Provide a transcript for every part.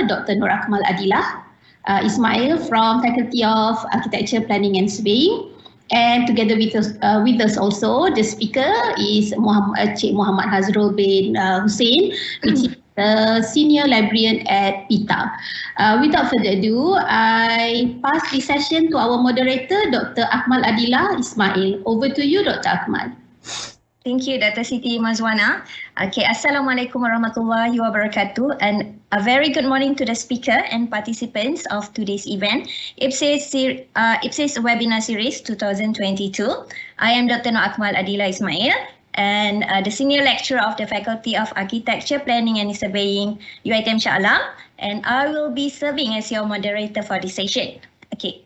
Dr. Nur Akmal Adilah Ismail from Faculty of Architecture, Planning and Surveying. And together with us also, the speaker is Cik Muhammad Hazrul bin Hussein, which is the Senior Librarian at PITA. Without further ado, I pass the session to our moderator, Dr. Akmal Adilah Ismail. Over to you, Dr. Akmal. Thank you, Dr. Siti Mazwana. Okay, Assalamualaikum warahmatullahi wabarakatuh, and a very good morning to the speaker and participants of today's event, IPSIS Webinar Series 2022. I am Dr. Nur Akmal Adilah Ismail, and the Senior Lecturer of the Faculty of Architecture, Planning and Surveying, UiTM Shah Alam, and I will be serving as your moderator for this session. Okay,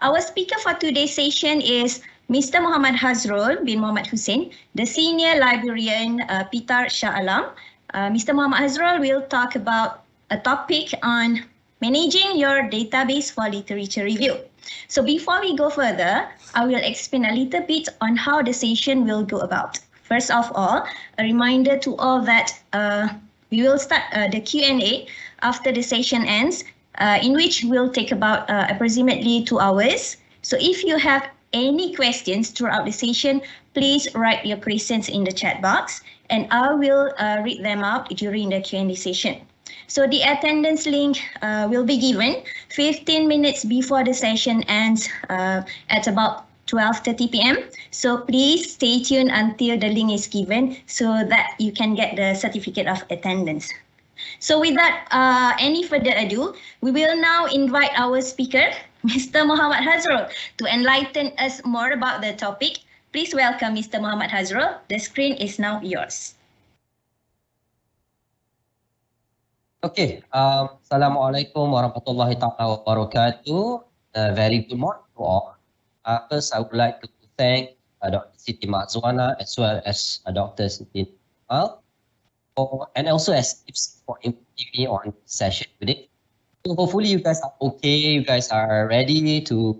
our speaker for today's session is Mr. Muhammad Hazrul bin Muhammad Hussein, the Senior Librarian, PITA Shah Alam. Mr. Muhammad Hazrul will talk about a topic on managing your database for literature review. So before we go further, I will explain a little bit on how the session will go about. First of all, a reminder to all that we will start the Q&A after the session ends, in which will take about approximately 2 hours. So if you have any questions throughout the session, please write your questions in the chat box and I will read them out during the Q&A session. So the attendance link will be given 15 minutes before the session ends at about 12:30 p.m. So please stay tuned until the link is given so that you can get the certificate of attendance. So without any further ado, we will now invite our speaker, Mr. Muhammad Hazrul, to enlighten us more about the topic. Please welcome Mr. Muhammad Hazrul. The screen is now yours. Okay, Assalamualaikum warahmatullahi ta'ala wabarakatuh. Very good morning to all. First, I would like to thank Dr. Siti Mazwana as well as Dr. Siti Mal, and also as for inviting me on this session today. So hopefully you guys are okay, you guys are ready to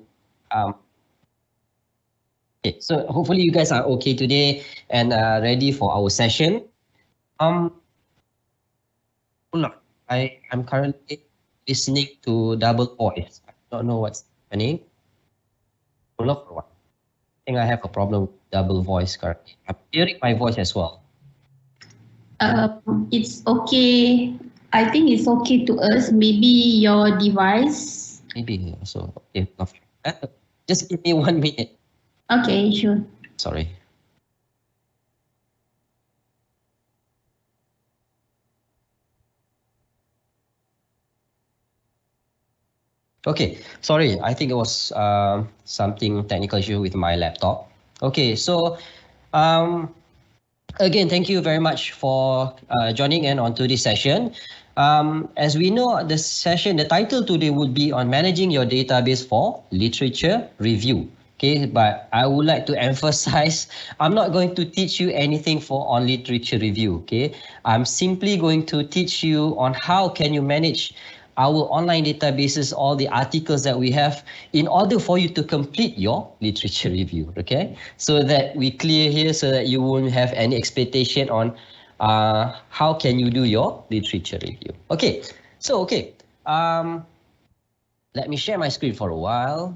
okay, so hopefully you guys are okay today and ready for our session. Look, I'm currently listening to double voice. I don't know what's happening. Hold on for a while. I think I have a problem with double voice currently. I'm hearing my voice as well. It's okay. I think it's okay to us. Maybe your device. Maybe also. Okay. Just give me 1 minute. Okay, sure. Sorry. Okay, sorry. I think it was something technical issue with my laptop. Okay, so again, thank you very much for joining in on today's session. As we know, the title today would be on managing your database for literature review. Okay, but I would like to emphasize, I'm not going to teach you anything on literature review. Okay, I'm simply going to teach you on how can you manage our online databases, all the articles that we have, in order for you to complete your literature review. Okay, so that we clear here, so that you won't have any expectation on how can you do your literature review. Okay, so let me share my screen for a while.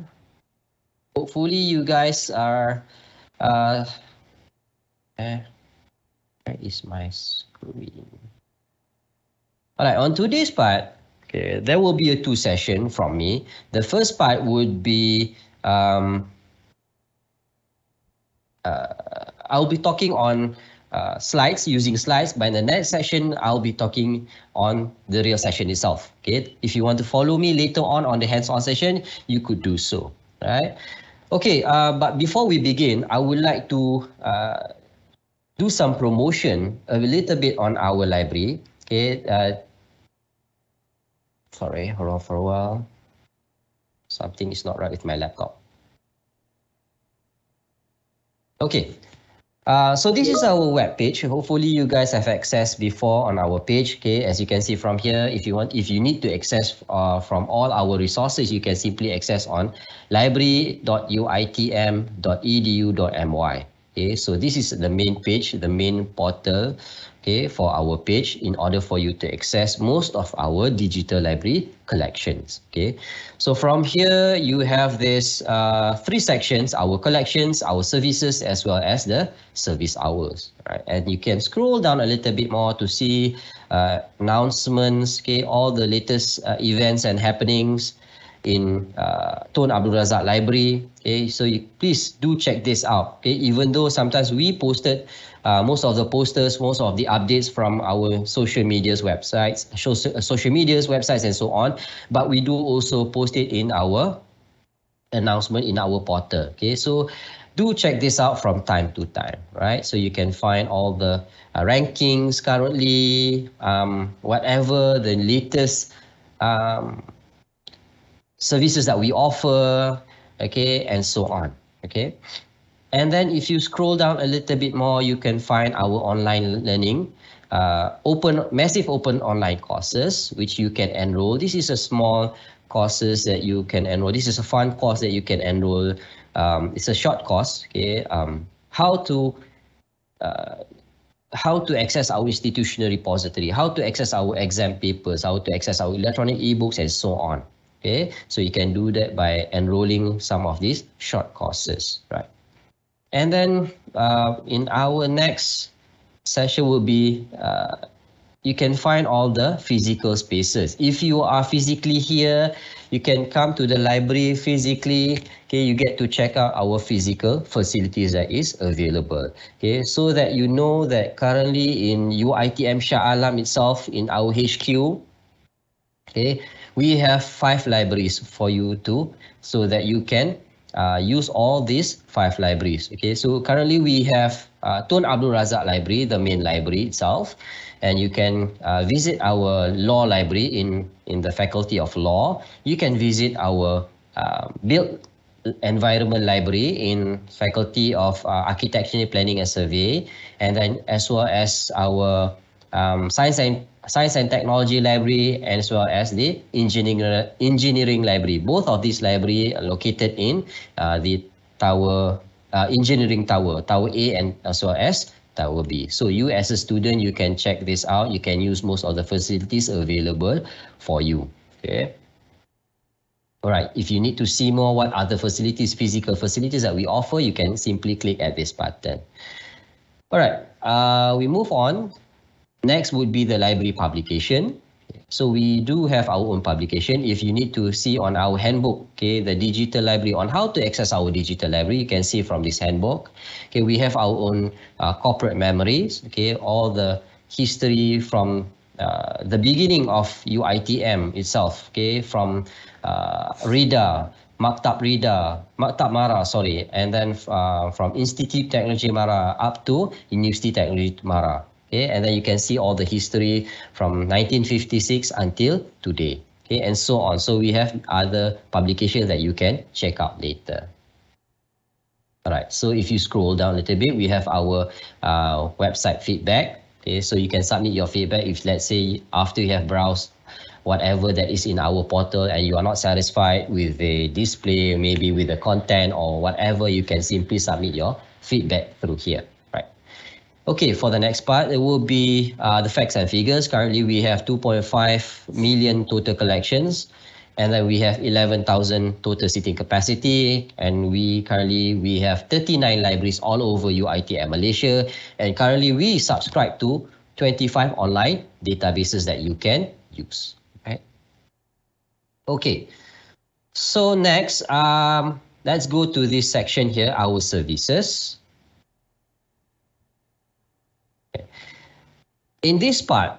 Hopefully you guys are where is my screen? All right, on today's part, okay, there will be a 2 session from me. The first part would be I'll be talking on slides, using slides, but in the next session, I'll be talking on the real session itself. Okay, if you want to follow me later on the hands-on session, you could do so, right? Okay, but before we begin, I would like to do some promotion a little bit on our library. Okay, sorry, hold on for a while. Something is not right with my laptop. Okay. So this is our web page. Hopefully you guys have accessed before on our page. Okay, as you can see from here, if you need to access from all our resources, you can simply access on library.uitm.edu.my. Okay, so this is the main page, the main portal, okay, for our page in order for you to access most of our digital library collections. Okay, so from here you have this 3 sections: our collections, our services, as well as the service hours. Right, and you can scroll down a little bit more to see announcements. Okay, all the latest events and happenings in Tun Abdul Razak Library. Okay, so please do check this out. Okay, even though sometimes we posted most of the posters, most of the updates from our social media's websites, and so on, but we do also post it in our announcement in our portal. Okay, so do check this out from time to time, right? So you can find all the rankings currently, whatever the latest services that we offer, okay, and so on. Okay, and then if you scroll down a little bit more, you can find our online learning, massive open online courses which you can enroll. This is a small courses that you can enroll. This is a fun course that you can enroll. It's a short course. Okay, how to access our institutional repository, how to access our exam papers, how to access our electronic ebooks, and so on. Okay, so you can do that by enrolling some of these short courses, right? And then in our next session will be you can find all the physical spaces. If you are physically here, you can come to the library physically. Okay, you get to check out our physical facilities that is available. Okay, so that you know that currently in UITM Shah Alam itself, in our HQ, okay, we have 5 libraries for you to, so that you can use all these 5 libraries. Okay, so currently we have Tun Abdul Razak Library, the main library itself, and you can visit our law library in the Faculty of Law. You can visit our built environment library in Faculty of Architecture, Planning and Survey, and then as well as our Science and Technology Library, as well as the Engineering Library. Both of these libraries are located in the Tower Engineering Tower, Tower A, and as well as Tower B. So you as a student, you can check this out. You can use most of the facilities available for you. Okay. All right. If you need to see more what other facilities, physical facilities that we offer, you can simply click at this button. All right. We move on. Next would be the library publication. So we do have our own publication. If you need to see on our handbook, okay, the digital library, on how to access our digital library, you can see from this handbook. Okay, we have our own corporate memories. Okay, all the history from the beginning of UITM itself. Okay, from Rida, Maktab Mara, sorry, and then from Institute Teknologi Mara up to University Teknologi Mara. Okay, and then you can see all the history from 1956 until today. Okay, and so on. So we have other publications that you can check out later. All right, so if you scroll down a little bit, we have our website feedback. Okay, so you can submit your feedback if, let's say, after you have browsed whatever that is in our portal and you are not satisfied with the display, maybe with the content or whatever, you can simply submit your feedback through here. Okay, for the next part, it will be the facts and figures. Currently, we have 2.5 million total collections, and then we have 11,000 total seating capacity, and we have 39 libraries all over UITM Malaysia, and currently we subscribe to 25 online databases that you can use. Right? Okay, so next, let's go to this section here, our services. In this part,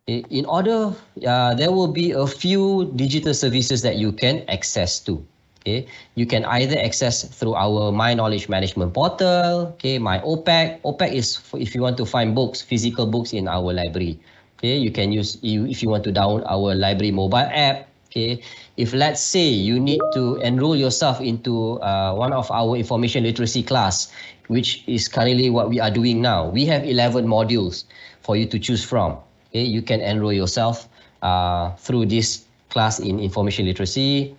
in order, there will be a few digital services that you can access to. Okay, you can either access through our My Knowledge Management portal. Okay, My OPAC. OPAC is if you want to find books, physical books in our library. Okay, you can use if you want to download our library mobile app. Okay, if let's say you need to enroll yourself into one of our information literacy class, which is currently what we are doing now. We have 11 modules for you to choose from. Okay, you can enroll yourself through this class in information literacy.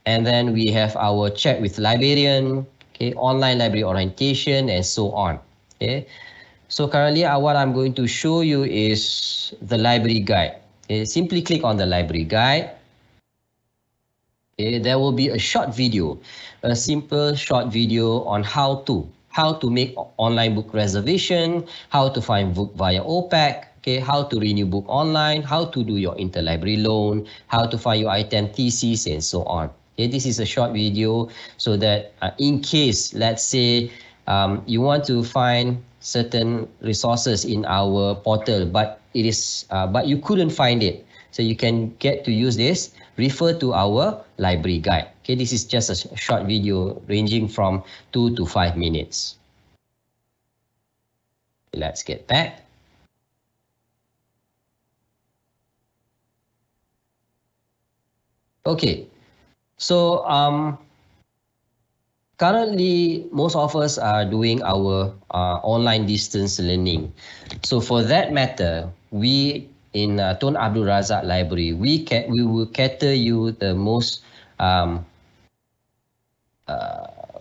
And then we have our chat with librarian. okay, online library orientation, and so on. Okay, so currently what I'm going to show you is the library guide. Okay, simply click on the library guide. Okay, there will be a short video, a simple short video on how to make online book reservation, how to find book via OPAC, okay, how to renew book online, how to do your interlibrary loan, how to find your item thesis, and so on. Okay, this is a short video so that in case, let's say, you want to find certain resources in our portal, but you couldn't find it, so you can get to use this. Refer to our library guide. Okay, this is just a short video ranging from 2 to 5 minutes. Let's get back. Okay, so currently most of us are doing our online distance learning. So for that matter, we in Tun Abdul Razak Library, we will cater you the most.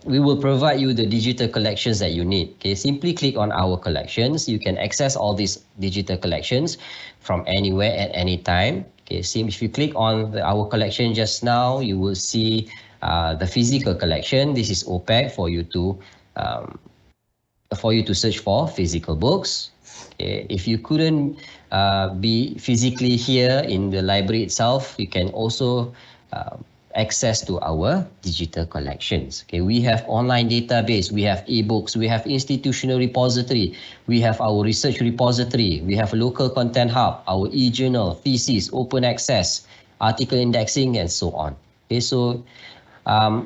We will provide you the digital collections that you need. Okay, simply click on our collections. You can access all these digital collections from anywhere at any time. Okay, if you click on our collection just now, you will see the physical collection. This is OPAC for you to search for physical books. Okay, if you couldn't be physically here in the library itself, you can also access to our digital collections. Okay, we have online database, we have ebooks, we have institutional repository, we have our research repository, we have local content hub, our e-journal, thesis, open access, article indexing, and so on. Okay, so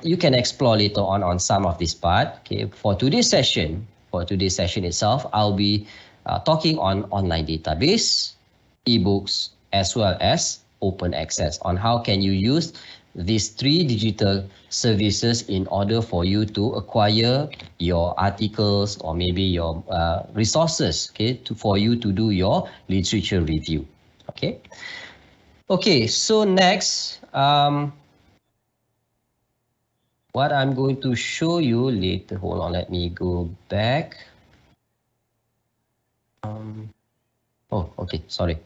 you can explore later on some of this part. Okay, for today's session itself, I'll be talking on online database, ebooks, as well as open access, on how can you use these 3 digital services in order for you to acquire your articles or maybe your resources, okay, for you to do your literature review. Okay, so next, what I'm going to show you later, hold on, let me go back. Okay, sorry.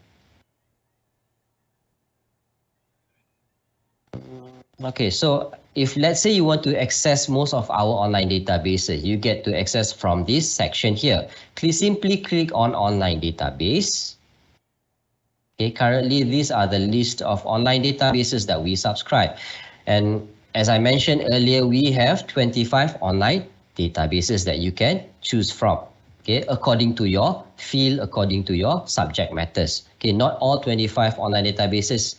Okay, so if let's say you want to access most of our online databases, you get to access from this section here. Simply click on online database. Okay, currently these are the list of online databases that we subscribe. And as I mentioned earlier, we have 25 online databases that you can choose from. Okay, according to your field, according to your subject matters. Okay, not all 25 online databases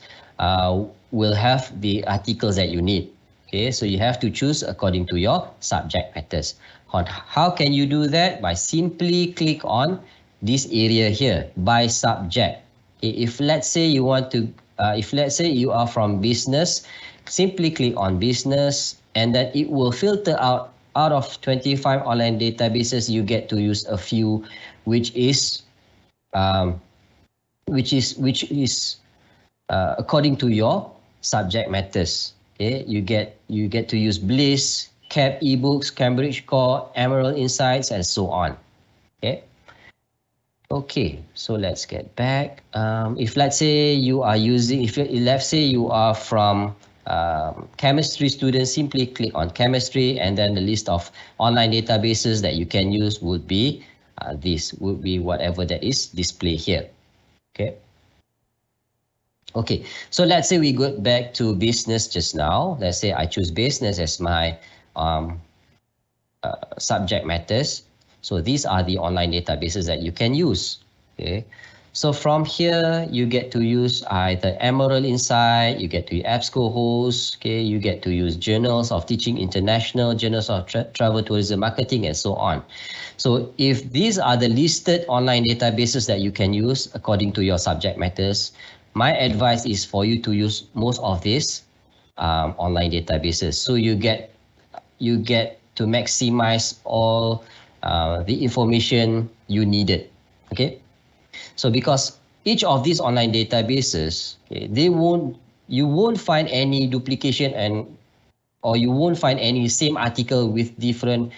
will have the articles that you need. Okay, so you have to choose according to your subject matters. How can you do that? By simply click on this area here, by subject. Okay, if let's say you want to, if let's say you are from business, simply click on business, and then it will filter out of 25 online databases. You get to use a few, which is according to your subject matters. Okay, you get to use Bliss, CAP eBooks, Cambridge Core, Emerald Insights, and so on. Okay, so let's get back. If let's say you are using, let's say you are from chemistry students, simply click on chemistry, and then the list of online databases that you can use would be this would be whatever that is displayed here. Okay, so let's say we go back to business just now. Let's say I choose business as my subject matters. So these are the online databases that you can use. Okay, so from here you get to use either Emerald Insight, you get to use EBSCOhost, okay, you get to use Journals of Teaching International, Journals of Travel Tourism Marketing, and so on. So if these are the listed online databases that you can use according to your subject matters, my advice is for you to use most of these online databases. So you get to maximize all the information you needed. Okay, so because each of these online databases, okay, you won't find any duplication and or you won't find any same article with different,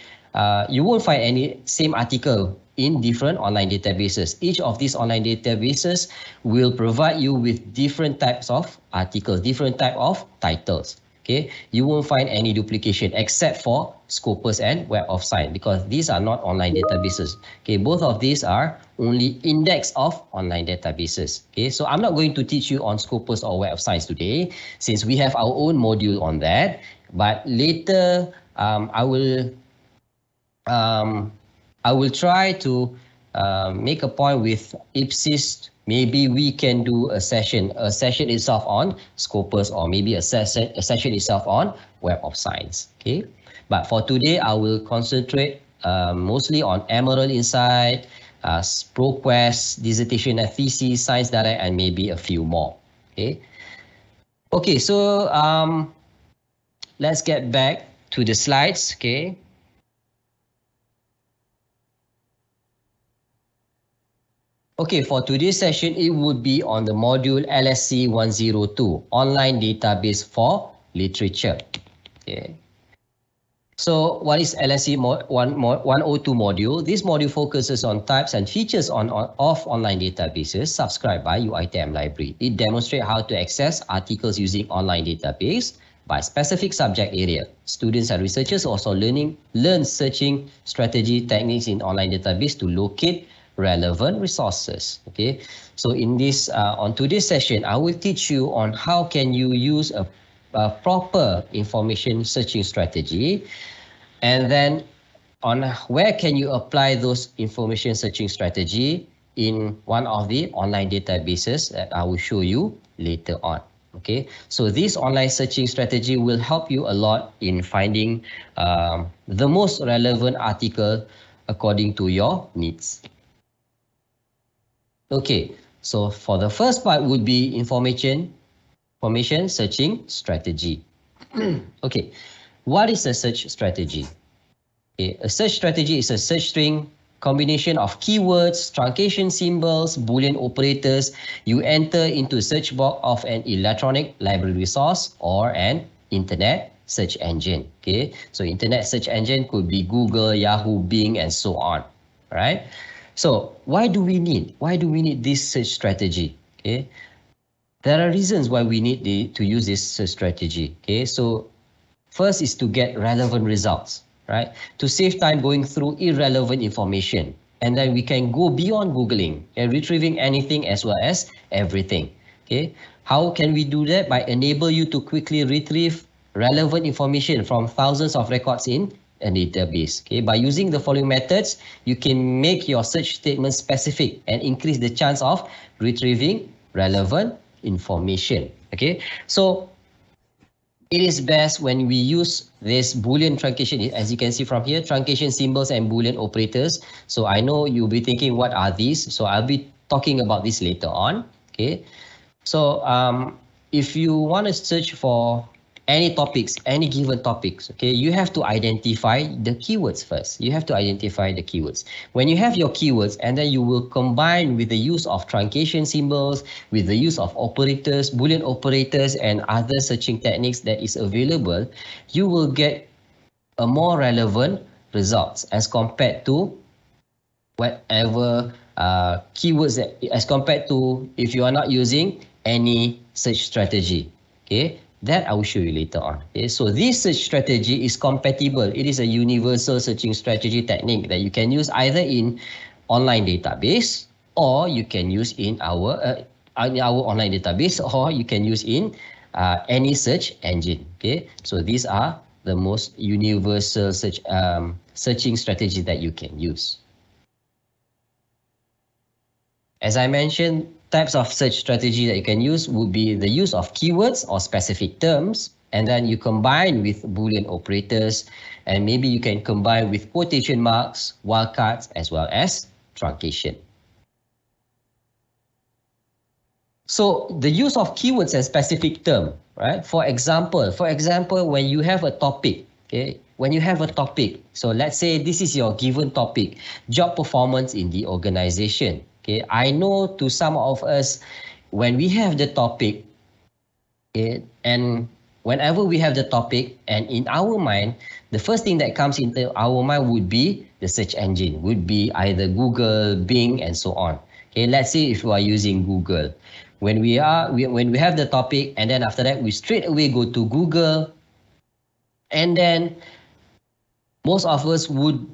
you won't find any same article in different online databases. Each of these online databases will provide you with different types of articles, different type of titles. Okay, you won't find any duplication except for Scopus and Web of Science, because these are not online databases. Okay, both of these are only index of online databases. Okay, so I'm not going to teach you on Scopus or Web of Science today, since we have our own module on that. But later, I will try to make a point with IPSIS. Maybe we can do a session itself on Scopus, or maybe a session itself on Web of Science. Okay, but for today, I will concentrate mostly on Emerald Insight, ProQuest, dissertation and thesis, Science Direct, and maybe a few more. Okay. Okay, so let's get back to the slides. Okay. Okay, for today's session, it would be on the module LSC 102, Online Database for Literature. Okay. So what is LSC 102 module? This module focuses on types and features of online databases subscribed by UiTM Library. It demonstrates how to access articles using online database by specific subject area. Students and researchers also learn searching strategy techniques in online database to locate relevant resources. Okay, so in this on today's session, I will teach you on how can you use a proper information searching strategy, and then on where can you apply those information searching strategy in one of the online databases that I will show you later on. Okay, so this online searching strategy will help you a lot in finding the most relevant article according to your needs. Okay, so for the first part would be information searching strategy. Okay, what is a search strategy? Okay, a search strategy is a search string combination of keywords, truncation symbols, Boolean operators you enter into search box of an electronic library resource or an internet search engine. Okay, so internet search engine could be Google, Yahoo, Bing, and so on. Right? So why do we need this search strategy? Okay, there are reasons why we need to use this search strategy. Okay, so first is to get relevant results, right? To save time going through irrelevant information, and then we can go beyond Googling and retrieving anything as well as everything. Okay, how can we do that? By enable you to quickly retrieve relevant information from thousands of records in a database. Okay, by using the following methods, you can make your search statement specific and increase the chance of retrieving relevant information. Okay, so it is best when we use this Boolean truncation, as you can see from here, truncation symbols and Boolean operators. So I know you'll be thinking, what are these? So I'll be talking about this later on. Okay, so if you want to search for any topics, any given topics, okay, you have to identify the keywords first. You have to identify the keywords. When you have your keywords, and then you will combine with the use of truncation symbols, with the use of operators, Boolean operators, and other searching techniques that is available, you will get a more relevant results as compared to whatever keywords that, as compared to if you are not using any search strategy. Okay, that I will show you later on. Okay, so this search strategy is compatible. It is a universal searching strategy technique that you can use either in online database, or you can use in our online database, or you can use in any search engine. Okay, so these are the most universal searching strategy that you can use. As I mentioned, types of search strategy that you can use would be the use of keywords or specific terms, and then you combine with Boolean operators, and maybe you can combine with quotation marks, wildcards, as well as truncation. So the use of keywords and specific term, right? For example, when you have a topic, okay, when you have a topic, so let's say this is your given topic, job performance in the organization. Okay, I know to some of us, when we have the topic, okay, and whenever we have the topic, and in our mind, the first thing that comes into our mind would be the search engine, would be either Google, Bing, and so on. Okay, let's say if you are using Google, when we have the topic, and then after that we straight away go to Google, and then most of us would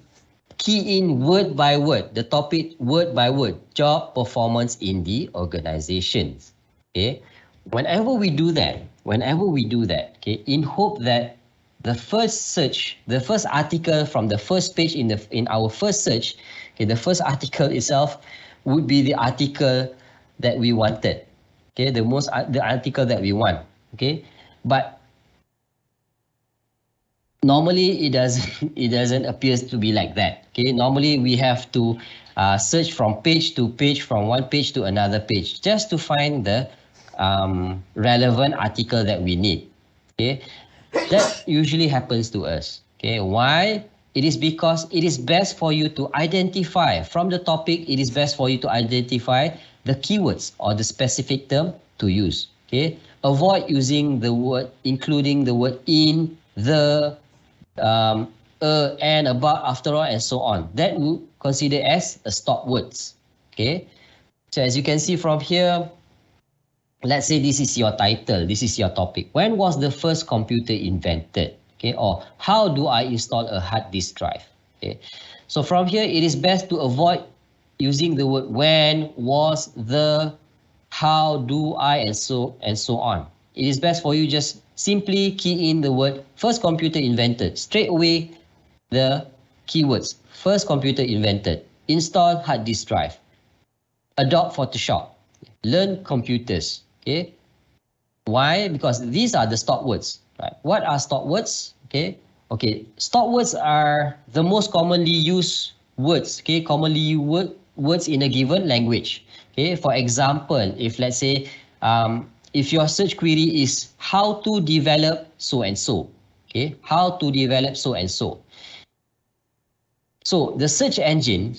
key in word by word, the topic word by word, job performance in the organizations. Okay, whenever we do that, okay, in hope that the first search, the first article from the first page in our first search, okay, the first article itself would be the article that we wanted. Okay, the article that we want. Okay, but normally it doesn't appear to be like that. Okay, normally we have to search from page to page, from one page to another page, just to find the relevant article that we need. Okay, that usually happens to us. Okay, why? It is because it is best for you to identify from the topic. It is best for you to identify the keywords or the specific term to use. Okay, avoid using the word, including the word in, the, and, about, after all, and so on. That would consider as a stop words. Okay, so as you can see from here, let's say this is your title, this is your topic. When was the first computer invented? Okay, or how do I install a hard disk drive? Okay, so from here it is best to avoid using the word when, was, the, how do I, and so on. It is best for you just simply key in the word first computer invented. Straight away the keywords: first computer invented, install hard disk drive, adopt Photoshop, learn computers. Okay, why? Because these are the stop words. Right? What are stop words? Okay, stop words are the most commonly used words. Okay, commonly words in a given language. Okay, for example, if let's say if your search query is how to develop so and so. Okay, how to develop so and so. So the search engine,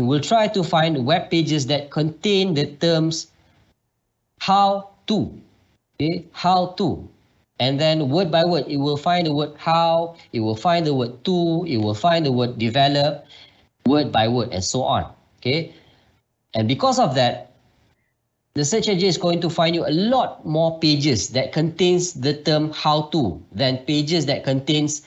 will try to find web pages that contain the terms how to. Okay, how to. And then word by word, it will find the word how, it will find the word to, it will find the word develop, word by word, and so on. Okay, and because of that, the search engine is going to find you a lot more pages that contains the term how to than pages that contains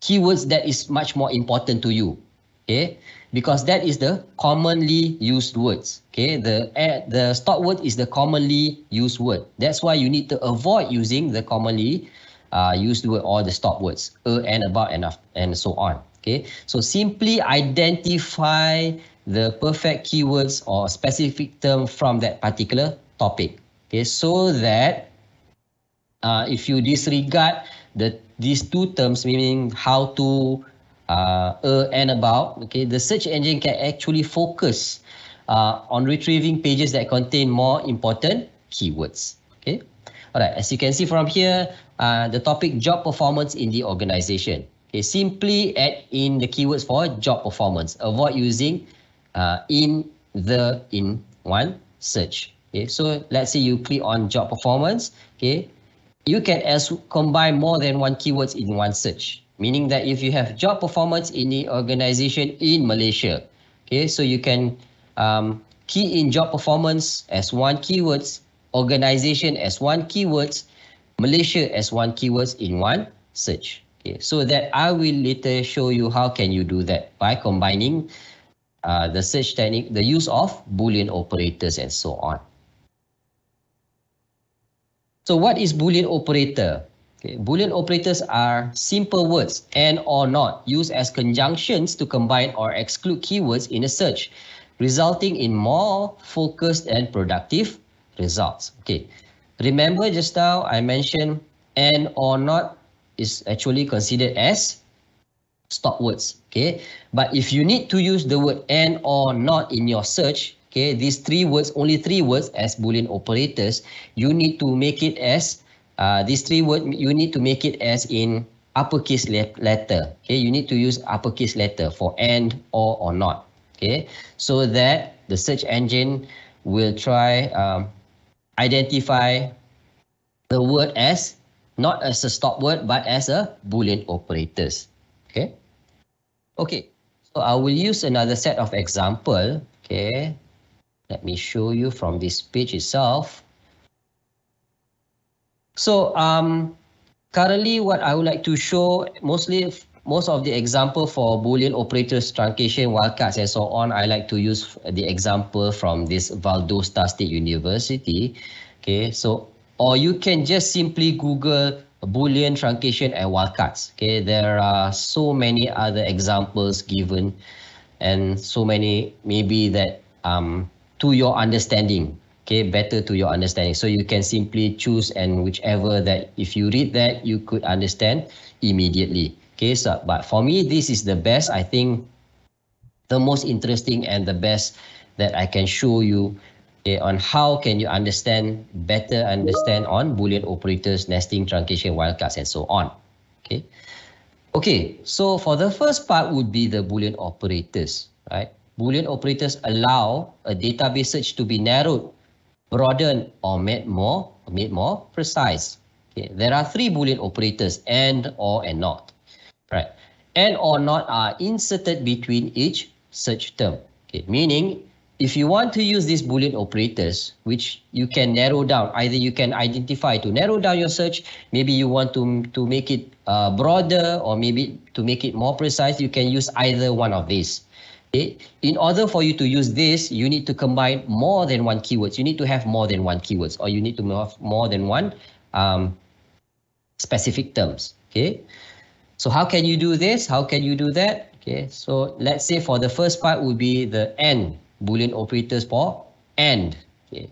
keywords that is much more important to you. Okay, because that is the commonly used words. Okay, the stop word is the commonly used word. That's why you need to avoid using the commonly used word or the stop words, and, about, and so on. Okay, so simply identify the perfect keywords or specific term from that particular topic. Okay, so that if you disregard these two terms, meaning how to, and, about, okay, the search engine can actually focus on retrieving pages that contain more important keywords. Okay, all right. As you can see from here, the topic job performance in the organization. Okay, simply add in the keywords for job performance. Avoid using in one search. Okay, so let's say you click on job performance. Okay, you can also combine more than one keywords in one search. Meaning that if you have job performance in the organization in Malaysia, okay, so you can key in job performance as one keywords, organization as one keywords, Malaysia as one keywords in one search. Okay, so that I will later show you how can you do that by combining the search technique, the use of Boolean operators, and so on. So what is Boolean operator? Okay, Boolean operators are simple words and or not used as conjunctions to combine or exclude keywords in a search, resulting in more focused and productive results. Okay, remember just now I mentioned and or not is actually considered as stop words. Okay, but if you need to use the word and or not in your search, okay, these three words, only three words as Boolean operators, you need to make it as these three words, you need to make it as in uppercase letter. Okay, you need to use uppercase letter for and or not. Okay, so that the search engine will try identify the word as not as a stop word but as a Boolean operators. Okay. Okay. So I will use another set of example. Okay. Let me show you from this page itself. So currently what I would like to show, most of the example for Boolean operators, truncation, wildcards and so on, I like to use the example from this Valdosta State University. Okay, so or you can just simply Google Boolean, truncation and wildcards. Okay, there are so many other examples given and so many maybe that to your understanding. Okay, better to your understanding. So you can simply choose and whichever that if you read that you could understand immediately. Okay, so but for me this is the best, I think the most interesting and the best that I can show you, okay, on how can you better understand on Boolean operators, nesting, truncation, wildcards and so on. Okay. Okay, so for the first part would be the Boolean operators, right? Boolean operators allow a database search to be narrowed, broadened or made more precise. Okay, there are three Boolean operators, and, or, and not. Right, and or not are inserted between each search term. Okay, meaning if you want to use these Boolean operators, which you can narrow down, either you can identify to narrow down your search, maybe you want to make it broader or maybe to make it more precise, you can use either one of these. Okay. In order for you to use this, you need to combine more than one keywords. You need to have more than one keywords, or you need to have more than one specific terms. Okay. So how can you do this? How can you do that? Okay. So let's say for the first part would be the AND, Boolean operators for AND. Okay.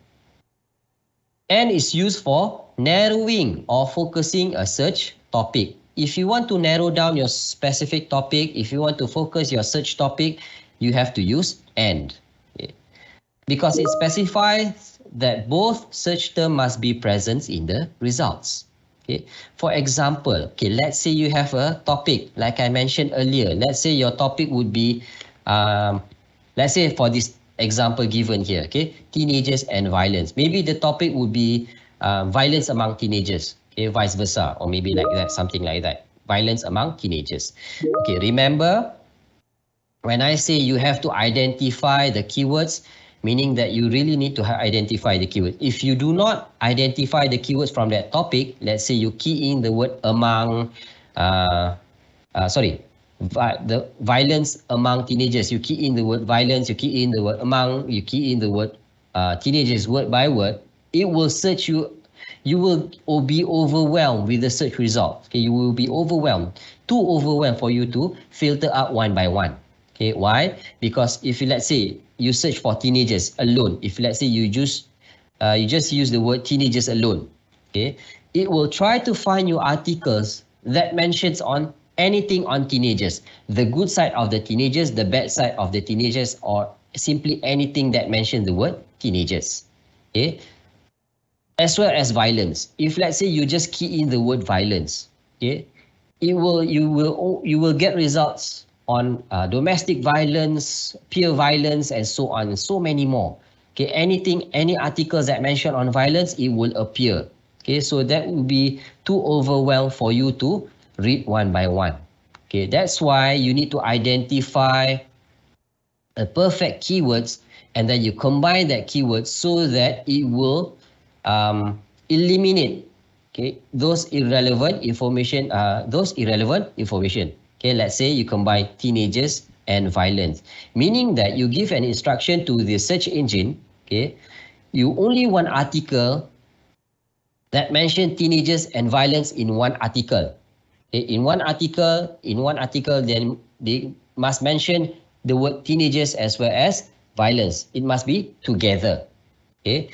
AND is used for narrowing or focusing a search topic. If you want to narrow down your specific topic, if you want to focus your search topic, you have to use AND. Okay. Because it specifies that both search term must be present in the results. Okay. For example, okay, let's say you have a topic, like I mentioned earlier. Let's say your topic would be, let's say for this example given here, okay, teenagers and violence. Maybe the topic would be violence among teenagers, okay, vice versa, or maybe like that, something like that. Violence among teenagers. Okay, remember, when I say you have to identify the keywords, meaning that you really need to identify the keyword. If you do not identify the keywords from that topic, let's say you key in the word among, the violence among teenagers, you key in the word violence, you key in the word among, you key in the word teenagers word by word, it will search you. You will be overwhelmed with the search result. Okay, you will be overwhelmed, too overwhelmed for you to filter out one by one. Okay, why? Because if you, let's say you search for teenagers alone, if let's say you just use the word teenagers alone, okay, it will try to find you articles that mentions on anything on teenagers, the good side of the teenagers, the bad side of the teenagers, or simply anything that mentions the word teenagers. Okay, as well as violence. If let's say you just key in the word violence, okay, you will get results on domestic violence, peer violence, and so on, and so many more. Okay, any articles that mention on violence, it will appear. Okay, so that will be too overwhelmed for you to read one by one. Okay, that's why you need to identify a perfect keywords, and then you combine that keyword so that it will eliminate, okay, those irrelevant information. Okay, let's say you combine teenagers and violence, meaning that you give an instruction to the search engine. Okay, you only want article that mention teenagers and violence in one article. Okay, in one article, then they must mention the word teenagers as well as violence. It must be together. Okay.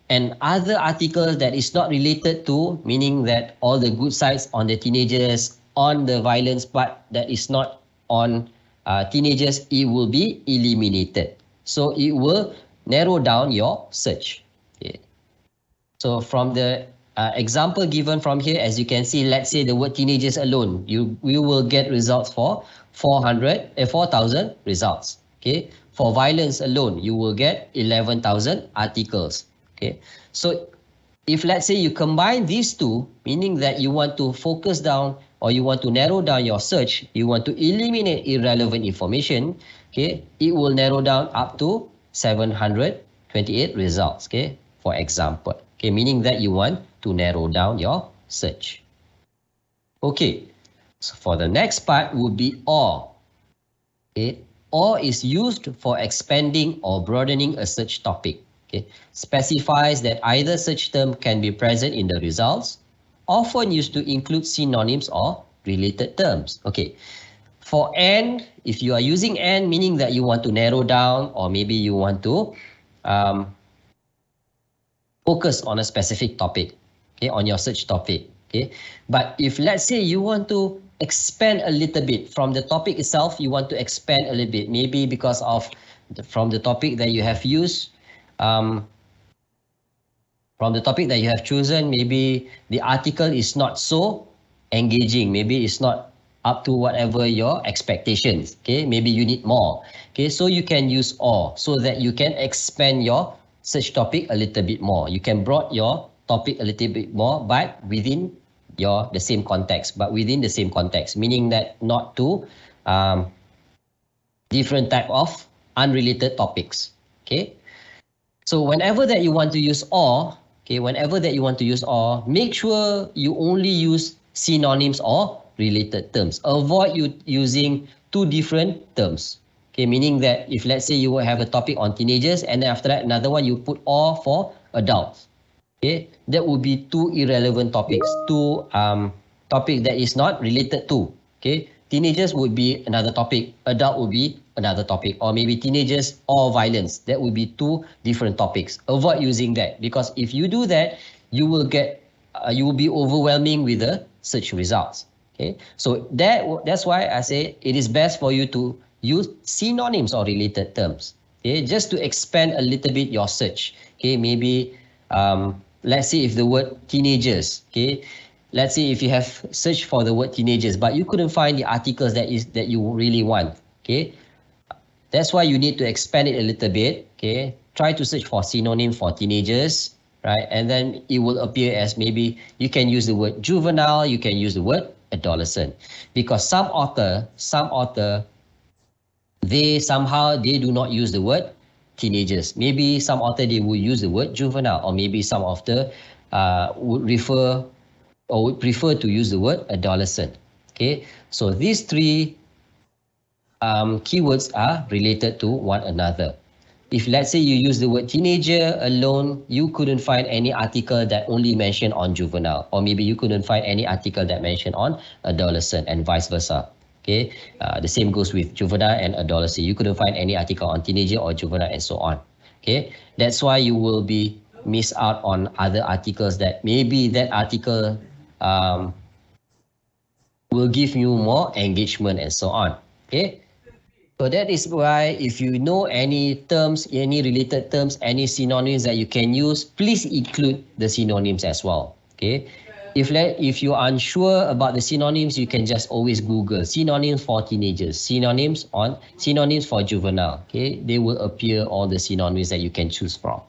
And other articles that is not related to, meaning that all the good sides on the teenagers, on the violence part that is not on teenagers, it will be eliminated. So it will narrow down your search. Okay. So from the example given from here, as you can see, let's say the word teenagers alone, we will get results for 4,000 results. Okay. For violence alone, you will get 11,000 articles. Okay, so If let's say you combine these two, meaning that you want to focus down or you want to narrow down your search, you want to eliminate irrelevant information, okay, it will narrow down up to 728 results, okay, for example. Okay, meaning that you want to narrow down your search. Okay, so for the next part would be OR. Okay, OR is used for expanding or broadening a search topic. Okay, specifies that either search term can be present in the results, often used to include synonyms or related terms. Okay, for AND, if you are using AND, meaning that you want to narrow down or maybe you want to focus on a specific topic, okay, on your search topic. Okay, but if let's say you want to expand a little bit from the topic itself, you want to expand a little bit, maybe because of from the topic that you have used, from the topic that you have chosen, maybe the article is not so engaging, maybe it's not up to whatever your expectations, okay, maybe you need more, okay, so you can use OR so that you can expand your search topic a little bit more. You can broaden your topic a little bit more, but within the same context, meaning that not to different type of unrelated topics. Okay, so whenever that you want to use OR, okay, make sure you only use synonyms or related terms. Avoid using two different terms. Okay, meaning that if let's say you will have a topic on teenagers and then after that another one you put OR for adults. Okay, that would be two irrelevant topics, two topic that is not related to. Okay, teenagers would be another topic, adult would be another topic, or maybe teenagers or violence. That would be two different topics. Avoid using that, because if you do that, you will get you will be overwhelming with the search results. Okay, so that's why I say it is best for you to use synonyms or related terms. Okay, just to expand a little bit your search. Okay, maybe let's say if the word teenagers, okay, let's say if you have searched for the word teenagers, but you couldn't find the articles that you really want, okay, that's why you need to expand it a little bit. Okay, try to search for synonym for teenagers, right? And then it will appear as maybe you can use the word juvenile, you can use the word adolescent, because some author they do not use the word teenagers. Maybe some author they will use the word juvenile, or maybe some author would refer or would prefer to use the word adolescent. Okay, so these three keywords are related to one another. If let's say you use the word teenager alone, you couldn't find any article that only mentioned on juvenile, or maybe you couldn't find any article that mentioned on adolescent, and vice versa. Okay, the same goes with juvenile and adolescent. You couldn't find any article on teenager or juvenile and so on. Okay, that's why you will be miss out on other articles that maybe that article will give you more engagement and so on. Okay, so that is why if you know any terms, any related terms, any synonyms that you can use, please include the synonyms as well. Okay, if you're unsure about the synonyms, you can just always Google synonyms for teenagers, synonyms for juvenile. Okay, they will appear all the synonyms that you can choose from.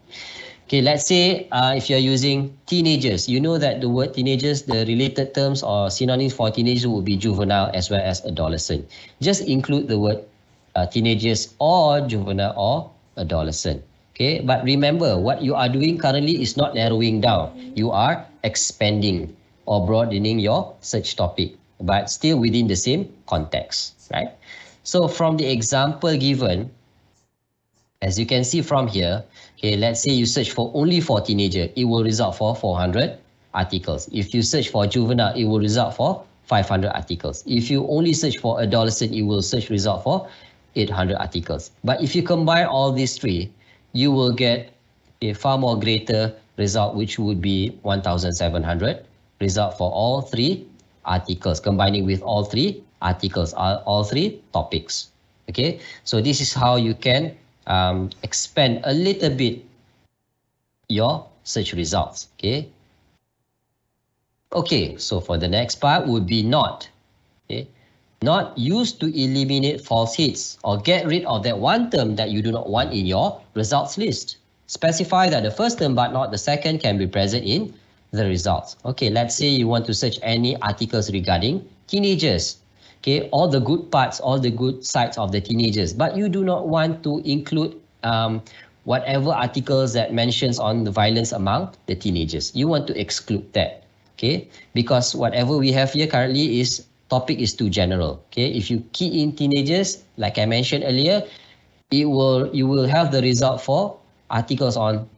Okay, let's say if you're using teenagers, you know that the word teenagers, the related terms or synonyms for teenagers will be juvenile as well as adolescent. Just include the word teenagers or juvenile or adolescent. Okay, but remember, what you are doing currently is not narrowing down. You are expanding or broadening your search topic, but still within the same context, right? So from the example given, as you can see from here, okay, let's say you search for only for teenager, it will result for 400 articles. If you search for juvenile, it will result for 500 articles. If you only search for adolescent, it will result for 800 articles. But if you combine all these three, you will get a far more greater result, which would be 1,700 result for all three articles, combining with all three articles, all three topics. Okay, so this is how you can expand a little bit your search results. Okay, so for the next part would be NOT. Okay, NOT used to eliminate false hits or get rid of that one term that you do not want in your results list. Specify that the first term but not the second can be present in the results. Okay, let's say you want to search any articles regarding teenagers. Okay, all the good parts, all the good sides of the teenagers, but you do not want to include whatever articles that mentions on the violence among the teenagers. You want to exclude that. Okay, because whatever we have here currently is topic is too general. Okay, if you key in teenagers, like I mentioned earlier, you will have the result for articles on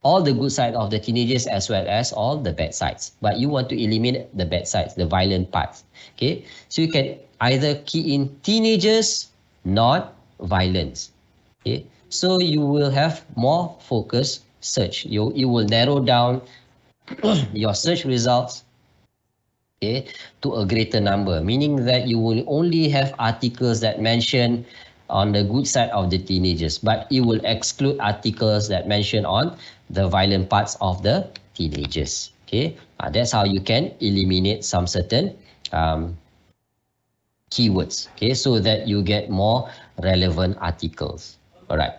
all the good side of the teenagers as well as all the bad sides. But you want to eliminate the bad sides, the violent parts. Okay, so you can either key in teenagers, not violence. Okay, so you will have more focused search. You will narrow down your search results, okay, to a greater number, meaning that you will only have articles that mention on the good side of the teenagers, but it will exclude articles that mention on the violent parts of the teenagers. Okay, that's how you can eliminate some certain keywords. Okay, so that you get more relevant articles. All right.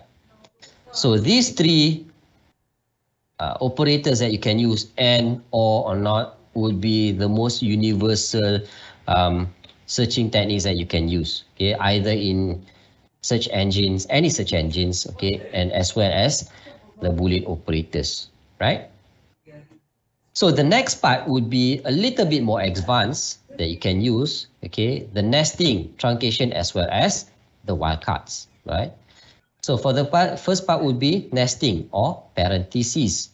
So these three operators that you can use, and, or not, would be the most universal searching techniques that you can use. Okay, either in search engines, any search engines, okay, and as well as the Boolean operators, right? So the next part would be a little bit more advanced that you can use, okay, the nesting, truncation, as well as the wildcards, right? So for the first part would be nesting or parentheses.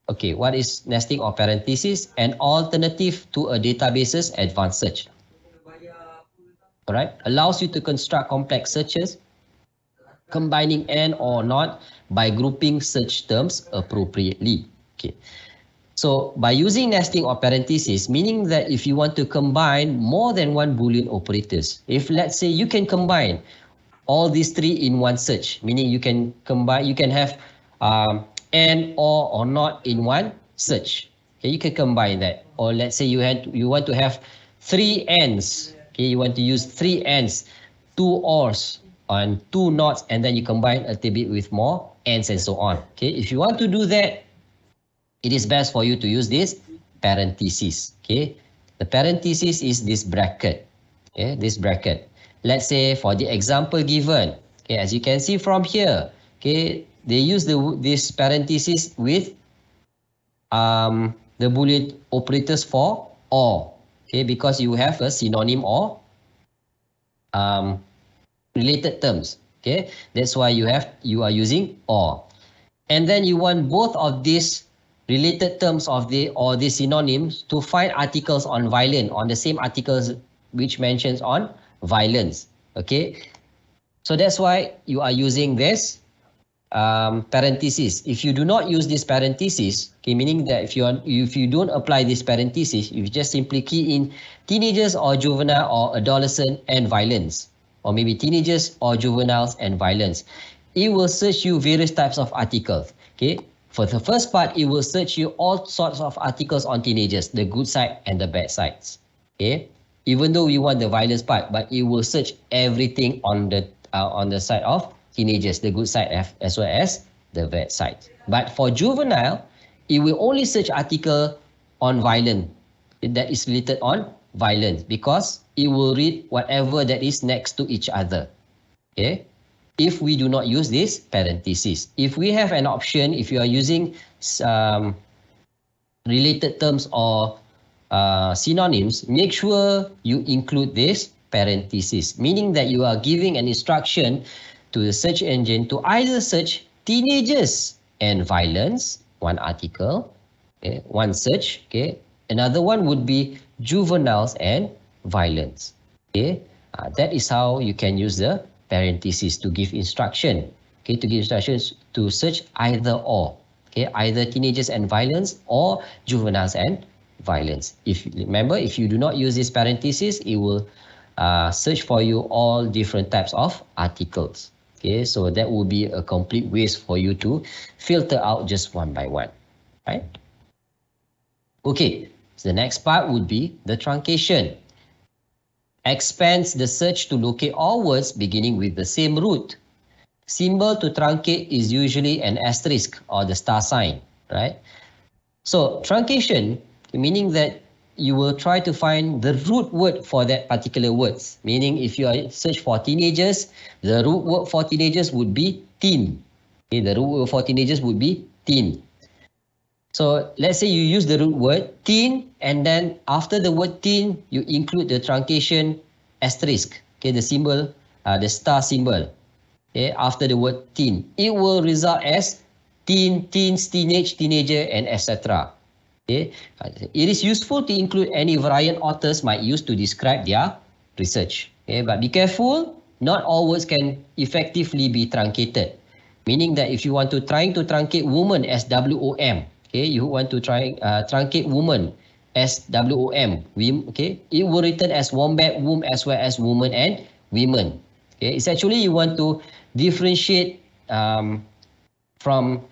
Okay, what is nesting or parentheses? An alternative to a database's advanced search. All right, allows you to construct complex searches, combining and or not by grouping search terms appropriately. Okay, so by using nesting or parentheses, meaning that if you want to combine more than one Boolean operators, if let's say you can combine all these three in one search, meaning you can combine, you can have and or not in one search. Okay, you can combine that. Or let's say you want to have three ands. Okay, you want to use three ands, two ors, and two nots, and then you combine a little bit with more ands and so on. Okay, if you want to do that, it is best for you to use this parentheses. Okay, the parentheses is this bracket. Okay, this bracket. Let's say for the example given, okay, as you can see from here, okay, they use this parentheses with the Boolean operators for or. Okay, because you have a synonym or related terms. Okay, that's why you are using or. And then you want both of these related terms of the or the synonyms to find articles on violent, on the same articles which mentions on violence. Okay, so that's why you are using this parentheses. If you do not use this parentheses, okay, meaning that if you don't apply this parentheses, you just simply key in teenagers or juvenile or adolescent and violence, or maybe teenagers or juveniles and violence, it will search you various types of articles. Okay, for the first part, it will search you all sorts of articles on teenagers, the good side and the bad sides. Okay, even though you want the violence part, but it will search everything on the side of teenagers, the good side as well as the bad side. But for juvenile, it will only search article on violence that is related on violence, because it will read whatever that is next to each other. Okay, if we do not use this parentheses. If we have an option, if you are using related terms or synonyms, make sure you include this parentheses, meaning that you are giving an instruction to the search engine to either search teenagers and violence, one article, okay, one search, okay. Another one would be juveniles and violence. Okay, that is how you can use the parentheses to give instruction. Okay, to give instructions to search either or. Okay, either teenagers and violence or juveniles and violence. If remember, if you do not use this parentheses, it will search for you all different types of articles. Okay, so that will be a complete waste for you to filter out just one by one, right? Okay, so the next part would be the truncation. Expands the search to locate all words beginning with the same root. symbol to truncate is usually an asterisk or the star sign, right? So truncation, meaning that you will try to find the root word for that particular words. Meaning if you are search for teenagers, the root word for teenagers would be teen. Okay, the root word for teenagers would be teen. So let's say you use the root word teen, and then after the word teen, you include the truncation asterisk. Okay, the symbol, the star symbol. Okay, after the word teen, it will result as teen, teens, teenage, teenager, and etc. Okay, it is useful to include any variant authors might use to describe their research. Okay, but be careful, not all words can effectively be truncated. Meaning that if you want to trying to truncate woman as WOM, okay, you want to try truncate woman as WOM, okay, it will written as wombat, womb, as well as woman and women. Okay, it's actually you want to differentiate from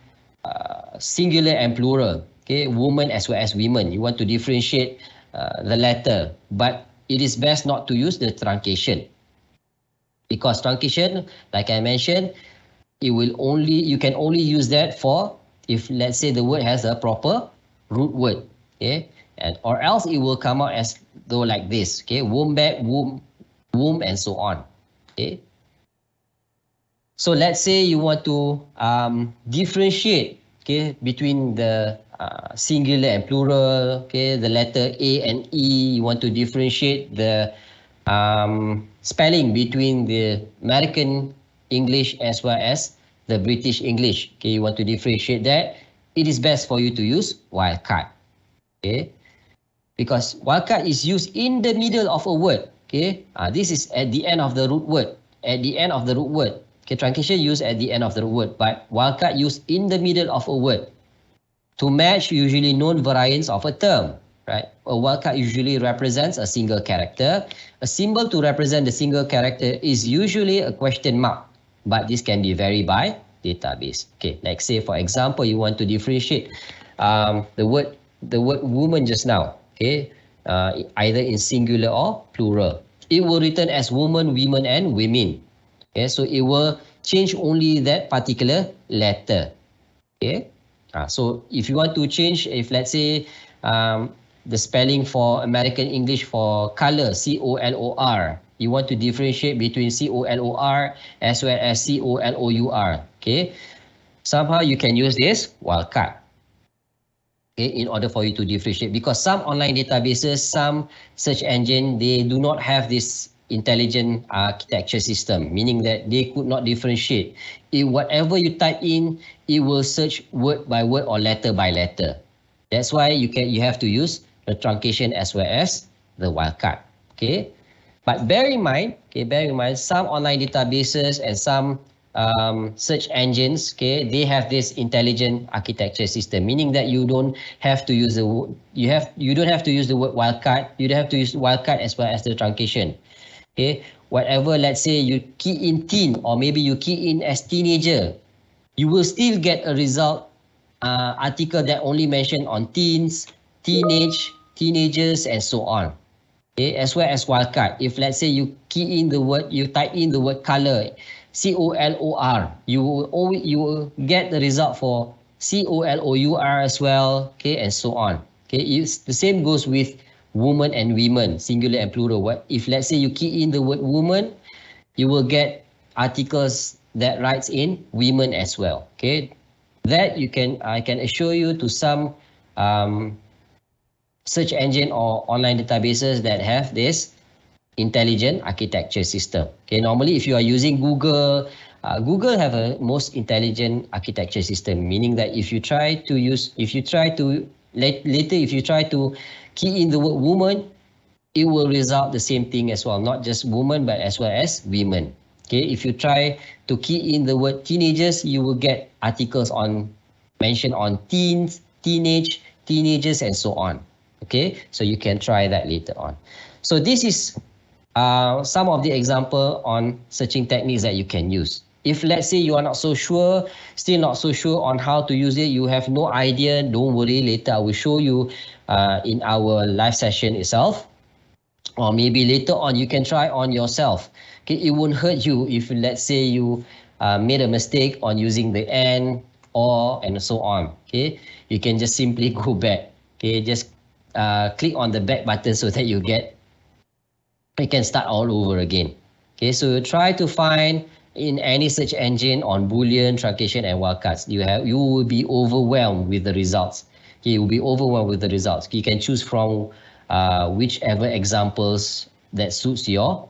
singular and plural. Okay, woman as well as women. You want to differentiate the letter, but it is best not to use the truncation, because truncation, like I mentioned, you can only use that for if, let's say, the word has a proper root word. Okay, and or else it will come out as though like this. Okay, wombat, womb, womb, and so on. Okay. So let's say you want to differentiate, okay, between the singular and plural, okay, the letter A and E. You want to differentiate the spelling between the American English as well as the British English. Okay, you want to differentiate that. It is best for you to use wildcard. Okay, because wildcard is used in the middle of a word. Okay, this is at the end of the root word. At the end of the root word. Okay, truncation used at the end of the word, but wildcard used in the middle of a word to match usually known variants of a term, right? A wildcard usually represents a single character. A symbol to represent the single character is usually a question mark, but this can be varied by database. Okay, like say for example, you want to differentiate the word woman just now. Okay, either in singular or plural. It will written as woman, women, and women. Okay, so it will change only that particular letter. Okay, so if you want to change, if let's say the spelling for American English for color, C-O-L-O-R, you want to differentiate between C-O-L-O-R as well as C-O-L-O-U-R. Okay, somehow you can use this wildcard. Okay, in order for you to differentiate, because some online databases, some search engine, they do not have this intelligent architecture system, meaning that they could not differentiate. Whatever you type in, it will search word by word or letter by letter. That's why you have to use the truncation as well as the wildcard. Okay, but bear in mind, some online databases and some search engines, okay, they have this intelligent architecture system, meaning that you don't have to use the word wildcard. You don't have to use wildcard as well as the truncation. Okay, whatever, let's say you key in teen, or maybe you key in as teenager, you will still get a result article that only mention on teens, teenagers, and so on. Okay, as well as wildcard. If let's say you key in the word, you type in the word color, C-O-L-O-R, you will get the result for C-O-L-O-U-R as well. Okay, and so on. Okay, the same goes with woman and women, singular and plural. If let's say you key in the word woman, you will get articles that writes in women as well. Okay, that I can assure you to some search engine or online databases that have this intelligent architecture system. Okay, normally if you are using Google, Google have a most intelligent architecture system, meaning that if you try to key in the word woman, it will result the same thing as well, not just woman but as well as women. Okay, if you try to key in the word teenagers, you will get articles mentioned on teens, teenagers, and so on. Okay, so you can try that later on. So this is some of the example on searching techniques that you can use. If let's say you are still not so sure on how to use it, you have no idea, don't worry, later I will show you in our live session itself, or maybe later on you can try on yourself. Okay, it won't hurt you if let's say you made a mistake on using the and, or, and so on. Okay, you can just simply go back. Okay, just click on the back button so that you can start all over again. Okay, so try to find in any search engine on Boolean, truncation, and wildcards. You will be overwhelmed with the results. Okay, you will be overwhelmed with the results. You can choose from whichever examples that suits your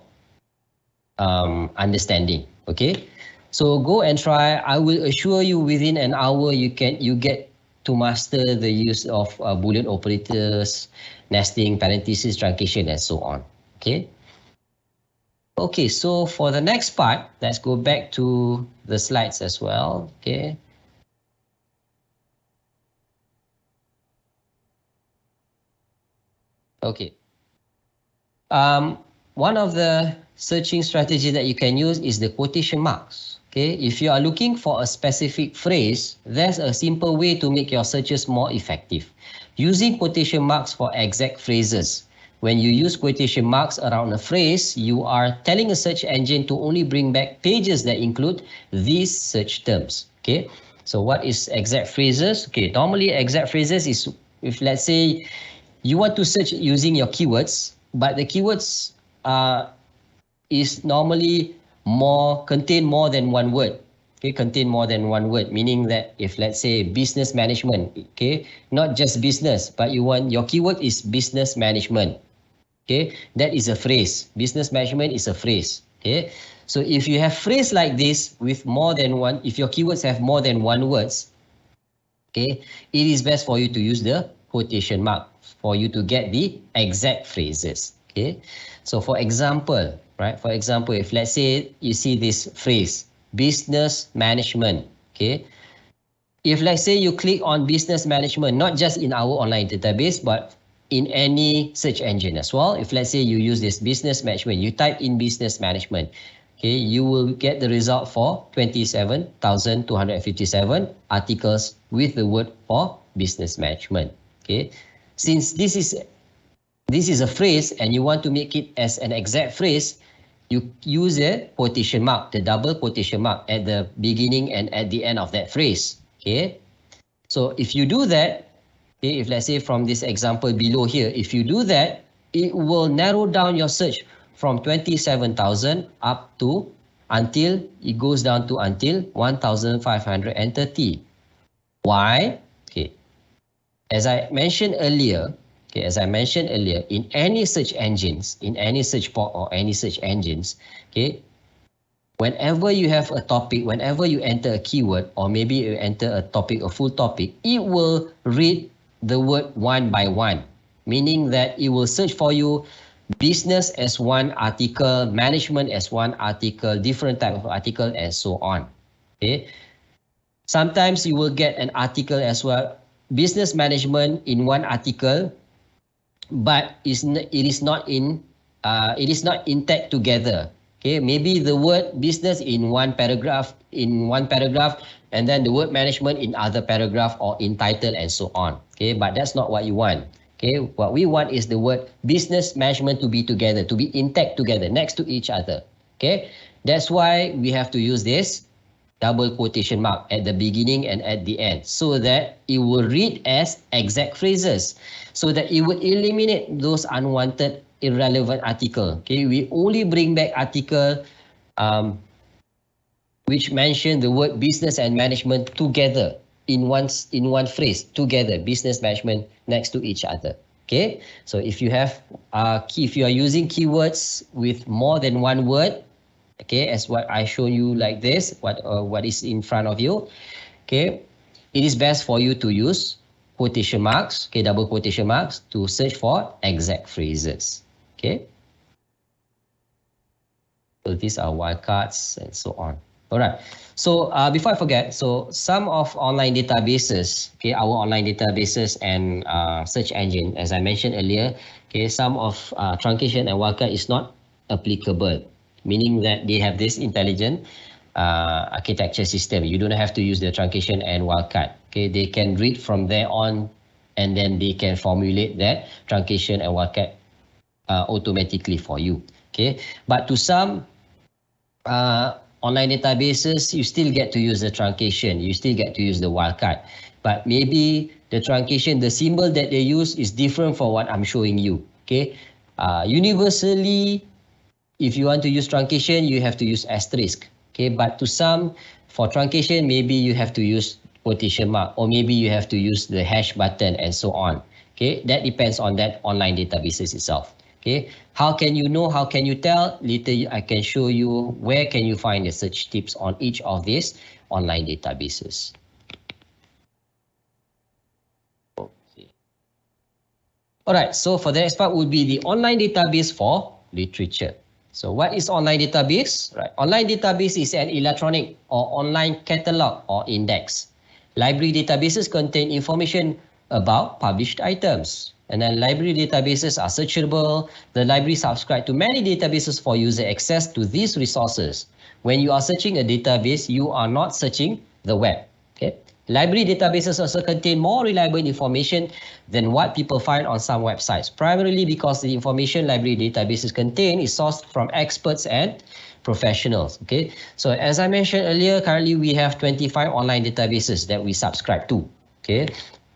understanding. Okay, so go and try. I will assure you within an hour you get to master the use of Boolean operators, nesting, parenthesis, truncation, and so on. Okay. Okay, so for the next part, let's go back to the slides as well. Okay. Okay. One of the searching strategies that you can use is the quotation marks. Okay, if you are looking for a specific phrase, there's a simple way to make your searches more effective. Using quotation marks for exact phrases. When you use quotation marks around a phrase, you are telling a search engine to only bring back pages that include these search terms. Okay, so what is exact phrases? Okay, normally exact phrases is if, let's say, you want to search using your keywords, but the keywords is normally contain more than one word. Okay, contain more than one word, meaning that if, let's say, business management, okay, not just business, but you want your keyword is business management. Okay, that is a phrase. Business management is a phrase. Okay, so if you have phrase like this with more than one, if your keywords have more than one words, okay, it is best for you to use the quotation mark for you to get the exact phrases. Okay, so for example, right? For example, if let's say you see this phrase, business management, okay, if let's say you click on business management, not just in our online database, but in any search engine as well. If let's say you use this business management, you type in business management, okay, you will get the result for 27,257 articles with the word for business management. Okay, since this is a phrase and you want to make it as an exact phrase, you use a quotation mark, the double quotation mark at the beginning and at the end of that phrase. Okay, so if you do that, okay, if let's say from this example below here, if you do that, it will narrow down your search from 27,000 up to until it goes down to until 1,530. Why? Okay, as I mentioned earlier, in any search engines, in any search box or any search engines, okay, whenever you have a topic, whenever you enter a keyword or maybe you enter a topic, a full topic, it will read the word one by one, meaning that it will search for you business as one article, management as one article, different type of article, and so on. Okay, sometimes you will get an article as well, business management in one article, but it is not intact together. Okay, maybe the word business in one paragraph, and then the word management in other paragraph or in title and so on. Okay, but that's not what you want. Okay, what we want is the word business management to be together, to be intact together, next to each other. Okay, that's why we have to use this double quotation mark at the beginning and at the end, so that it will read as exact phrases, so that it would eliminate those unwanted, irrelevant article. Okay, we only bring back article which mention the word business and management together in one phrase, together, business management next to each other. Okay, so if you have if you are using keywords with more than one word, okay, as what I show you like this, what is in front of you, okay, it is best for you to use quotation marks, okay, double quotation marks, to search for exact phrases. Okay, so these are wildcards and so on. All right, so before I forget, so some of online databases, okay, our online databases and search engine, as I mentioned earlier, okay, some of truncation and wildcard is not applicable, meaning that they have this intelligent architecture system. You don't have to use the truncation and wildcard. Okay, they can read from there on, and then they can formulate that truncation and wildcard automatically for you. Okay, but to some online databases, you still get to use the truncation, you still get to use the wildcard. But maybe the truncation, the symbol that they use is different from what I'm showing you. Okay, universally, if you want to use truncation, you have to use asterisk. Okay, but to some, for truncation, maybe you have to use quotation mark, or maybe you have to use the hash button and so on. Okay, that depends on that online databases itself. Okay, how can you know? How can you tell? Later, I can show you where can you find the search tips on each of these online databases. Okay. All right, so for the next part would be the online database for literature. So what is online database? Right, online database is an electronic or online catalog or index. Library databases contain information about published items. And then library databases are searchable. The library subscribe to many databases for user access to these resources. When you are searching a database, you are not searching the web. Okay? Library databases also contain more reliable information than what people find on some websites, primarily because the information library databases contain is sourced from experts and professionals. Okay, so as I mentioned earlier, currently we have 25 online databases that we subscribe to. Okay,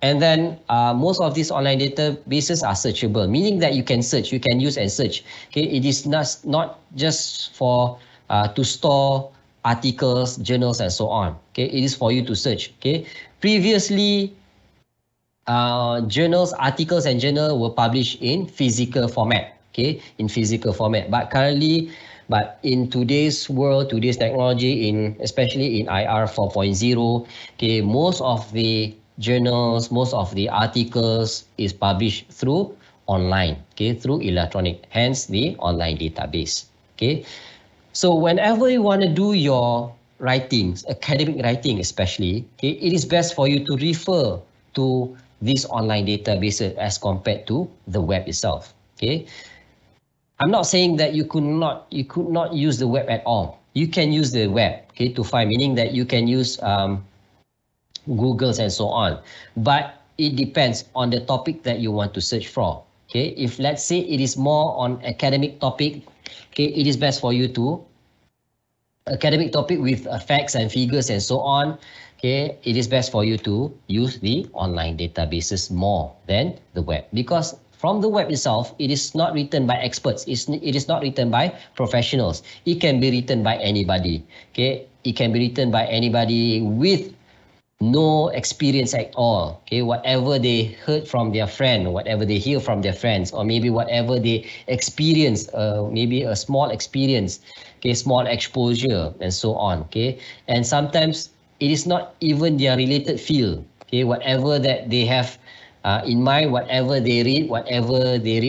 and then most of these online databases are searchable, meaning that you can search, you can use and search. Okay, it is not just for to store articles, journals, and so on. Okay, it is for you to search. Okay, previously journals, articles, and journal were published in physical format. Okay, in physical format, but currently. But in today's world, today's technology, especially in IR 4.0, okay, most of the journals, most of the articles is published through online, okay, through electronic, hence the online database. Okay, so whenever you want to do your writings, academic writing especially, okay, it is best for you to refer to these online databases as compared to the web itself. Okay. I'm not saying that you could not use the web at all. You can use the web, okay, to find, meaning that you can use Googles and so on. But it depends on the topic that you want to search for. Okay, if let's say it is more on academic topic, okay, it is best for you to academic topic with facts and figures and so on. Okay, it is best for you to use the online databases more than the web, because from the web itself, it is not written by experts. It is not written by professionals. It can be written by anybody. Okay, it can be written by anybody with no experience at all. Okay, whatever they heard from their friend, whatever they hear from their friends, or maybe whatever they experience, maybe a small experience, okay, small exposure, and so on. Okay, and sometimes it is not even their related field. Okay, whatever that they have in mind, whatever they read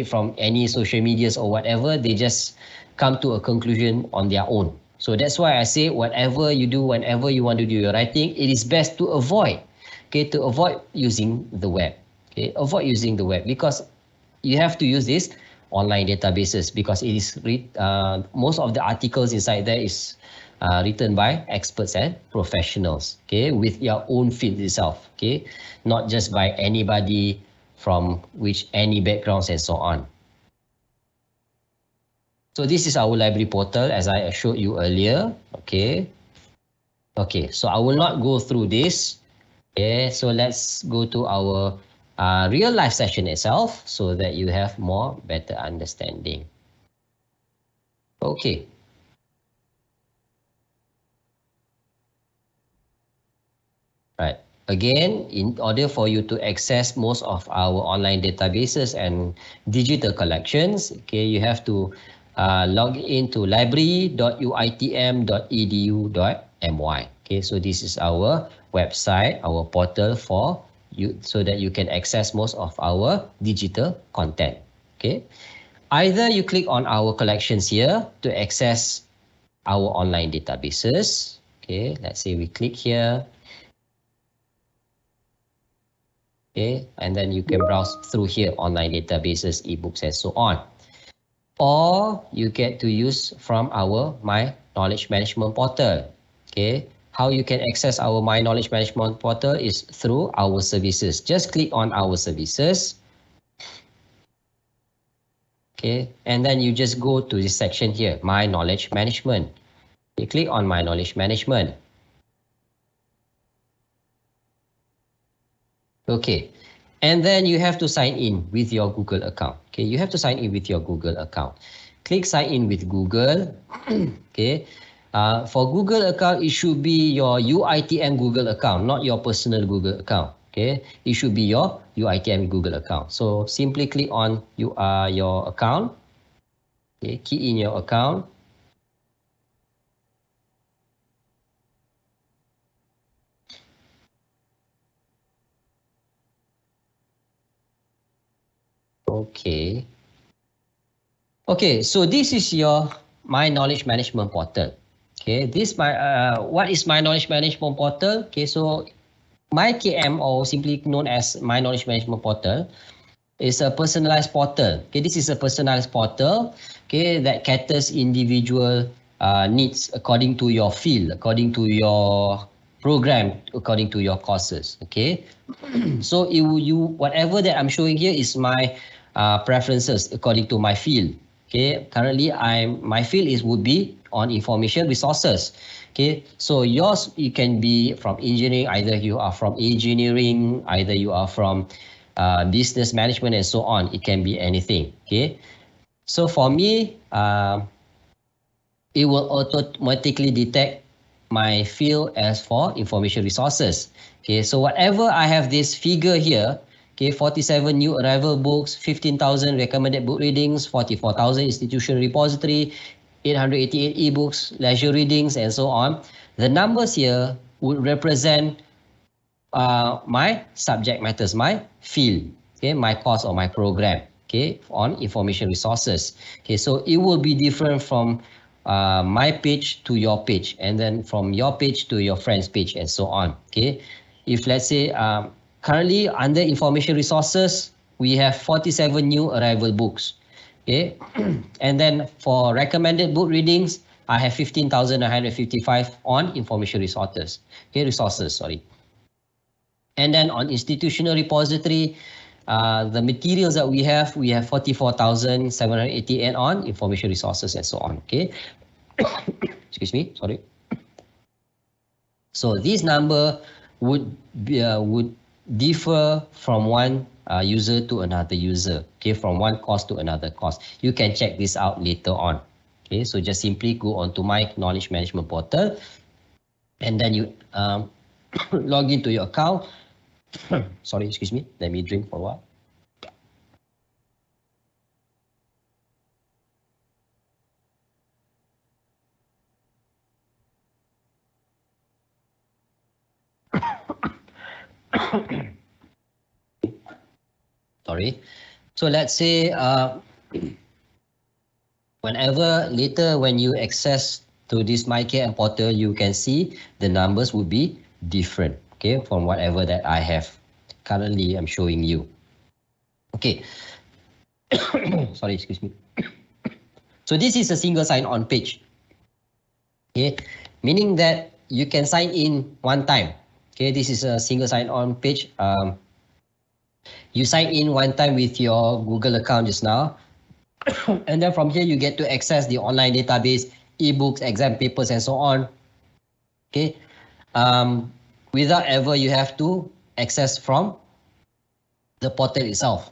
from any social medias or whatever, they just come to a conclusion on their own. So that's why I say whatever you do, whenever you want to do your writing, it is best to avoid, okay, to avoid using the web. Okay, avoid using the web, because you have to use these online databases, because it is most of the articles inside there is written by experts and professionals, okay, with your own field itself, okay, not just by anybody from any backgrounds and so on. So this is our library portal, as I showed you earlier. Okay, so I will not go through this. Okay, so let's go to our real life session itself, so that you have better understanding. Okay. Right. Again, in order for you to access most of our online databases and digital collections, okay, you have to log into library.uitm.edu.my. Okay, so this is our website, our portal for you, so that you can access most of our digital content. Okay, either you click on our collections here to access our online databases. Okay, let's say we click here. Okay, and then you can browse through here, online databases, ebooks, and so on. Or you get to use from our My Knowledge Management portal. Okay, how you can access our My Knowledge Management portal is through our services. Just click on our services. Okay, and then you just go to this section here, My Knowledge Management. You click on My Knowledge Management. Okay, and then you have to sign in with your Google account. Okay, you have to sign in with your Google account. Click sign in with Google. Okay, for Google account, it should be your UiTM Google account, not your personal Google account. Okay, it should be your UiTM Google account. So simply click on your account. Okay, key in your account. Okay. Okay, so this is your My Knowledge Management portal. Okay, what is My Knowledge Management portal? Okay, so MyKM, or simply known as My Knowledge Management portal, is a personalized portal. Okay, this is a personalized portal. Okay, that caters individual needs according to your field, according to your program, according to your courses. Okay, so whatever that I'm showing here is my preferences according to my field. Okay, currently my field would be on information resources. Okay, so yours, you can be from engineering, either you are from engineering, either you are from business management and so on. It can be anything. Okay, so for me, it will automatically detect my field as for information resources. Okay, so whatever I have this figure here, okay, 47 new arrival books, 15,000 recommended book readings, 44,000 institutional repository, 888 ebooks, leisure readings, and so on. The numbers here would represent my subject matters, my field, okay, my course or my program, okay, on information resources. Okay, so it will be different from my page to your page, and then from your page to your friend's page, and so on. Okay, if let's say currently under information resources, we have 47 new arrival books. Okay, and then for recommended book readings, I have 15,155 on information resources. Okay, sorry. And then on institutional repository, the materials that we have 44,788 on information resources and so on. Okay, excuse me, sorry. So this number would differ from one user to another user. Okay, from one course to another course. You can check this out later on. Okay, so just simply go onto My Knowledge Management portal, and then you log into your account. Sorry, excuse me. Let me drink for a while. Sorry. So let's say whenever later when you access to this MyKM portal, you can see the numbers would be different, okay, from whatever that I have currently I'm showing you. Okay. Sorry, excuse me. So this is a single sign-on page. Okay, meaning that you can sign in one time. Okay, this is a single sign-on page. You sign in one time with your Google account just now. And then from here, you get to access the online database, ebooks, exam papers, and so on. Okay, without ever you have to access from the portal itself.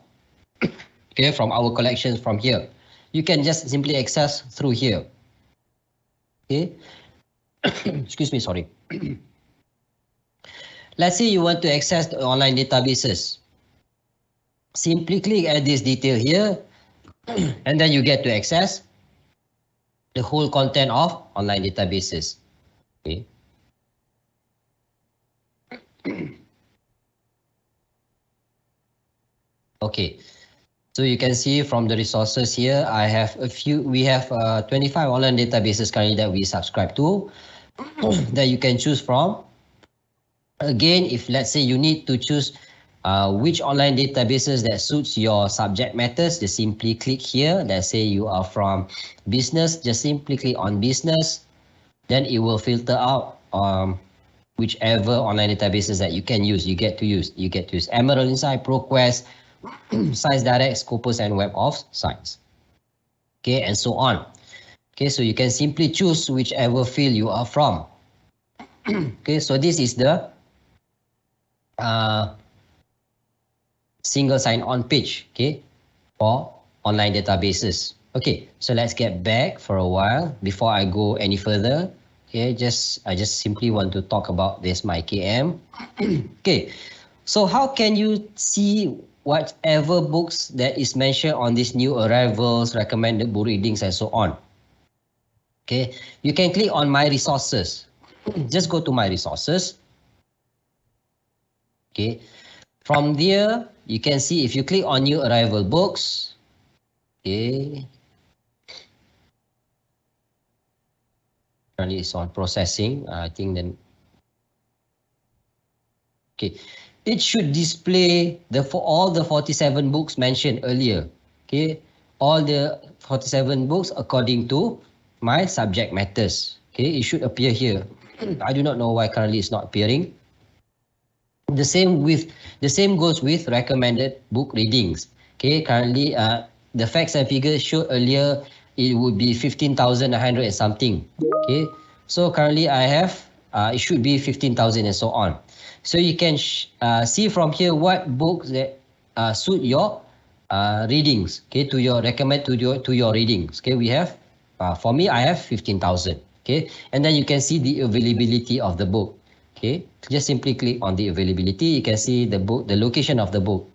Okay, from our collections from here. You can just simply access through here. Okay, excuse me, sorry. Let's say you want to access the online databases. Simply click at this detail here, and then you get to access the whole content of online databases. Okay. Okay. So you can see from the resources here, we have 25 online databases currently that we subscribe to that you can choose from. Again, if let's say you need to choose which online databases that suits your subject matters, just simply click here. Let's say you are from business, just simply click on business. Then it will filter out whichever online databases that you can use. You get to use Emerald Insight, ProQuest, Science Direct, Scopus, and Web of Science. Okay, and so on. Okay, so you can simply choose whichever field you are from. Okay, so this is the single sign-on page, okay, for online databases. Okay, so let's get back for a while before I go any further. Okay, I just simply want to talk about this MyKM. Okay, so how can you see whatever books that is mentioned on these new arrivals, recommended book readings, and so on? Okay, you can click on My Resources. Just go to My Resources. Okay, from there, you can see if you click on New Arrival Books, okay, currently it's on processing. I think then, okay, it should display for all the 47 books mentioned earlier. Okay, all the 47 books according to my subject matters. Okay, it should appear here. I do not know why currently it's not appearing. The same goes with recommended book readings. Okay, currently the facts and figures showed earlier it would be 15,100 and something. Okay, so currently I have it should be 15,000 and so on. So you can see from here what books that suit your readings. Okay, to your readings. Okay, we have for me I have 15,000. Okay, and then you can see the availability of the book. Okay, just simply click on the availability. You can see the book, the location of the book.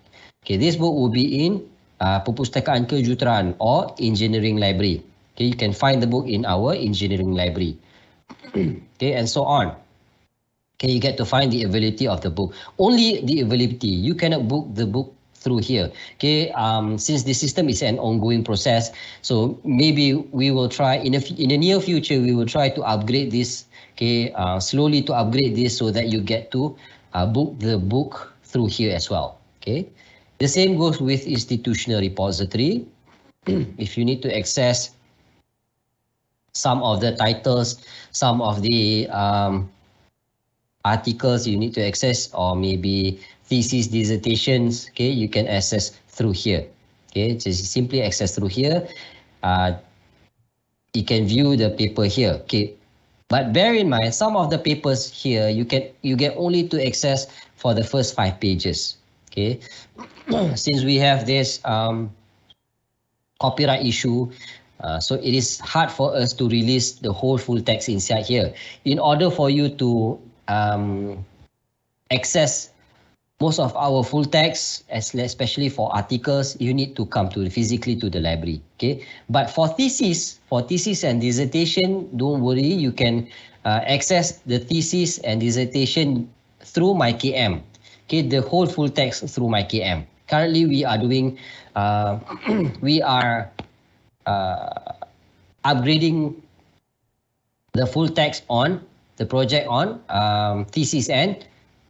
Okay, this book will be in Perpustakaan Kejuruteraan or Engineering Library. Okay, you can find the book in our Engineering Library. Okay, and so on. Okay, you get to find the availability of the book. Only the availability. You cannot book the book through here. Okay, since the system is an ongoing process, so maybe we will try in the near future. We will try to upgrade this. Okay, slowly to upgrade this so that you get to book the book through here as well. Okay, the same goes with institutional repository. If you need to access some of the titles, some of the articles you need to access, or maybe thesis, dissertations, okay, you can access through here. Okay, just simply access through here. You can view the paper here. Okay, but bear in mind, some of the papers here you get only to access for the first 5 pages. Okay, since we have this copyright issue, so it is hard for us to release the whole full text inside here. In order for you to access most of our full text, especially for articles, you need to come physically to the library. Okay, but for thesis and dissertation, don't worry, you can access the thesis and dissertation through MyKM. Okay, the whole full text through MyKM. Currently, we are doing upgrading the full text on the project on thesis and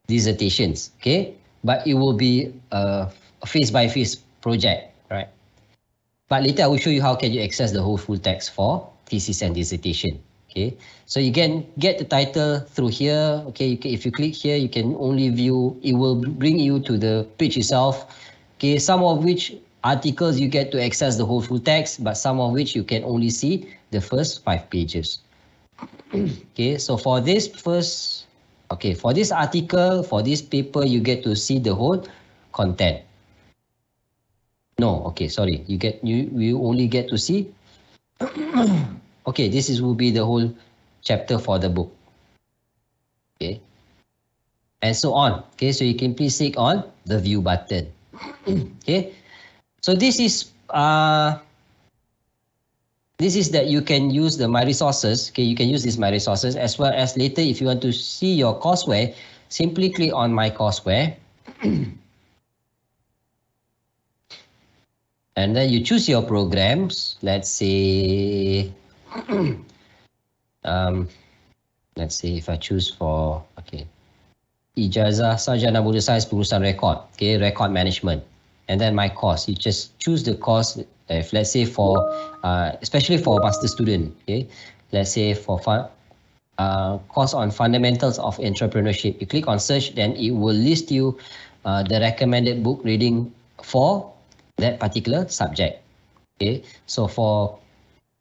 dissertations. Okay, but it will be a phase-by-phase project, right? But later I will show you how can you access the whole full text for thesis and dissertation. Okay, so you can get the title through here. Okay, if you click here, you can only view. It will bring you to the page itself. Okay, some of which articles you get to access the whole full text, but some of which you can only see the first 5 pages. Okay, so for this for this article, for this paper, you get to see the whole content. No, okay, sorry, you only get to see. Okay, will be the whole chapter for the book. Okay, and so on. Okay, so you can please click on the view button. Okay, so this is that you can use the My Resources. Okay, you can use this My Resources, as well as later if you want to see your courseware, simply click on My Courseware. And then you choose your programs. Let's say, if I choose for, Ijazah Sarjana Buddha Science Pengurusan Rekod, okay, Record Management. And then my course, you just choose the course. If let's say for, especially for a master student, okay, let's say for course on fundamentals of entrepreneurship, you click on search, then it will list you the recommended book reading for that particular subject. Okay, so for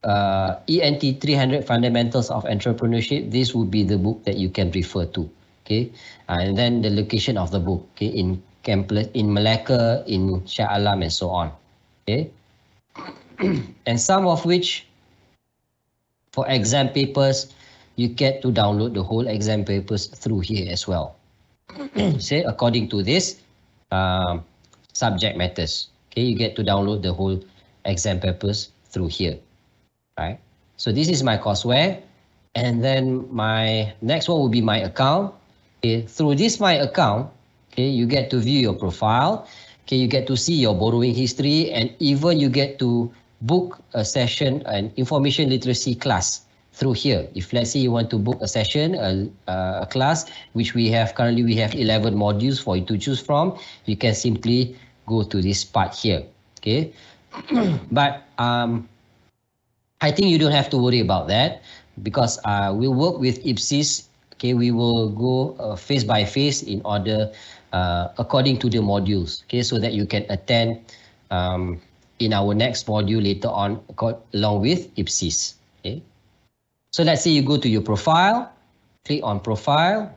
ENT 300 Fundamentals of Entrepreneurship, this would be the book that you can refer to. Okay, and then the location of the book, okay, in Malacca, in Shah Alam, and so on. Okay, and some of which, for exam papers, you get to download the whole exam papers through here as well. Say according to this subject matters. Okay, you get to download the whole exam papers through here. Right. So this is my courseware, and then my next one will be my account. Okay, through this my account, okay, you get to view your profile. Okay, you get to see your borrowing history, and even you get to book a session, an information literacy class through here. If let's say you want to book a session, a class, which we have currently, we have 11 modules for you to choose from. You can simply go to this part here. Okay, but I think you don't have to worry about that, because we'll work with IPSIS. Okay, we will go phase by phase in order according to the modules. Okay, so that you can attend in our next module later on along with IPSIS. Okay, so let's say you go to your profile, click on profile.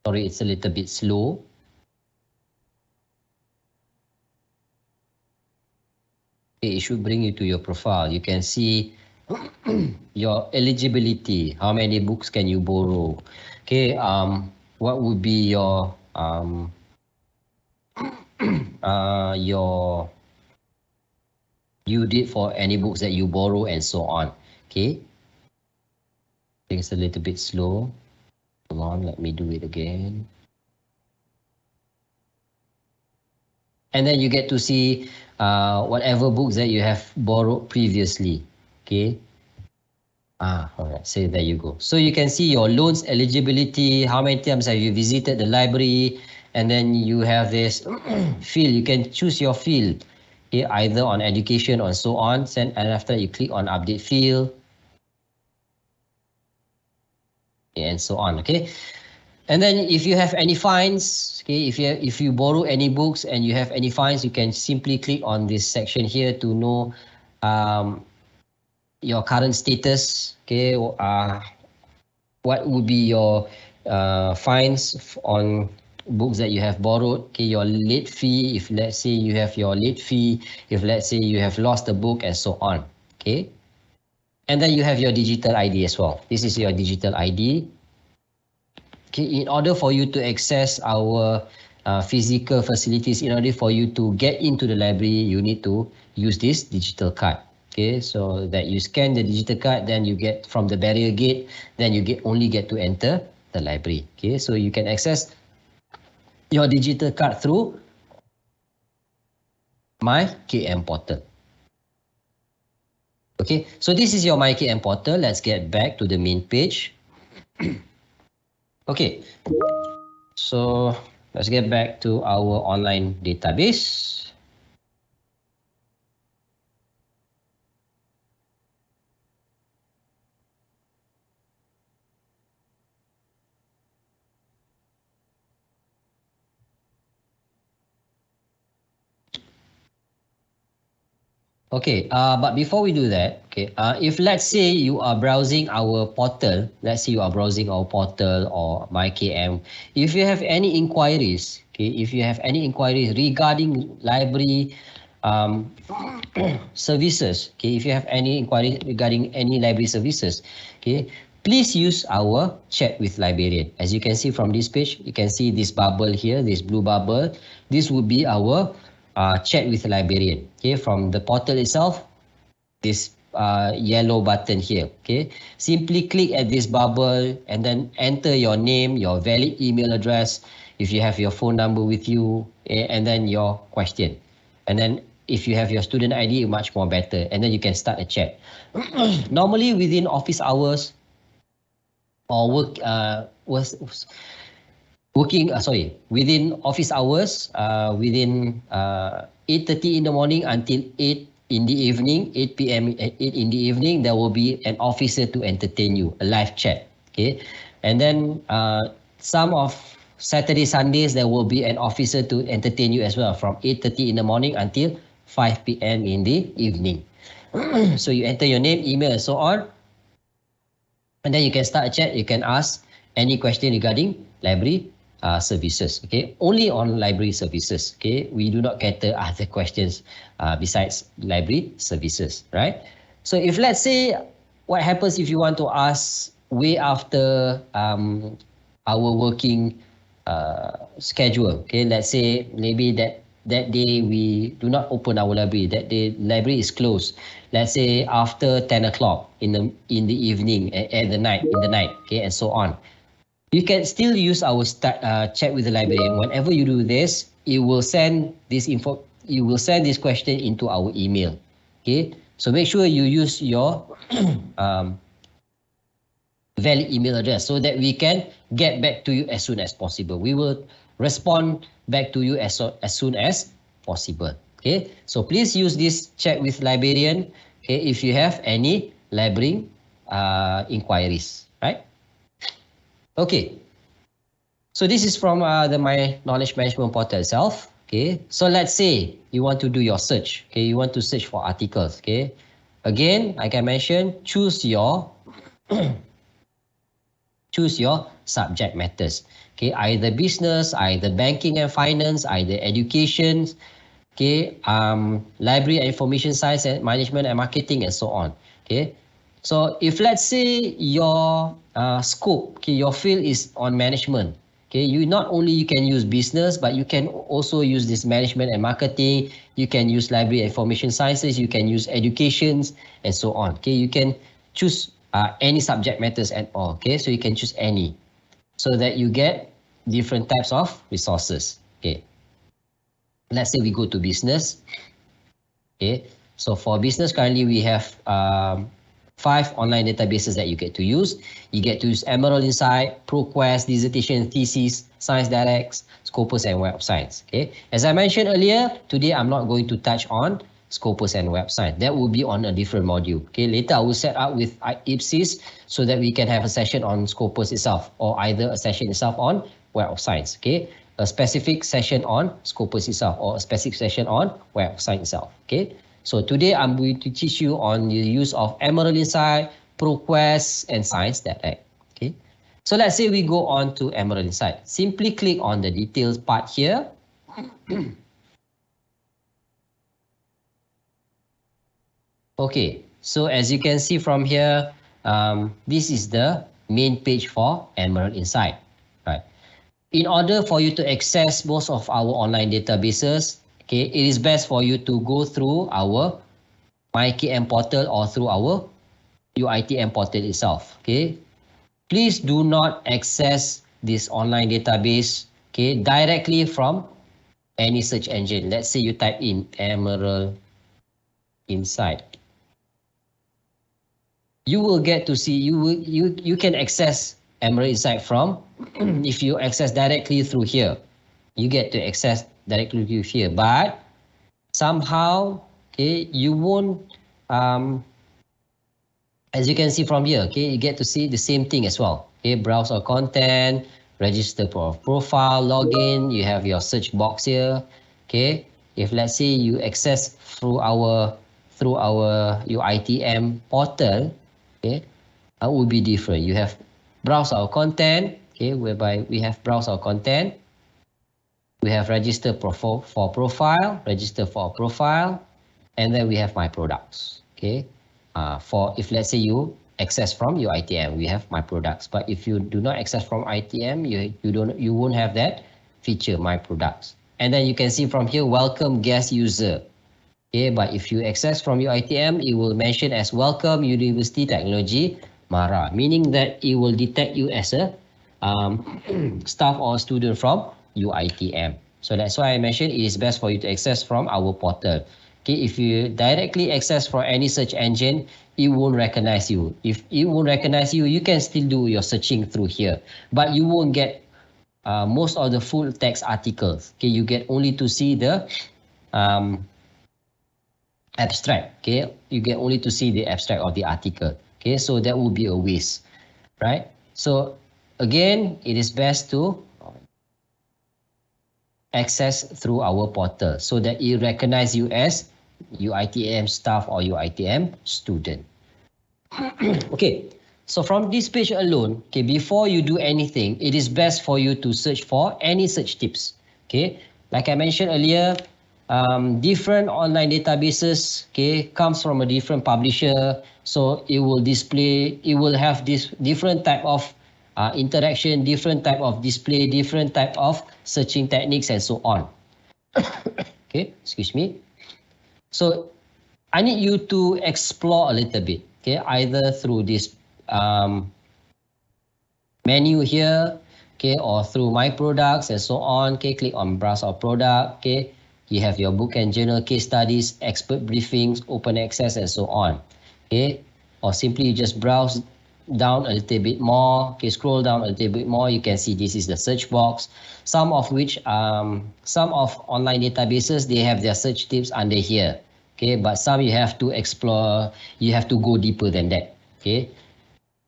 Sorry, it's a little bit slow. Okay, it should bring you to your profile. You can see your eligibility. How many books can you borrow? Okay, what would be your due date for any books that you borrow, and so on. Okay, I think it's a little bit slow. Hold on, let me do it again. And then you get to see whatever books that you have borrowed previously. Okay. All right. So there you go. So you can see your loans eligibility. How many times have you visited the library? And then you have this field. You can choose your field. Okay, either on education or so on. And after you click on update field. And so on. Okay. And then if you have any fines, okay, if you borrow any books and you have any fines, you can simply click on this section here to know your current status. Okay, what would be your fines on books that you have borrowed? Okay, your late fee, if let's say you have your late fee, if let's say you have lost a book, and so on. Okay, and then you have your digital ID as well. This is your digital ID. Okay, in order for you to access our physical facilities, in order for you to get into the library, you need to use this digital card. Okay, so that you scan the digital card, then you get from the barrier gate, then you only get to enter the library. Okay, so you can access your digital card through My KM portal. Okay, so this is your My KM portal. Let's get back to the main page. Okay, so let's get back to our online database. Okay, but before we do that, okay, if let's say you are browsing our portal, let's say you are browsing our portal or MyKM, if you have any inquiries, okay, if you have any inquiries regarding library services, okay, if you have any inquiries regarding any library services, okay, please use our chat with librarian. As you can see from this page, you can see this bubble here, this blue bubble. This would be our chat with the librarian. Okay, from the portal itself, this yellow button here. Okay, simply click at this bubble and then enter your name, your valid email address, if you have your phone number with you, and then your question. And then if you have your student ID, much more better. And then you can start a chat. Normally within office hours or within office hours, within 8:30 in the morning until 8 in the evening, 8 p.m. 8 in the evening, there will be an officer to entertain you, a live chat. Okay, and then some Saturday, Sundays, there will be an officer to entertain you as well from 8:30 in the morning until 5 p.m. in the evening. So you enter your name, email, and so on. And then you can start a chat. You can ask any question regarding library services. Okay, only on library services. Okay, we do not cater other questions besides library services, right? So if let's say, what happens if you want to ask way after our working schedule? Okay, let's say maybe that day we do not open our library. That day library is closed. Let's say after 10 o'clock in the evening, at the night, okay, and so on. You can still use our chat with the librarian. Whenever you do this, it will send this info. You will send this question into our email. Okay, so make sure you use your valid email address so that we can get back to you as soon as possible. We will respond back to you as soon as possible. Okay, so please use this chat with librarian. Okay, if you have any library inquiries, right? Okay, so this is from the My Knowledge Management portal itself. Okay, so let's say you want to do your search. Okay, you want to search for articles. Okay, again, like I mentioned, choose your subject matters. Okay, either business, either banking and finance, either education. Okay, library and information science and management and marketing and so on. Okay, so if let's say your scope, okay, your field is on management. Okay, you not only you can use business, but you can also use this management and marketing. You can use library and information sciences. You can use educations and so on. Okay, you can choose any subject matters at all. Okay, so you can choose any, so that you get different types of resources. Okay, let's say we go to business. Okay, so for business currently we have 5 online databases that you get to use. You get to use Emerald Insight, ProQuest, Dissertation Thesis, Science Directs, Scopus, and Web of Science. Okay, as I mentioned earlier, today I'm not going to touch on Scopus and Web of Science. That will be on a different module. Okay, later I will set up with IPSIS so that we can have a session on Scopus itself, or either a session itself on Web of Science. Okay, a specific session on Scopus itself, or a specific session on Web of Science itself. Okay. So today I'm going to teach you on the use of Emerald Insight, ProQuest, and Science Direct. Okay. So let's say we go on to Emerald Insight. Simply click on the details part here. Okay. So as you can see from here, this is the main page for Emerald Insight. Right. In order for you to access most of our online databases, okay, it is best for you to go through our MyKM portal or through our UITM portal itself. Okay, please do not access this online database, okay, directly from any search engine. Let's say you type in Emerald Insight. You will get to see, you can access Emerald Insight from, if you access directly through here, you get to access directly through here, but somehow, okay, you won't, as you can see from here, okay, you get to see the same thing as well. Okay, browse our content, register profile, login, you have your search box here. Okay, if let's say you access through our UITM portal, okay, that would be different. You have browse our content, okay, whereby we have browse our content. We have register for profile, register for profile, and then we have my products. Okay, for if let's say you access from your ITM, we have my products. But if you do not access from ITM, you won't have that feature, my products. And then you can see from here, welcome guest user. Okay, but if you access from your ITM, it will mention as welcome University Technology Mara, meaning that it will detect you as a staff or student from UITM. So that's why I mentioned it is best for you to access from our portal. Okay, if you directly access from any search engine, it won't recognize you. If it won't recognize you, you can still do your searching through here, but you won't get most of the full text articles. Okay, you get only to see the abstract. Okay, you get only to see the abstract of the article. Okay, so that would be a waste, right? So again, it is best to access through our portal so that it recognize you as UiTM staff or UiTM student. Okay, so from this page alone, okay, before you do anything, it is best for you to search for any search tips. Okay, like I mentioned earlier, different online databases, okay, comes from a different publisher, so it will display, it will have this different type of interaction, different type of display, different type of searching techniques, and so on. Okay, excuse me. So I need you to explore a little bit, okay, either through this menu here, okay, or through my products and so on. Okay, click on browse our product. Okay, you have your book and journal, case studies, expert briefings, open access, and so on. Okay, or simply you just browse down a little bit more. Okay, scroll down a little bit more. You can see this is the search box. Some of which, some of online databases, they have their search tips under here. Okay, but some you have to explore, you have to go deeper than that. Okay,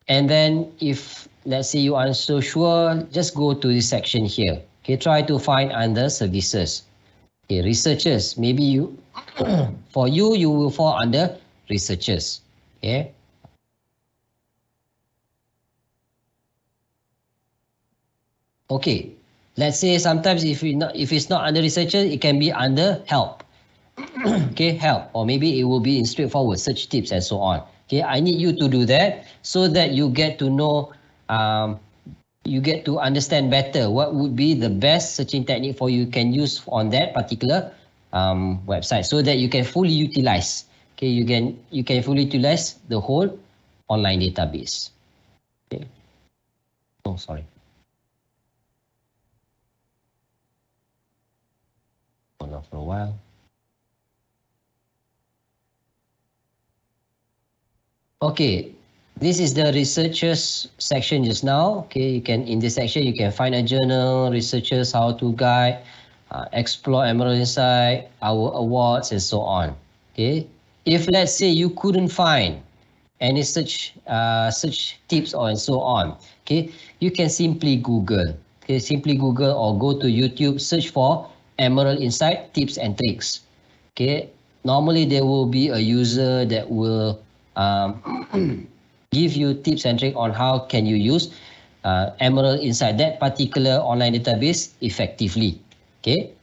and then if let's say you aren't so sure, just go to this section here. Okay, try to find under services. Okay, researchers, maybe you, for you, you will fall under researchers. Okay. Okay, let's say sometimes if it's not under researchers, it can be under help. Okay, help, or maybe it will be in straightforward search tips and so on. Okay, I need you to do that so that you get to know, you get to understand better what would be the best searching technique for you can use on that particular website, so that you can fully utilize. Okay, you can fully utilize the whole online database. Okay. Oh, sorry. Hold on for a while. Okay, this is the researchers section just now. Okay, you can, in this section, you can find a journal, researchers, how-to guide, explore Emerald Insight, our awards, and so on. Okay, if let's say you couldn't find any search tips or and so on, okay, you can simply Google. Okay, simply Google or go to YouTube, search for Emerald Insight tips and tricks. Okay, normally there will be a user that will give you tips and tricks on how can you use Emerald Insight, that particular online database, effectively. Okay.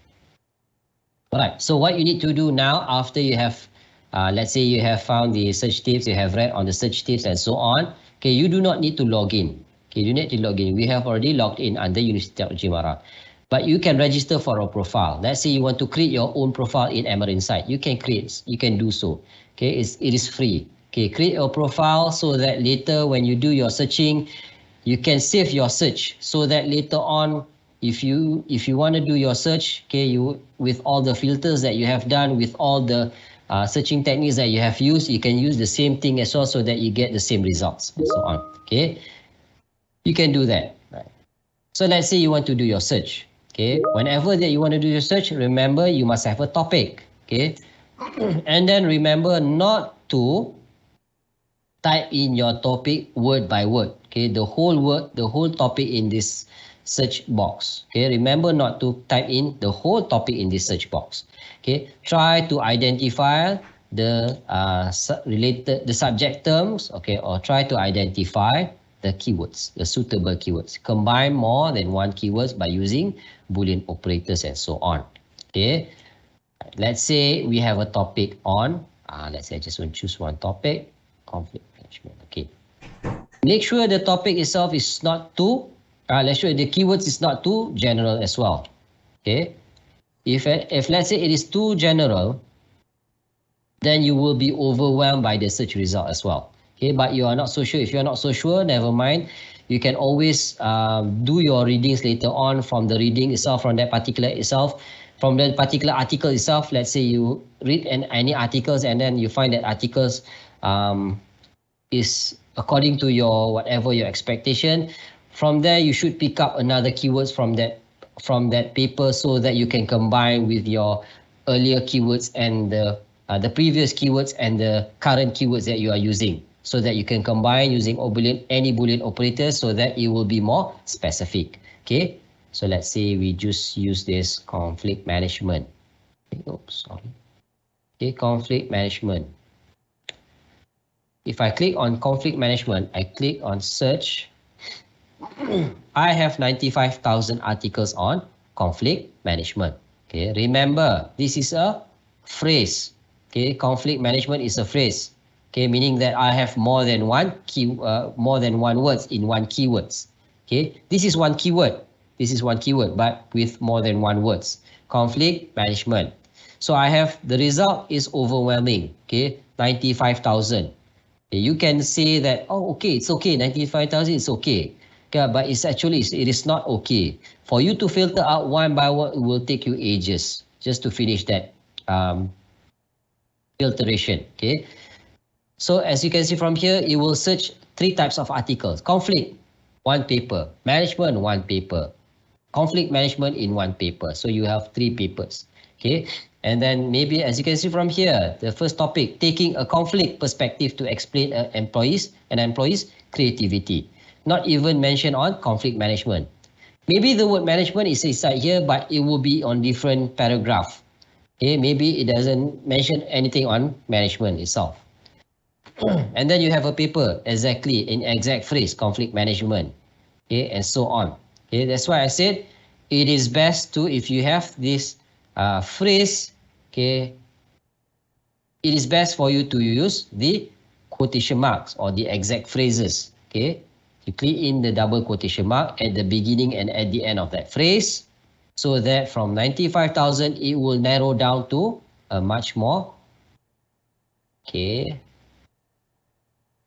All right. So what you need to do now, after you have, let's say you have found the search tips, you have read on the search tips and so on. Okay, you do not need to log in. Okay, you need to log in. We have already logged in under University Technology Mara. But you can register for a profile. Let's say you want to create your own profile in Emerald Insight. You can create, you can do so. Okay, it is free. Okay, create a profile so that later when you do your searching, you can save your search so that later on, if you want to do your search, okay, you, with all the filters that you have done, with all the searching techniques that you have used, you can use the same thing as well so that you get the same results and so on. Okay, you can do that. Right. So let's say you want to do your search. Okay, whenever that you want to do your search, remember you must have a topic. Okay, and then remember not to type in your topic word by word. Okay, the whole word, the whole topic in this search box. Okay, remember not to type in the whole topic in this search box. Okay, try to identify the the subject terms. Okay, or try to identify the keywords, the suitable keywords. Combine more than one keywords by using Boolean operators and so on. Okay, let's say we have a topic on, let's say I just want to choose one topic, conflict management. Okay, make sure the topic itself is not too, let's sure the keywords is not too general as well. Okay, if let's say it is too general, then you will be overwhelmed by the search result as well. Okay, but you are not so sure. If you are not so sure, never mind. You can always do your readings later on from the reading itself, from that particular itself, from the particular article itself. Let's say you read any articles and then you find that articles is according to your whatever your expectation. From there, you should pick up another keywords from that paper so that you can combine with your earlier keywords and the previous keywords and the current keywords that you are using, so that you can combine using any Boolean operators so that it will be more specific. Okay, So let's say we just use this conflict management. Oops, sorry. Okay, conflict management. If I click on conflict management, I click on search. I have 95,000 articles on conflict management. Okay, remember, this is a phrase. Okay, conflict management is a phrase. Okay, meaning that I have more than one words in one keywords. Okay, this is one keyword. This is one keyword, but with more than one words. Conflict management. So I have the result is overwhelming. Okay, 95,000. Okay, you can say that, oh, okay, it's okay. 95,000 is okay. Okay, but it's actually, it is not okay. For you to filter out one by one, it will take you ages just to finish that filtration. Okay. So as you can see from here, it will search 3 types of articles. Conflict, 1 paper. Management, 1 paper. Conflict management in 1 paper. So you have 3 papers. Okay. And then maybe as you can see from here, the first topic, taking a conflict perspective to explain an employee's creativity. Not even mentioned on conflict management. Maybe the word management is inside here, but it will be on different paragraph. Okay, maybe it doesn't mention anything on management itself. And then you have a paper, exactly, in exact phrase, conflict management. Okay, and so on. Okay, that's why I said it is best to, if you have this phrase, okay, it is best for you to use the quotation marks or the exact phrases. Okay, you click in the double quotation mark at the beginning and at the end of that phrase, so that from 95,000 it will narrow down to a much more. Okay.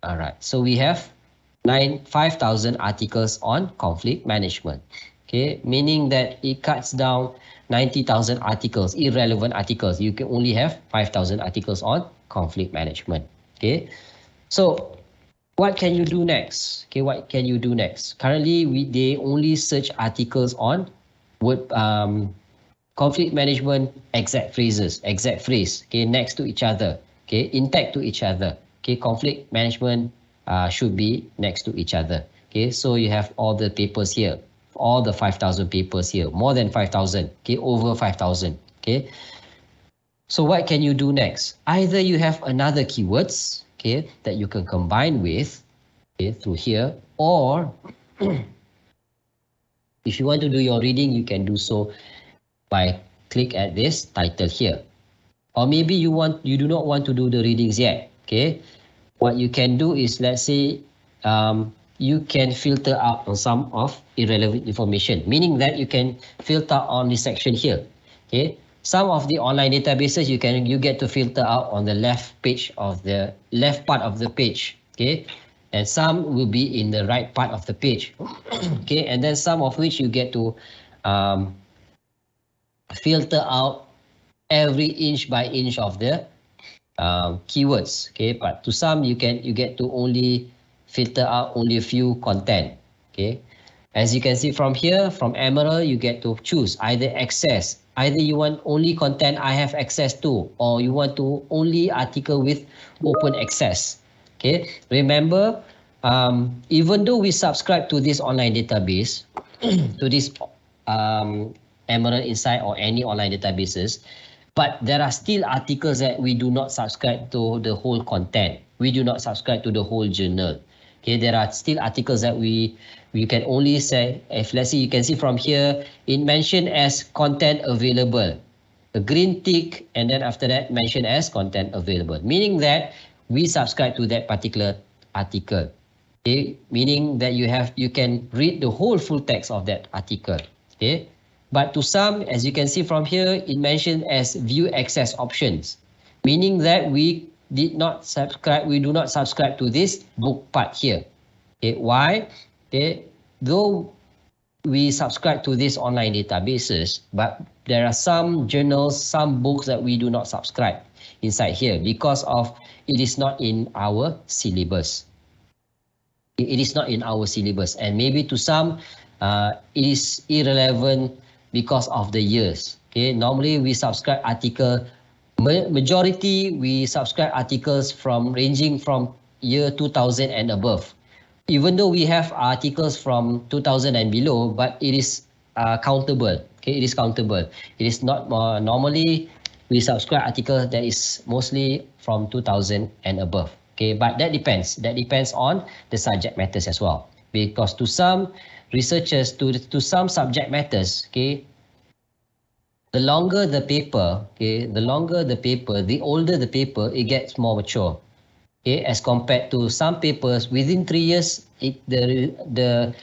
All right. So we have 5,000 articles on conflict management. Okay, meaning that it cuts down 90,000 articles, irrelevant articles. You can only have 5,000 articles on conflict management. Okay, so what can you do next? Okay, what can you do next? Currently, they only search articles on word conflict management exact phrases, exact phrase. Okay, next to each other. Okay, intact to each other. Okay, conflict management should be next to each other. Okay, so you have all the papers here, all the 5,000 papers here, more than 5,000. Okay, over 5,000. Okay, so what can you do next? Either you have another keywords, okay, that you can combine with, okay, through here, or if you want to do your reading, you can do so by click at this title here. Or maybe you do not want to do the readings yet. Okay, what you can do is, let's say, you can filter out on some of irrelevant information, meaning that you can filter on this section here. Okay, some of the online databases you get to filter out on the left part of the page. Okay, and some will be in the right part of the page. Okay, and then some of which you get to filter out every inch by inch of the keywords. Okay, but to some you get to only filter out only a few content. Okay, as you can see from here, from Emerald, you get to choose either access, either you want only content I have access to, or you want to only article with open access. Okay, remember, even though we subscribe to this online database, to this Emerald Insight or any online databases, but there are still articles that we do not subscribe to the whole content. We do not subscribe to the whole journal. Okay, there are still articles that we can only say, if let's say you can see from here, it mentioned as content available, a green tick, and then after that mentioned as content available, meaning that we subscribe to that particular article. Okay, meaning that you can read the whole full text of that article. Okay, but to some, as you can see from here, it mentioned as view access options, meaning that we do not subscribe to this book part here. Okay, why? Okay, though we subscribe to these online databases, but there are some journals, some books that we do not subscribe inside here because of it is not in our syllabus. It is not in our syllabus, and maybe to some it is irrelevant because of the years. Okay, normally we subscribe article, majority we subscribe articles ranging from year 2000 and above. Even though we have articles from 2000 and below, but it is countable. Okay, it is countable. It is not normally we subscribe articles that is mostly from 2000 and above. Okay, but that depends. That depends on the subject matters as well. Because to some researchers, to some subject matters, okay, the longer the paper, okay, the older the paper, it gets more mature. Okay, as compared to some papers within 3 years, the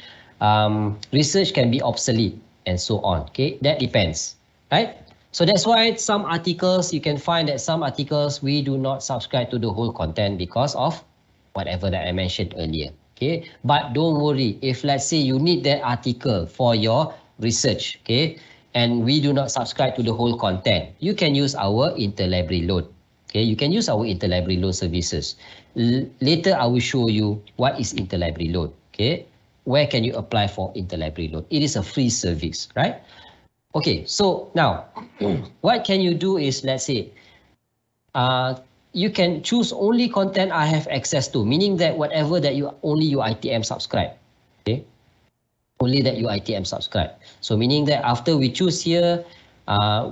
research can be obsolete and so on. Okay, that depends, right? So that's why some articles, you can find that some articles we do not subscribe to the whole content because of whatever that I mentioned earlier. Okay, but don't worry, if let's say you need that article for your research, okay, and we do not subscribe to the whole content, you can use our interlibrary loan. Okay, you can use our interlibrary loan services. Later, I will show you what is interlibrary loan. Okay, where can you apply for interlibrary loan? It is a free service, right? Okay, so now, what can you do is, let's say, you can choose only content I have access to, meaning that whatever that only you ITM subscribe. Okay, only that you ITM subscribe. So meaning that after we choose here,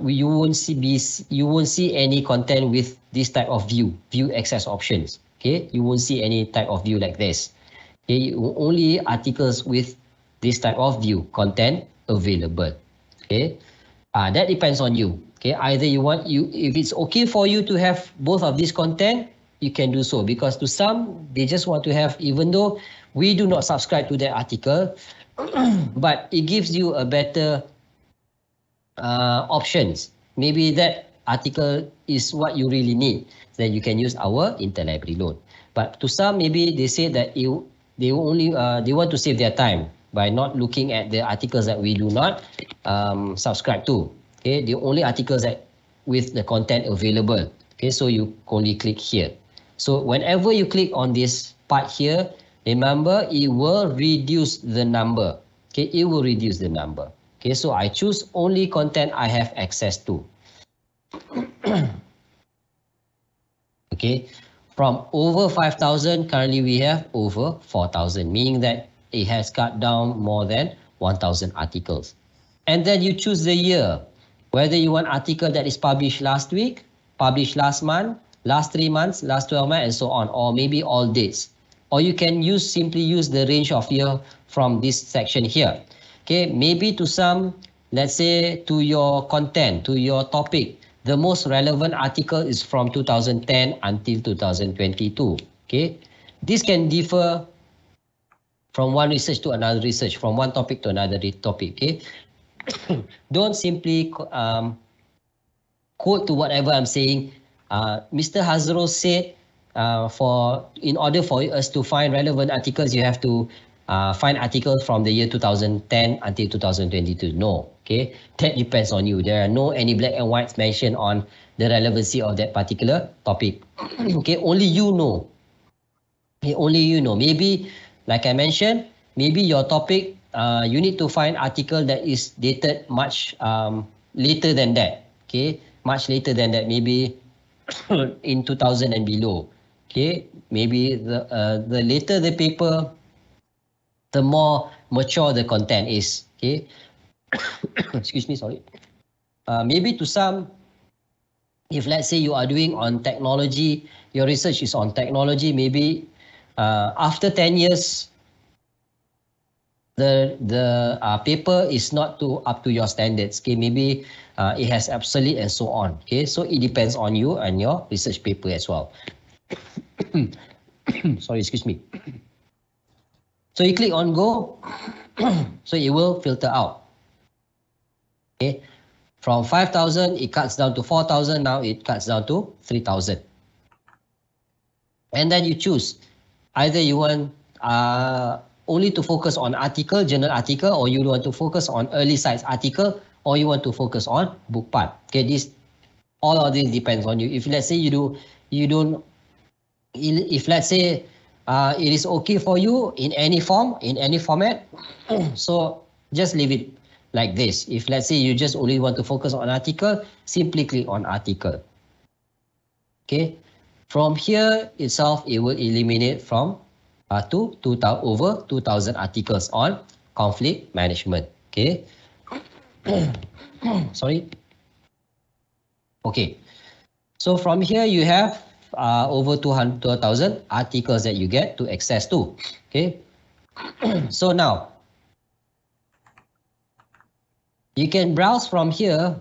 you won't see any content with this type of view access options. Okay, you won't see any type of view like this. Okay, only articles with this type of view content available. Okay, that depends on you. Okay, either if it's okay for you to have both of this content, you can do so, because to some they just want to have, even though we do not subscribe to that article, but it gives you a better options. Maybe that article is what you really need, then you can use our interlibrary loan. But to some, maybe they say that they want to save their time by not looking at the articles that we do not subscribe to. Okay, the only articles that with the content available. Okay, so you only click here. So whenever you click on this part here, remember it will reduce the number. Okay, it will reduce the number. Okay, so I choose only content I have access to. Okay, from over 5,000, currently we have over 4,000, meaning that it has cut down more than 1,000 articles. And then you choose the year, whether you want article that is published last week, published last month, last 3 months, last 12 months, and so on, or maybe all dates. Or you can simply use the range of year from this section here. Okay, maybe to some, let's say to your content, to your topic, the most relevant article is from 2010 until 2022. Okay, this can differ from one research to another research, from one topic to another topic. Okay, don't simply quote to whatever I'm saying. Mr. Hazro said, in order for us to find relevant articles, you have to find articles from the year 2010 until 2022. No, okay, that depends on you. There are no any black and whites mentioned on the relevancy of that particular topic. Okay, only you know. Okay, only you know. Maybe, like I mentioned, maybe your topic, you need to find article that is dated much later than that. Okay, much later than that. Maybe in 2000 and below. Okay, maybe the later the paper, the more mature the content is. Okay, excuse me, sorry. Maybe to some, if let's say you are doing on technology, your research is on technology, maybe after 10 years, the paper is not up to your standards. Okay, maybe it has obsolete and so on. Okay, so it depends on you and your research paper as well. Sorry, excuse me. So you click on go, so it will filter out. Okay, from 5,000 it cuts down to 4,000. Now it cuts down to 3,000. And then you choose either you want only to focus on article, journal article, or you want to focus on early science article, or you want to focus on book part. Okay, all of this depends on you. If let's say if let's say it is okay for you in any form, in any format, so just leave it like this. If let's say you just only want to focus on article, simply click on article. Okay, from here itself, it will eliminate from over 2,000 articles on conflict management. Okay, Sorry. Okay. So from here you have over 200,000 articles that you get to access to. Okay. So now you can browse from here.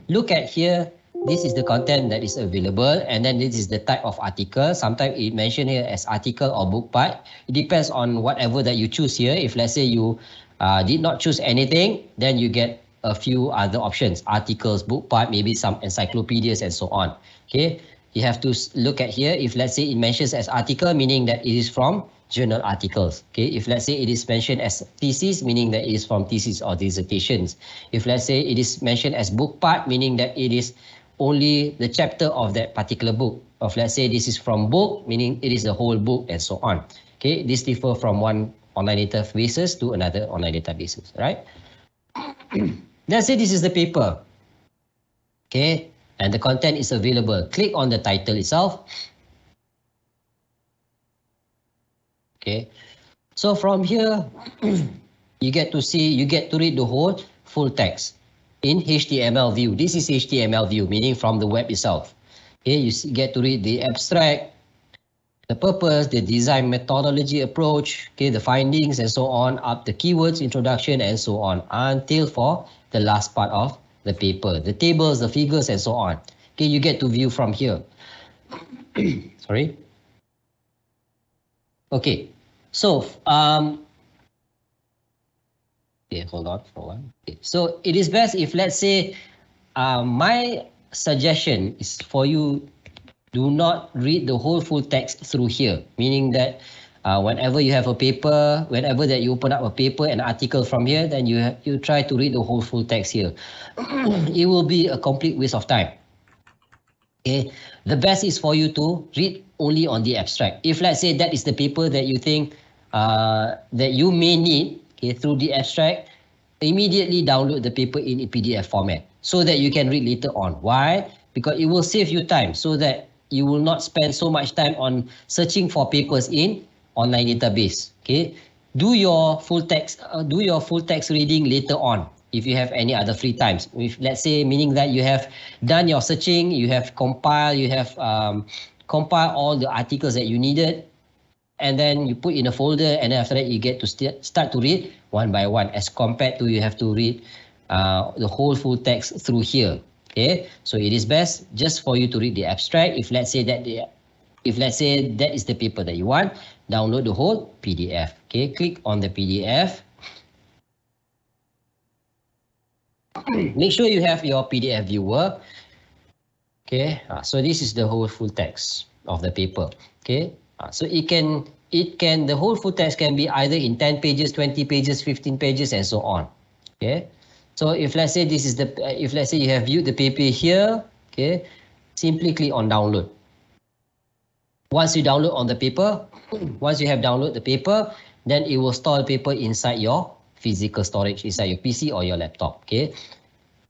Look at here. This is the content that is available, and then this is the type of article. Sometimes it mentioned here as article or book part. It depends on whatever that you choose here. If let's say you did not choose anything, then you get a few other options: articles, book part, maybe some encyclopedias, and so on. Okay, you have to look at here. If let's say it mentions as article, meaning that it is from journal articles. Okay, if let's say it is mentioned as thesis, meaning that it is from thesis or dissertations. If let's say it is mentioned as book part, meaning that it is only the chapter of that particular book. Of let's say this is from book, meaning it is the whole book, and so on. Okay, this differ from one online databases to another online databases, right? Let's say this is the paper. Okay, and the content is available. Click on the title itself. Okay, so from here, you get to read the whole full text in HTML view. This is HTML view, meaning from the web itself. Okay, you get to read the abstract, the purpose, the design methodology approach, okay, the findings and so on, up the keywords, introduction and so on, until for the last part of the paper, the tables, the figures and so on. Okay, you get to view from here. Sorry. Okay, so okay, hold on for one. Okay. So it is best if let's say my suggestion is for you, do not read the whole full text through here, meaning that whenever you have a paper, whenever that you open up a paper, an article from here, then you try to read the whole full text here. It will be a complete waste of time. Okay, the best is for you to read only on the abstract. If let's say that is the paper that you think that you may need, okay, through the abstract, immediately download the paper in a PDF format so that you can read later on. Why? Because it will save you time, so that you will not spend so much time on searching for papers in online database. Okay, do your full text reading later on if you have any other free times. If let's say, meaning that you have done your searching, you have compiled all the articles that you needed, and then you put in a folder, and then after that you get to start to read one by one, as compared to you have to read the whole full text through here. Okay, so it is best just for you to read the abstract. If let's say that is the paper that you want, download the whole PDF. Okay, click on the PDF. Make sure you have your PDF viewer. Okay, so this is the whole full text of the paper. Okay, so the whole full text can be either in 10 pages, 20 pages, 15 pages, and so on. Okay, so if let's say you have viewed the paper here, okay, simply click on download. Once you download on the paper, once you have downloaded the paper, then it will store the paper inside your physical storage, inside your PC or your laptop. Okay.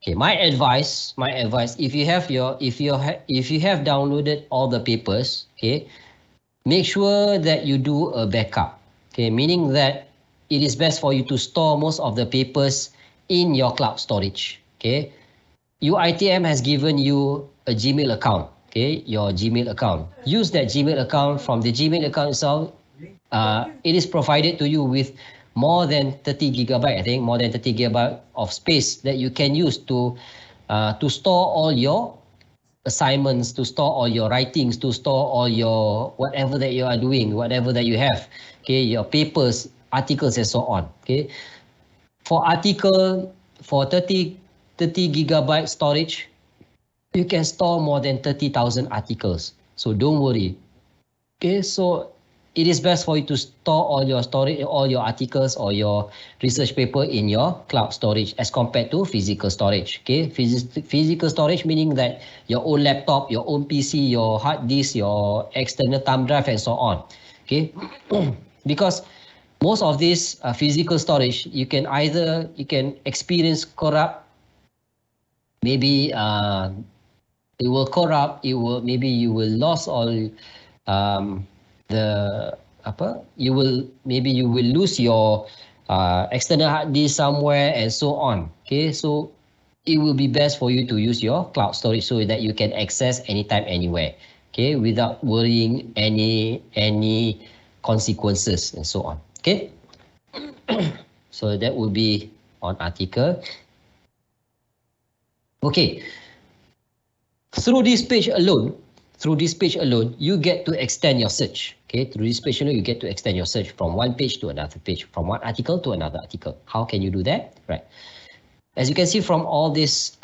Okay, my advice, if you have downloaded all the papers, okay, make sure that you do a backup. Okay, meaning that it is best for you to store most of the papers in your cloud storage. Okay, UiTM has given you a Gmail account. Okay, your Gmail account. Use that Gmail account. From the Gmail account itself, it is provided to you with more than 30 gigabyte, I think, more than 30 gigabyte of space that you can use to store all your assignments, to store all your writings, to store all your whatever that you are doing, whatever that you have, okay, your papers, articles, and so on. Okay, for 30 gigabyte storage, you can store more than 30,000 articles. So don't worry. Okay, so it is best for you to store all your articles or your research paper in your cloud storage as compared to physical storage. Okay, physical storage meaning that your own laptop, your own PC, your hard disk, your external thumb drive, and so on. Okay, because most of this physical storage, you can experience corrupt. Maybe it will corrupt. Maybe you will lose all you will lose your external hard disk somewhere, and so on. Okay, so it will be best for you to use your cloud storage so that you can access anytime, anywhere. Okay, without worrying any consequences and so on. Okay, so that will be on article. Okay, through this page alone, you get to extend your search. Okay, through this page alone, you get to extend your search from one page to another page, from one article to another article. How can you do that? Right. As you can see from all this,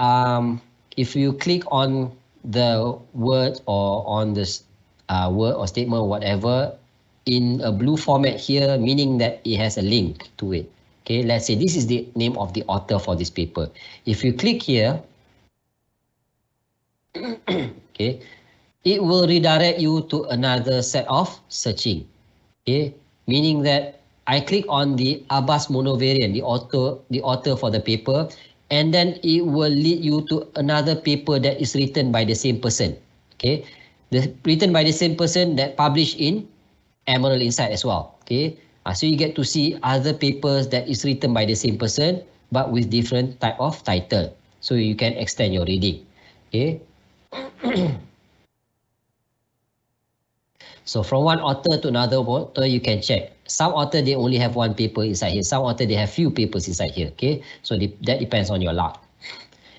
if you click on the word or on this word or statement, whatever, in a blue format here, meaning that it has a link to it. Okay, let's say this is the name of the author for this paper. If you click here, okay, it will redirect you to another set of searching. Okay, meaning that I click on the Abbas Monovarian, the author for the paper, and then it will lead you to another paper that is written by the same person. Okay, written by the same person that published in Emerald Insight as well. Okay, so you get to see other papers that is written by the same person but with different type of title. So you can extend your reading. Okay. So from one author to another author, you can check. Some author, they only have one paper inside here. Some author, they have few papers inside here. Okay, so that depends on your luck.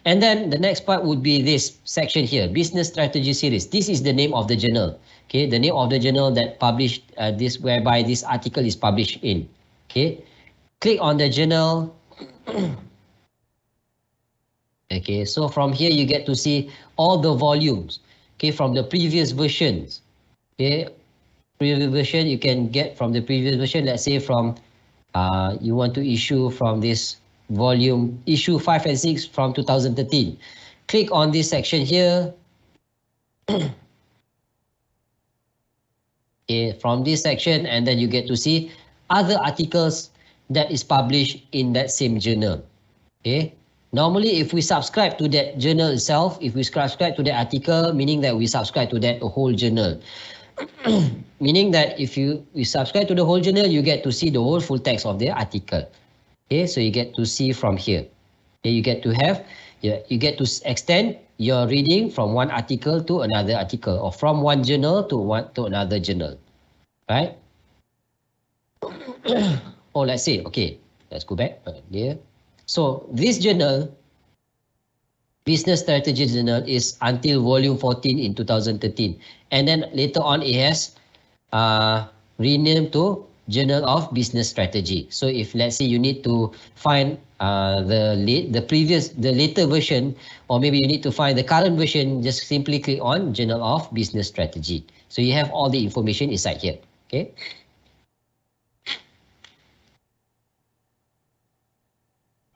And then the next part would be this section here, Business Strategy Series. This is the name of the journal. Okay, the name of the journal that published this, whereby this article is published in. Okay, click on the journal. Okay, so from here you get to see all the volumes. Okay, from the previous versions. Okay, previous version you can get from the previous version. Let's say from you want to issue from this volume issue 5 and 6 from 2013. Click on this section here. Okay, from this section, and then you get to see other articles that is published in that same journal. Okay, normally if we subscribe to that journal itself, if we subscribe to the article, meaning that we subscribe to that whole journal. Meaning that if we subscribe to the whole journal, you get to see the whole full text of the article. Okay, so you get to see from here. Okay, you get to extend your reading from one article to another article, or from one journal to another journal, right? Or let's say, okay, let's go back here. So this journal, Business Strategy Journal, is until volume 14 in 2013, and then later on it has renamed to Journal of Business Strategy. So if let's say you need to find the later version, or maybe you need to find the current version, just simply click on Journal of Business Strategy. So you have all the information inside here. Okay.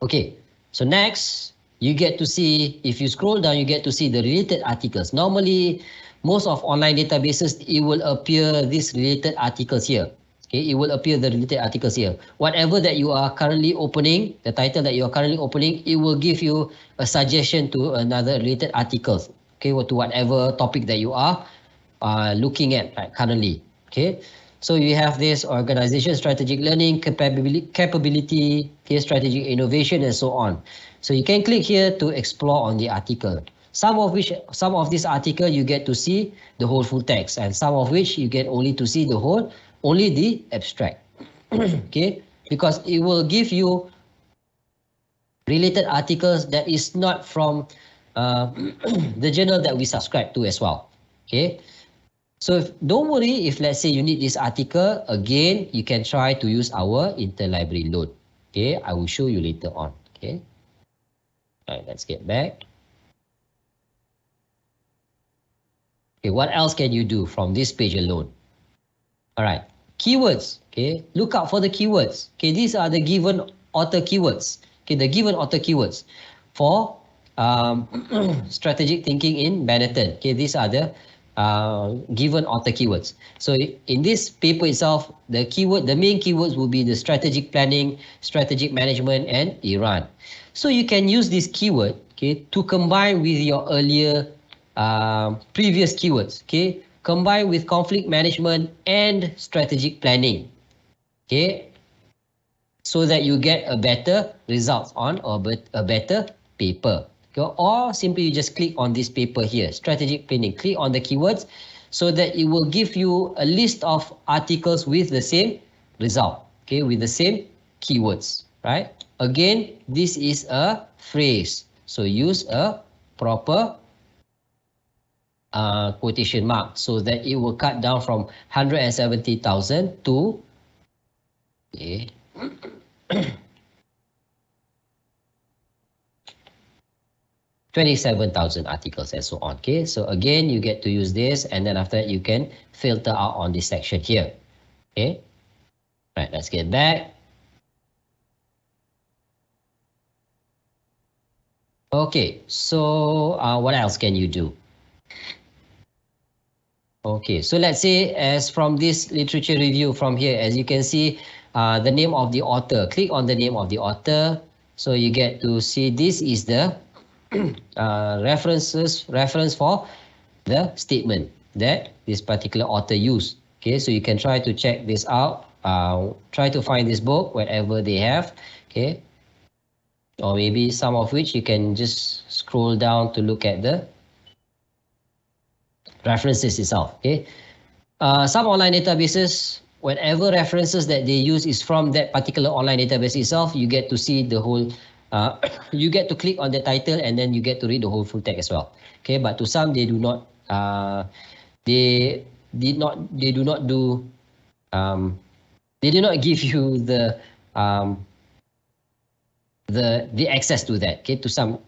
Okay. So next, you get to see, if you scroll down, you get to see the related articles. Normally, most of online databases, it will appear these related articles here. Okay, it will appear the related articles here. Whatever that you are currently opening, the title that you are currently opening, it will give you a suggestion to another related articles. Okay, or to whatever topic that you are looking at currently. Okay, so you have this organization, strategic learning, capability, strategic innovation, and so on. So you can click here to explore on the article. Some of this article you get to see the whole full text, and some of which you get only to see only the abstract. Okay, because it will give you related articles that is not from the journal that we subscribe to as well. Okay, so don't worry if let's say you need this article again, you can try to use our interlibrary load. Okay, I will show you later on. Okay, all right, let's get back. Okay, what else can you do from this page alone? All right, keywords. Okay, look out for the keywords. Okay, these are the given author keywords. Okay, the given author keywords for strategic thinking in Benetton. Okay, these are the given author keywords. So in this paper itself, the main keywords will be the strategic planning, strategic management, and Iran. So you can use this keyword, okay, to combine with your earlier previous keywords. Okay, combine with conflict management and strategic planning. Okay, so that you get a better result on or a better paper. Okay? Or simply you just click on this paper here, strategic planning. Click on the keywords so that it will give you a list of articles with the same result, okay, with the same keywords, right? Again, this is a phrase, so use a proper quotation mark so that it will cut down from 170,000 to, okay, 27,000 articles and so on. Okay, so again, you get to use this, and then after that, you can filter out on this section here. Okay, right, let's get back. Okay, so what else can you do? Okay, so let's say as from this literature review from here, as you can see, the name of the author. Click on the name of the author. So you get to see this is the reference for the statement that this particular author used. Okay, so you can try to check this out. Try to find this book wherever they have. Okay, or maybe some of which you can just scroll down to look at the references itself. Okay, some online databases, whatever references that they use is from that particular online database itself. You get to see the whole. You get to click on the title and then you get to read the whole full text as well. Okay, but to some they do not. They do not do. They do not give you the access to that. Okay, to some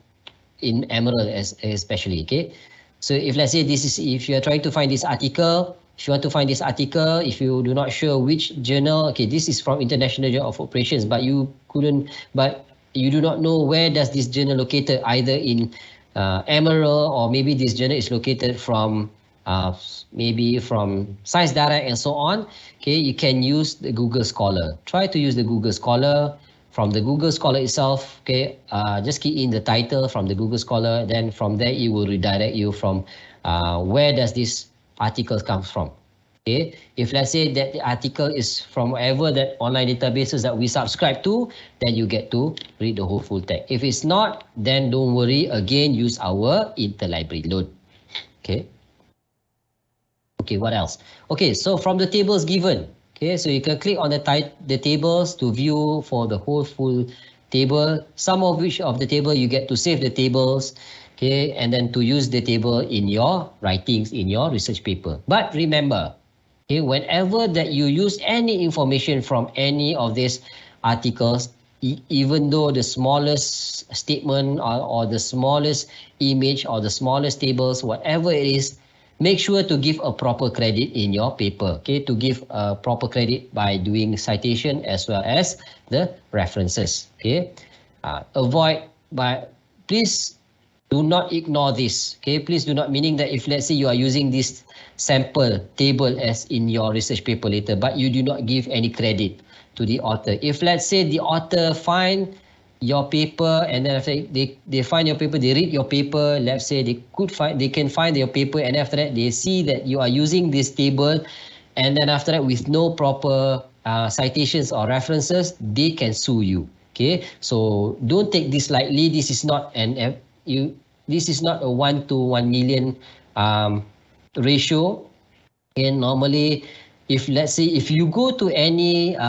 in Emerald especially. Okay. So if let's say if you are trying to find this article, if you want to find this article, if you do not sure which journal, okay, this is from International Journal of Operations, but you do not know where does this journal located, either in Emerald, or maybe this journal is located from maybe from Science Direct and so on. Okay, you can use the Google Scholar. Try to use the Google Scholar. From the Google Scholar itself, okay, just key in the title from the Google Scholar. Then from there, it will redirect you from where does this article come from. Okay, if let's say that the article is from whatever that online databases that we subscribe to, then you get to read the whole full text. If it's not, then don't worry. Again, use our interlibrary load. Okay. Okay, what else? Okay, so from the tables given. Okay, so you can click on the tables to view for the whole full table. Some of which of the table you get to save the tables, okay, and then to use the table in your writings, in your research paper. But remember, okay, whenever that you use any information from any of these articles, even though the smallest statement or the smallest image or the smallest tables, whatever it is, make sure to give a proper credit in your paper, okay? To give a proper credit by doing citation as well as the references, okay? Please do not ignore this, okay? Please do not, meaning that if let's say you are using this sample table as in your research paper later, but you do not give any credit to the author. If let's say the author find your paper and then after they find your paper, they read your paper, let's say they can find your paper, and after that they see that you are using this table, and then after that with no proper citations or references, they can sue you. Okay, so don't take this lightly. This is not a 1 to 1 million ratio. And normally, if let's say if you go to any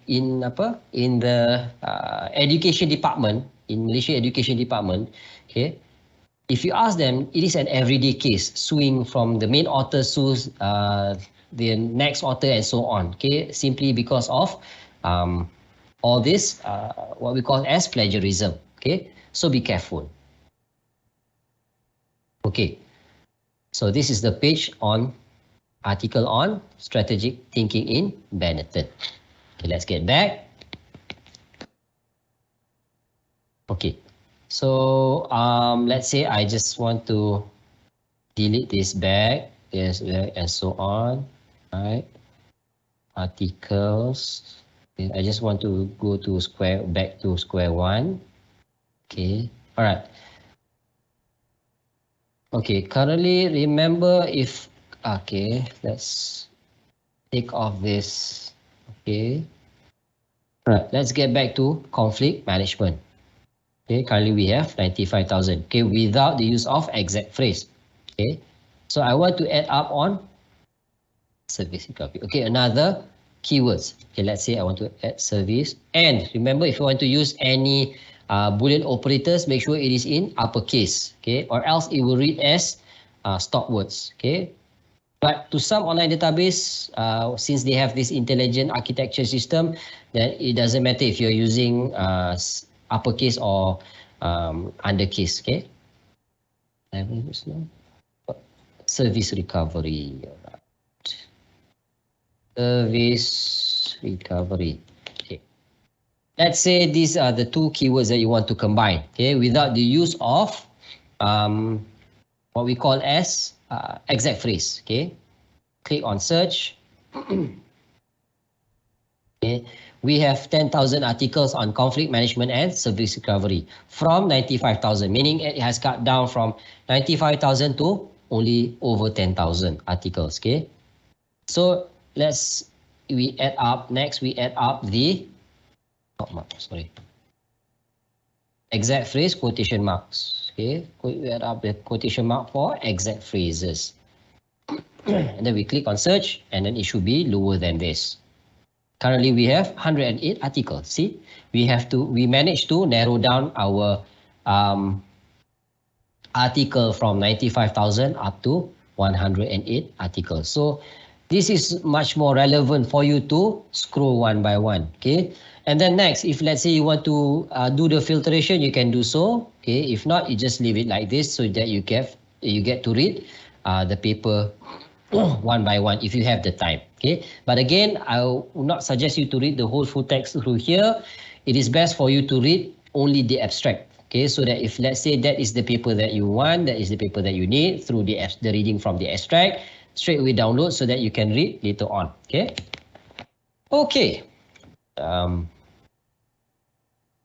in the education department, in Malaysia education department, okay, if you ask them, it is an everyday case, suing from the main author sues the next author and so on, okay, simply because of all this what we call as plagiarism. Okay, so be careful. Okay, so this is the page on article on strategic thinking in Benetton. Okay, let's get back. Okay, so let's say I just want to delete this back, yes, and so on. Right, articles. Okay, I just want to go to back to square one. Okay, all right. Okay, currently remember if, okay, let's take off this. Okay, Right, let's get back to conflict management. Okay, currently we have 95,000. Okay, without the use of exact phrase. Okay, so I want to add up on service recovery. Okay, another keywords. Okay, let's say I want to add service. And remember, if you want to use any Boolean operators, make sure it is in uppercase. Okay, or else it will read as stop words. Okay, but to some online database, since they have this intelligent architecture system, then it doesn't matter if you're using uppercase or undercase. Okay. Service recovery. Service recovery. Okay. Let's say these are the two keywords that you want to combine. Okay, without the use of what we call as exact phrase. Okay, click on search. Okay, we have 10,000 articles on conflict management and service recovery from 95,000, meaning it has cut down from 95,000 to only over 10,000 articles. Okay, so we add up the exact phrase quotation marks. Okay, we add up the quotation mark for exact phrases. And then we click on search, and then it should be lower than this. Currently we have 108 articles. See, we managed to narrow down our article from 95,000 up to 108 articles. So this is much more relevant for you to scroll one by one. Okay, and then next, if let's say you want to do the filtration, you can do so. Okay, if not, you just leave it like this so that you get to read the paper one by one if you have the time. Okay, but again, I would not suggest you to read the whole full text through here. It is best for you to read only the abstract. Okay, so that if let's say that is the paper that you want, that is the paper that you need, through the reading from the abstract, straight away download so that you can read later on. Okay. Okay.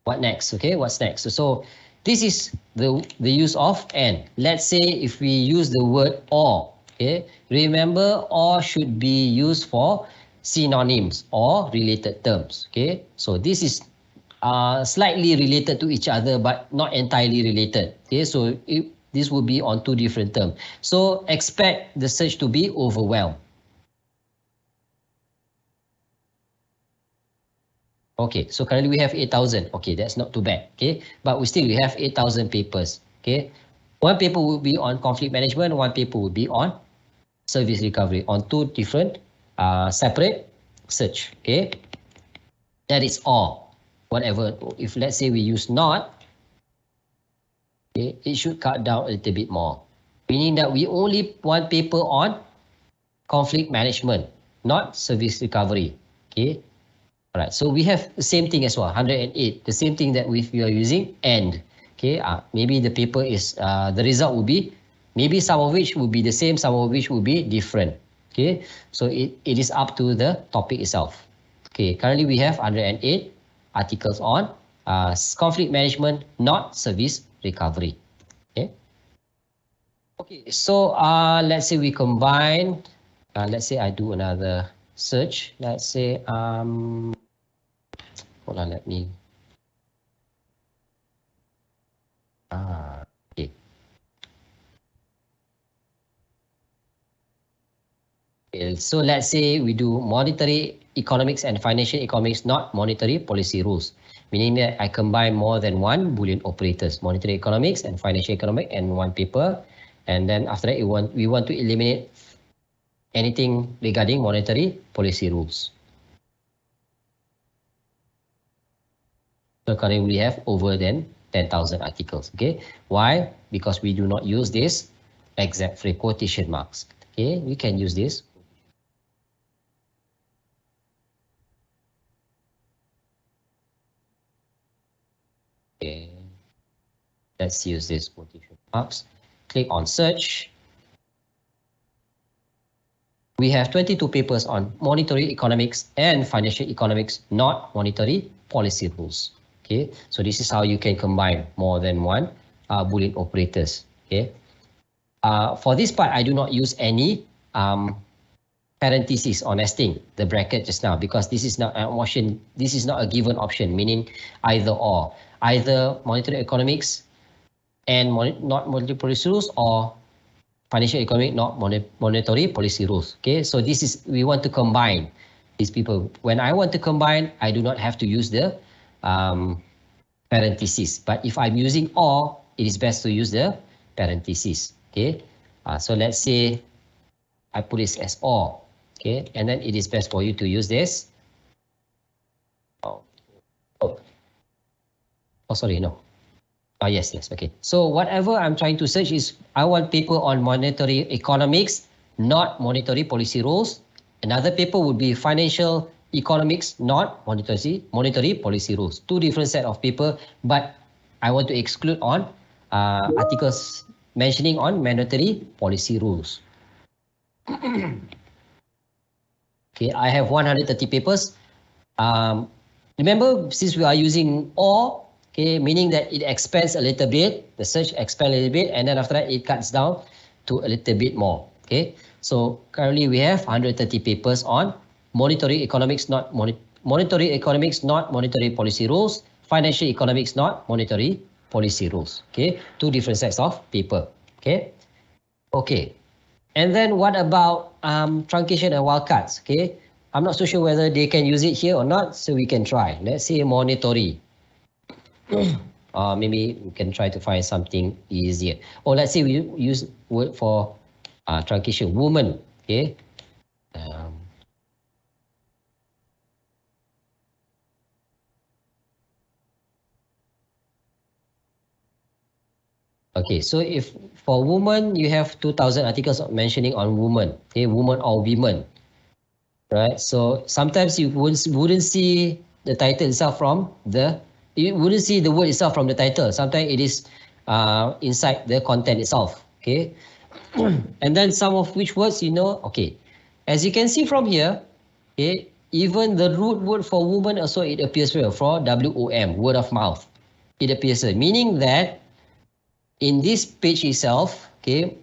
What next? Okay, what's next? So this is the use of and. Let's say if we use the word or. Okay, remember or should be used for synonyms or related terms. Okay, so this is slightly related to each other but not entirely related. Okay, so this will be on two different terms. So expect the search to be overwhelmed. Okay, so currently we have 8,000. Okay, that's not too bad. Okay, but we have 8,000 papers. Okay, one paper will be on conflict management, one paper will be on service recovery, on two different separate search. Okay, that is all. Whatever, if let's say we use not, okay, it should cut down a little bit more, meaning that we only one paper on conflict management, not service recovery. Okay, all right, so we have the same thing as well, 108, the same thing that we are using and. Okay, maybe the paper is the result will be maybe some of which will be the same, some of which will be different. Okay, so it is up to the topic itself. Okay, currently we have 108 articles on conflict management, not service recovery. Okay. Okay, so let's say we combine. Let's say I do another search. Let's say hold on, let me. Okay. So let's say we do monetary economics and financial economics, not monetary policy rules, meaning that I combine more than one Boolean operators, monetary economics and financial economics in one paper. And then after that, we want to eliminate anything regarding monetary policy rules. So currently we have over than 10,000 articles. Okay, why? Because we do not use this exact phrase quotation marks. Okay, we can use this. Okay, let's use this quotation marks. Click on search. We have 22 papers on monetary economics and financial economics, not monetary policy rules. Okay, so this is how you can combine more than one Boolean operators. Okay, for this part, I do not use any parenthesis or nesting the bracket just now, because this is not an option. This is not a given option, meaning either or, either monetary economics and not monetary policy rules, or financial economic not monetary policy rules. Okay, so this is, we want to combine these people. When I want to combine, I do not have to use the parenthesis, but if I'm using or, it is best to use the parenthesis. Okay, so let's say I put this as or. Okay, and then it is best for you to use this. Sorry, no. Yes, okay. So whatever I'm trying to search is, I want paper on monetary economics, not monetary policy rules. Another paper would be financial economics, not monetary policy rules. Two different set of paper, but I want to exclude on articles mentioning on monetary policy rules. Okay, I have 130 papers. Remember, since we are using or, okay, meaning that it expands a little bit, the search expands a little bit, and then after that it cuts down to a little bit more. Okay, so currently we have 130 papers on monetary economics, not monetary economics, not monetary policy rules, financial economics, not monetary policy rules. Okay, two different sets of paper. Okay, and then what about truncation and wildcards? Okay, I'm not so sure whether they can use it here or not, so we can try. Let's say monetary. Maybe we can try to find something easier. Or let's say we use word for truncation, woman. Okay. Okay, so if for woman, you have 2,000 articles mentioning on woman. Okay, woman or women. Right, so sometimes you wouldn't see the title itself from the, you wouldn't see the word itself from the title. Sometimes it is inside the content itself. Okay, and then some of which words, okay, as you can see from here, okay, even the root word for woman also, it appears here for WOM, word of mouth. It appears here, meaning that in this page itself, okay,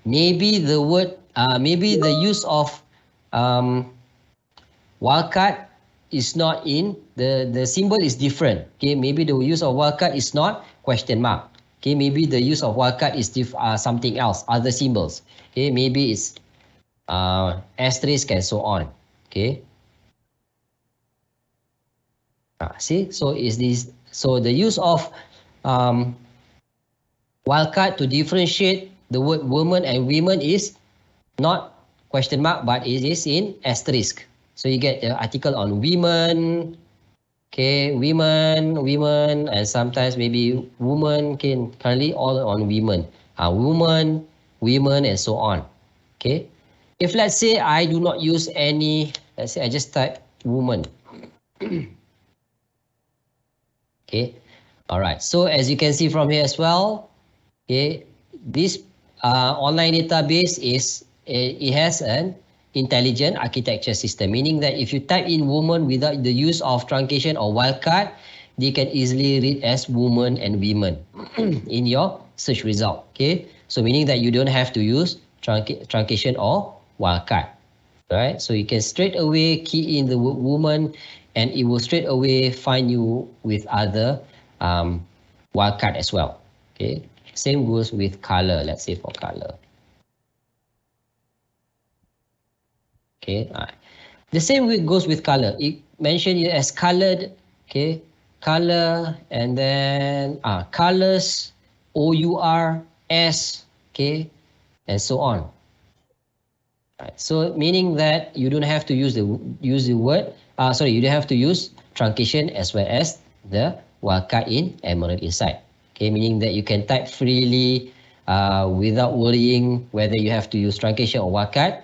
maybe the word, maybe the use of wildcard is not in, the symbol is different. Okay, maybe the use of wildcard is not question mark. Okay, maybe the use of wildcard is something else, other symbols. Okay, maybe it's asterisk and so on. Okay. See, so is this, so the use of wildcard to differentiate the word woman and women is not question mark, but it is in asterisk. So you get the article on women, okay, women, and sometimes maybe woman, okay, currently all on women, woman, women, and so on. Okay, if let's say I do not use any, let's say I just type woman. Okay, all right. So as you can see from here as well, okay, this online database is, it has an intelligent architecture system, meaning that if you type in woman without the use of truncation or wildcard, they can easily read as woman and women in your search result. Okay, so meaning that you don't have to use truncation or wildcard. Right, so you can straight away key in the word woman, and it will straight away find you with other wildcard as well. Okay, same goes with color. Let's say for color. Okay, the same way goes with color. It mentioned it as colored. Okay, color, and then colors, OURS. Okay, and so on. Right, so meaning that you don't have to use the word. You don't have to use truncation as well as the wildcard in Emerald Insight. Okay, meaning that you can type freely without worrying whether you have to use truncation or wildcard,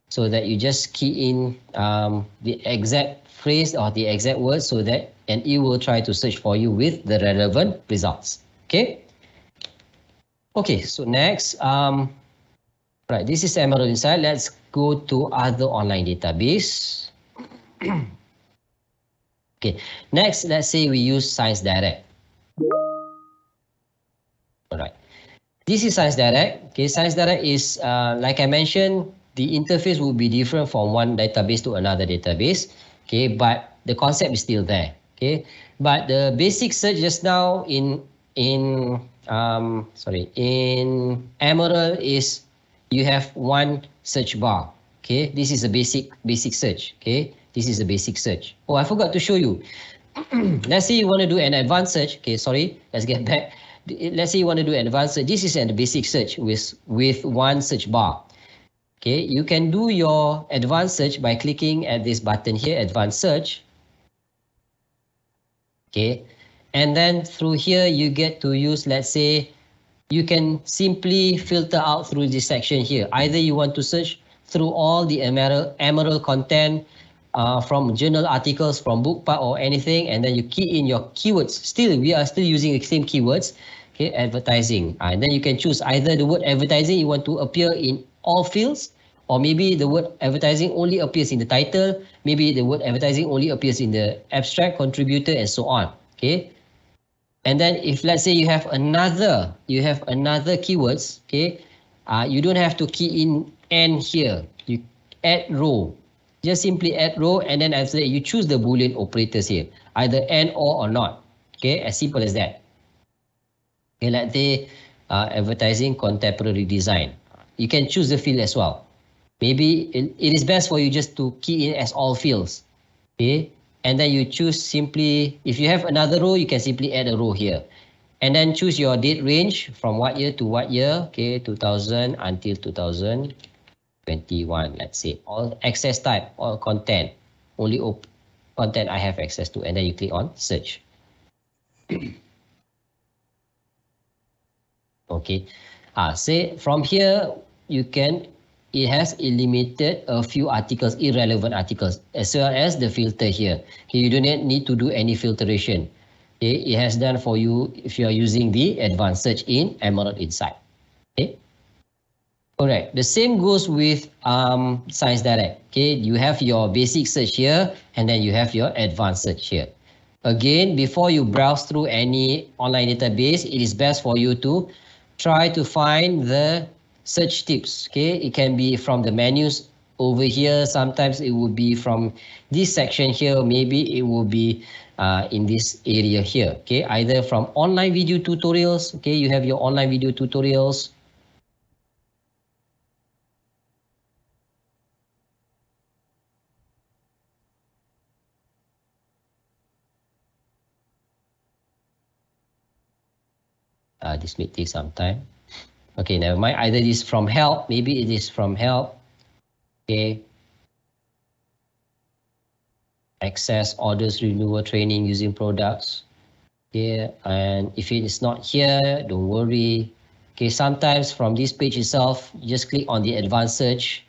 so that you just key in the exact phrase or the exact word, so that, and it will try to search for you with the relevant results. Okay. Okay, so next, right, this is Emerald Insight. Let's go to other online database. Okay, next, let's say we use Science Direct. All right, this is Science Direct. Okay, Science Direct is, like I mentioned, the interface would be different from one database to another database. Okay, but the concept is still there. Okay, but the basic search just now in Emerald is you have one search bar. Okay, this is a basic search. Okay, this is a basic search. Oh, I forgot to show you. Let's say you want to do an advanced search. Okay, sorry, let's get back. Let's say you want to do an advanced search. This is a basic search with one search bar. Okay, you can do your advanced search by clicking at this button here, advanced search. Okay, and then through here you get to use, let's say, you can simply filter out through this section here. Either you want to search through all the Emerald content from journal articles, from Bookpub or anything, and then you key in your keywords. Still, we are still using the same keywords. Okay, advertising. And then you can choose either the word advertising you want to appear in all fields, or maybe the word advertising only appears in the title, maybe the word advertising only appears in the abstract, contributor, and so on. Okay. And then if let's say you have another keywords, okay, you don't have to key in and here. You add row. Just simply add row, and then after that you choose the Boolean operators here, either and or not. Okay, as simple as that. Okay, let's say advertising contemporary design. You can choose the field as well. Maybe it is best for you just to key in as all fields. Okay, and then you choose simply, if you have another row, you can simply add a row here. And then choose your date range from what year to what year. Okay, 2000 until 2021, let's say. All access type, all content, only content I have access to. And then you click on search. Okay, say from here, it has eliminated a few articles, irrelevant articles, as well as the filter here. Okay, you don't need to do any filtration. Okay, it has done for you if you are using the advanced search in Emerald Insight. Okay, correct. The same goes with Science Direct. Okay, you have your basic search here, and then you have your advanced search here. Again, before you browse through any online database, it is best for you to try to find the search tips. Okay, it can be from the menus over here. Sometimes it will be from this section here. Maybe it will be in this area here. Okay, either from online video tutorials. Okay, you have your online video tutorials. This may take some time. Okay, never mind. Either it is from help, maybe it is from help. Okay. Access orders, renewal, training using products. Okay, and if it is not here, don't worry. Okay, sometimes from this page itself, you just click on the advanced search.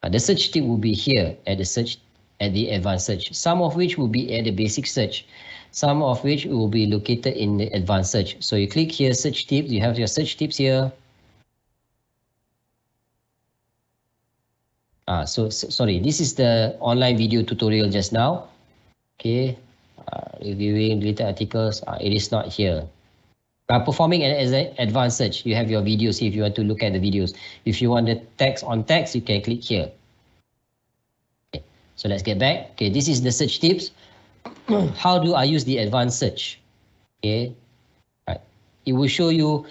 The search tip will be here at the advanced search. Some of which will be at the basic search. Some of which will be located in the advanced search. So you click here, search tips. You have your search tips here. Sorry, this is the online video tutorial just now. Okay, reviewing deleted articles. It is not here. Performing an advanced search. You have your videos here if you want to look at the videos. If you want the text on text, you can click here. Okay, so let's get back. Okay, this is the search tips. How do I use the advanced search? Okay, right. It will show you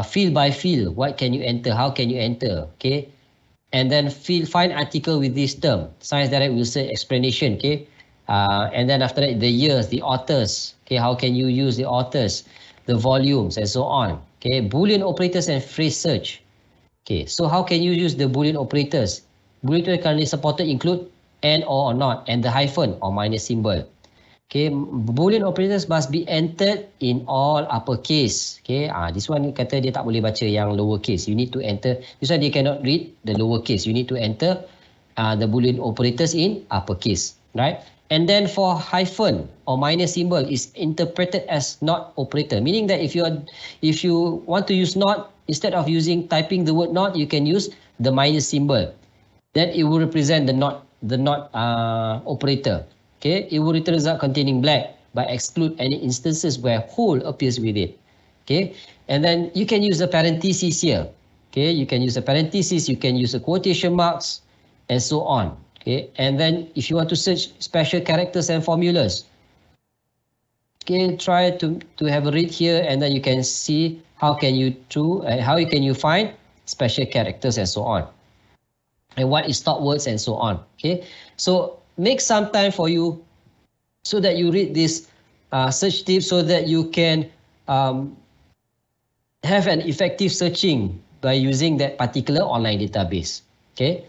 field by field. What can you enter? How can you enter? Okay, and then find article with this term. Science Direct will say explanation. Okay, and then after that, the years, the authors. Okay, how can you use the authors, the volumes, and so on. Okay, Boolean operators and phrase search. Okay, so how can you use the Boolean operators? Boolean operators currently supported include and or not, and the hyphen or minus symbol. Okay, Boolean operators must be entered in all uppercase. Okay, this one kata dia tak boleh baca yang lowercase. You need to enter. This one dia cannot read the lowercase. You need to enter the Boolean operators in uppercase, right? And then for hyphen or minus symbol is interpreted as not operator, meaning that if you want to use not, instead of typing the word not, you can use the minus symbol. Then it will represent the not operator. Okay, it will return result containing black, but exclude any instances where whole appears with it. Okay, and then you can use the parentheses here. Okay, you can use a parenthesis, you can use a quotation marks, and so on. Okay, and then if you want to search special characters and formulas, okay, try to have a read here, and then you can see how can you find special characters and so on, and what is stop words and so on. Okay, so make some time for you so that you read this search tips so that you can have an effective searching by using that particular online database. Okay,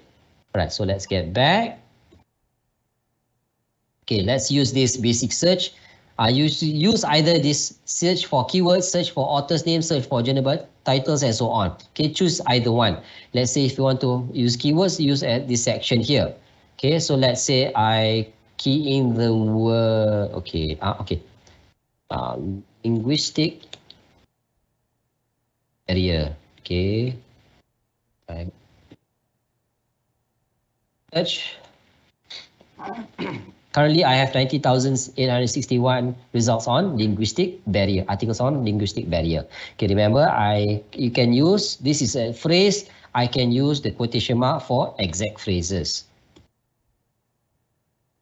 all right, so let's get back. Okay, let's use this basic search. Use either this search for keywords, search for author's name, search for journal titles, and so on. Okay, choose either one. Let's say if you want to use keywords, use at this section here. Okay, so let's say I key in the word, okay, linguistic barrier. Okay, search. Currently, I have 90,861 results on linguistic barrier, articles on linguistic barrier. Okay, remember, you can use, this is a phrase, I can use the quotation mark for exact phrases.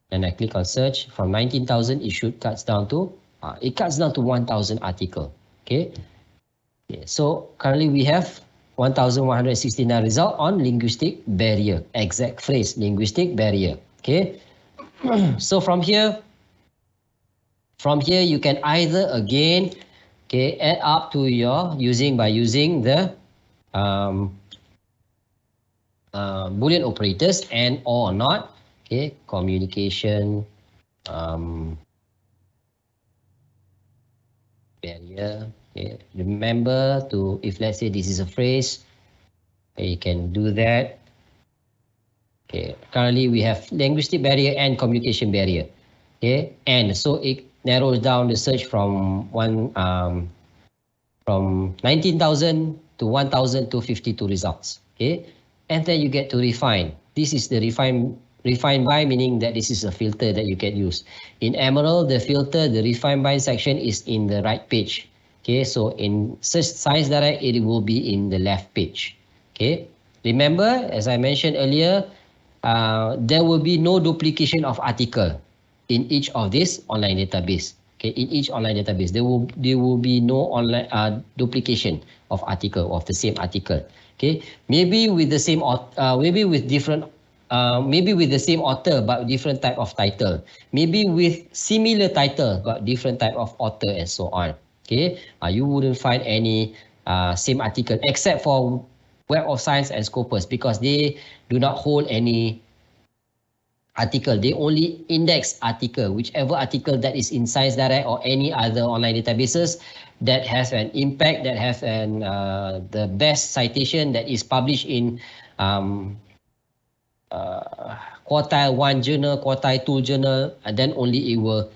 And I click on search. From 19,000, it cuts down to 1,000 article. Okay. So currently we have 1,169 result on linguistic barrier, exact phrase, linguistic barrier. Okay. So from here you can either again, okay, add up to your using the Boolean operators and or not. Okay, communication barrier. Okay, remember to, if let's say this is a phrase, okay, you can do that. Okay, currently we have linguistic barrier and communication barrier. Okay, and so it narrows down the search from 19,000 to 1,252 results. Okay, and then you get to refine. This is the refine by, meaning that this is a filter that you can use. In Emerald, the filter, the refine by section is in the right page. Okay, so in Search Science Direct, it will be in the left page. Okay, remember, as I mentioned earlier, there will be no duplication of article in each of this online database. Okay, in each online database, there will be no online duplication of article, of the same article. Okay, maybe with the same maybe with different maybe with the same author but different type of title, maybe with similar title but different type of author, and so on. Okay, you wouldn't find any same article except for Web of Science and Scopus, because they do not hold any article. They only index article, whichever article that is in Science Direct or any other online databases that has an impact, that has an the best citation, that is published in quartile 1 journal, quartile 2 journal, and then only it will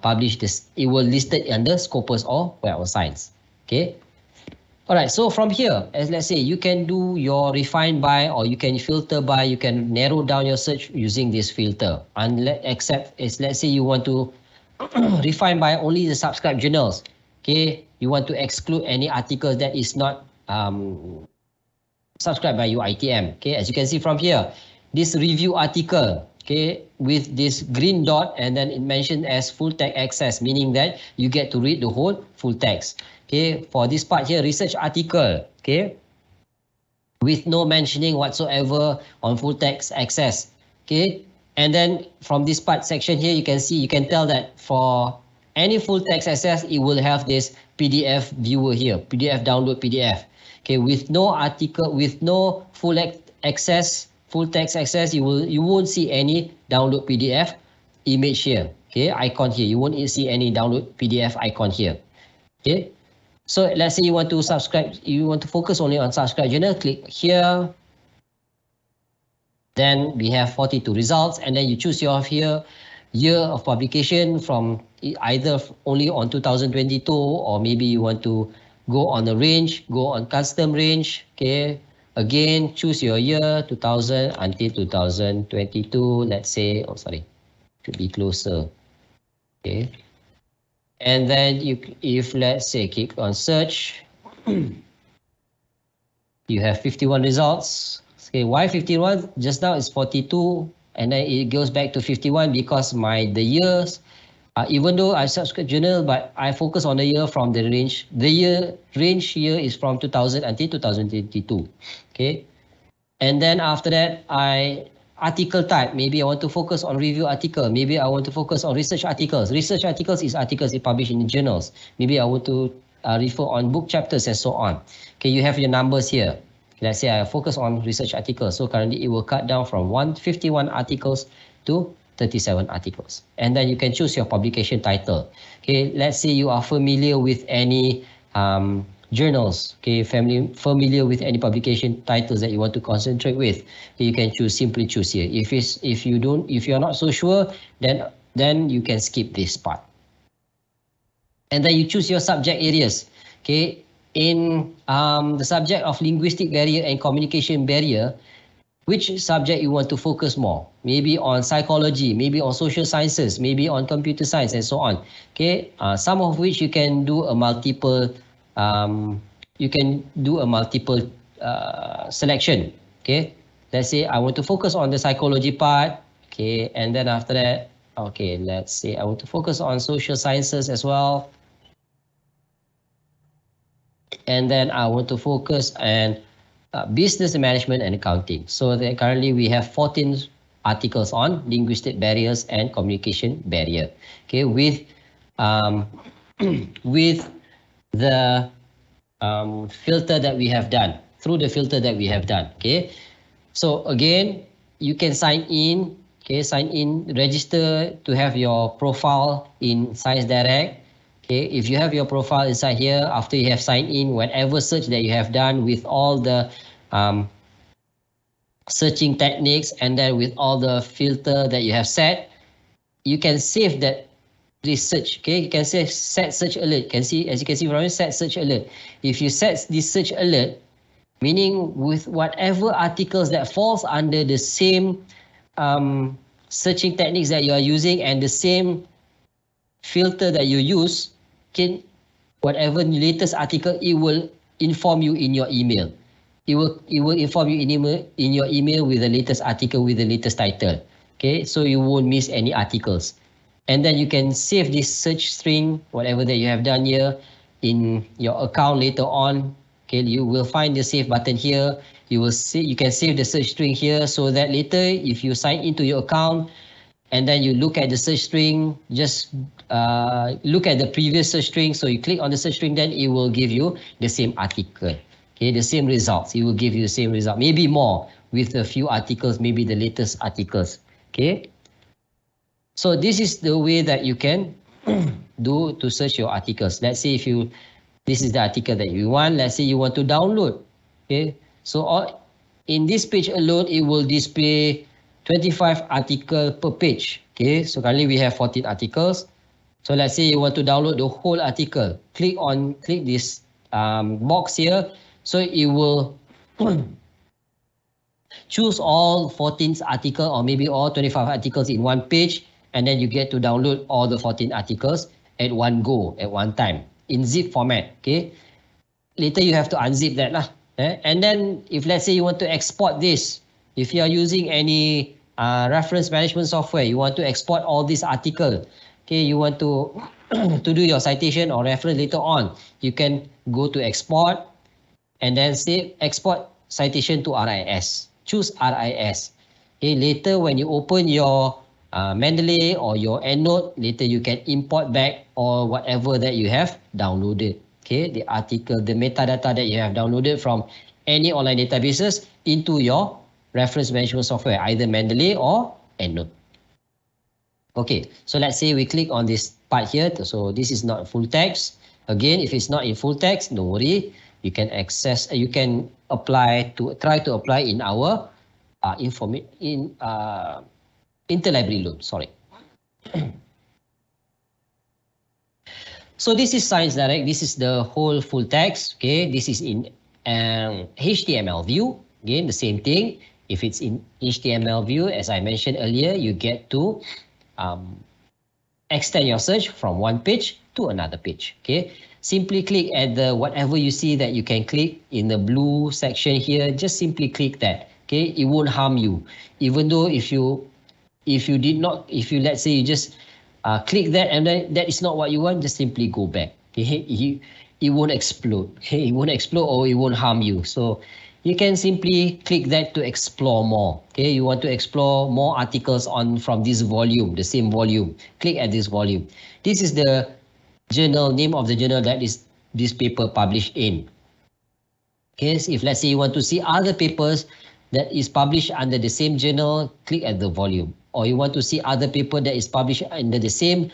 publish this. It will list it under Scopus or Web of Science. Okay. All right, so from here, as let's say, you can do your refine by, or you can filter by, you can narrow down your search using this filter. Except, as let's say you want to refine by only the subscribed journals. Okay, you want to exclude any articles that is not subscribed by UiTM. Okay, as you can see from here, this review article, okay, with this green dot, and then it mentioned as full text access, meaning that you get to read the whole full text. Okay, for this part here, research article, okay, with no mentioning whatsoever on full text access. Okay, and then from this part section here, you can see, you can tell that for any full text access, it will have this PDF viewer here, PDF download PDF. Okay, with no article, with no full access, full text access, you won't see any download PDF image here. Okay, icon here, you won't see any download PDF icon here. Okay. So let's say you want to subscribe, you want to focus only on subscribe journal, click here. Then we have 42 results, and then you choose your year of publication from either only on 2022, or maybe you want to go on the range, go on custom range. Okay, again, choose your year, 2000 until 2022, let's say, oh sorry, should be closer. Okay. And then if let's say click on search, You have 51 results. Okay, why 51? Just now it's 42, and then it goes back to 51 because the years, even though I subscribe journal, but I focus on the year from the range. The range here is from 2000 until 2022. Okay, and then after that, article type. Maybe I want to focus on review article. Maybe I want to focus on research articles. Research articles is articles published in journals. Maybe I want to refer on book chapters and so on. Okay, you have your numbers here. Let's say I focus on research articles. So currently it will cut down from 151 articles to 37 articles. And then you can choose your publication title. Okay, let's say you are familiar with any journals, okay, familiar with any publication titles that you want to concentrate with. Okay, you can simply choose here. If you're not so sure, then you can skip this part. And then you choose your subject areas. Okay, in the subject of linguistic barrier and communication barrier, which subject you want to focus more? Maybe on psychology, maybe on social sciences, maybe on computer science, and so on. Okay, some of which you can do a multiple selection. Okay, let's say I want to focus on the psychology part. Okay, and then after that, okay, let's say I want to focus on social sciences as well. And then I want to focus on business management and accounting. So currently we have 14 articles on linguistic barriers and communication barrier. Okay, with the filter that we have done, through the filter that we have done. Okay, so again, you can sign in. Okay, register to have your profile in Science Direct. Okay, if you have your profile inside here, after you have signed in, whatever search that you have done with all the searching techniques and then with all the filter that you have set, you can save that research. Okay, you can set search alert. As you can see from here, set search alert. If you set this search alert, meaning with whatever articles that falls under the same searching techniques that you are using and the same filter that you use, whatever latest article, it will inform you in your email. It will inform you in your email with the latest article with the latest title. Okay, so you won't miss any articles. And then you can save this search string, whatever that you have done here, in your account later on. Okay, you will find the save button here. You can save the search string here, so that later if you sign into your account and then you look at the search string, just look at the previous search string. So you click on the search string, then it will give you the same article. Okay, the same results. It will give you the same result, maybe more with a few articles, maybe the latest articles. Okay, so this is the way that you can do to search your articles. Let's say this is the article that you want. Let's say you want to download. Okay, so in this page alone, it will display 25 articles per page. Okay, so currently we have 14 articles. So let's say you want to download the whole article. Click this box here. So it will choose all 14 articles or maybe all 25 articles in one page, and then you get to download all the 14 articles at one go, at one time, in zip format. Okay, later you have to unzip that lah. And then if let's say you want to export this, if you are using any reference management software, you want to export all this article. Okay, you want to do your citation or reference later on, you can go to export and then say export citation to RIS. Choose RIS. Okay, later when you open your Mendeley or your EndNote, later you can import back or whatever that you have downloaded. Okay, the article, the metadata that you have downloaded from any online databases into your reference management software, either Mendeley or EndNote. Okay, so let's say we click on this part here. So this is not full text. Again, if it's not in full text, don't worry. You can try to apply in our interlibrary loan. Sorry. So this is Science Direct. This is the whole full text. Okay, this is in HTML view. Again, the same thing. If it's in HTML view, as I mentioned earlier, you get to extend your search from one page to another page. Okay, simply click at the whatever you see that you can click in the blue section here. Just simply click that. Okay, it won't harm you. Even though if you let's say you just click that and then that is not what you want, just simply go back. Okay, it won't explode. Okay, it won't explode or it won't harm you. So you can simply click that to explore more. Okay, you want to explore more articles from this volume, the same volume. Click at this volume. This is the journal, name of the journal that is this paper published in. Okay, so if let's say you want to see other papers that is published under the same journal, click at the volume. Or you want to see other paper that is published under the same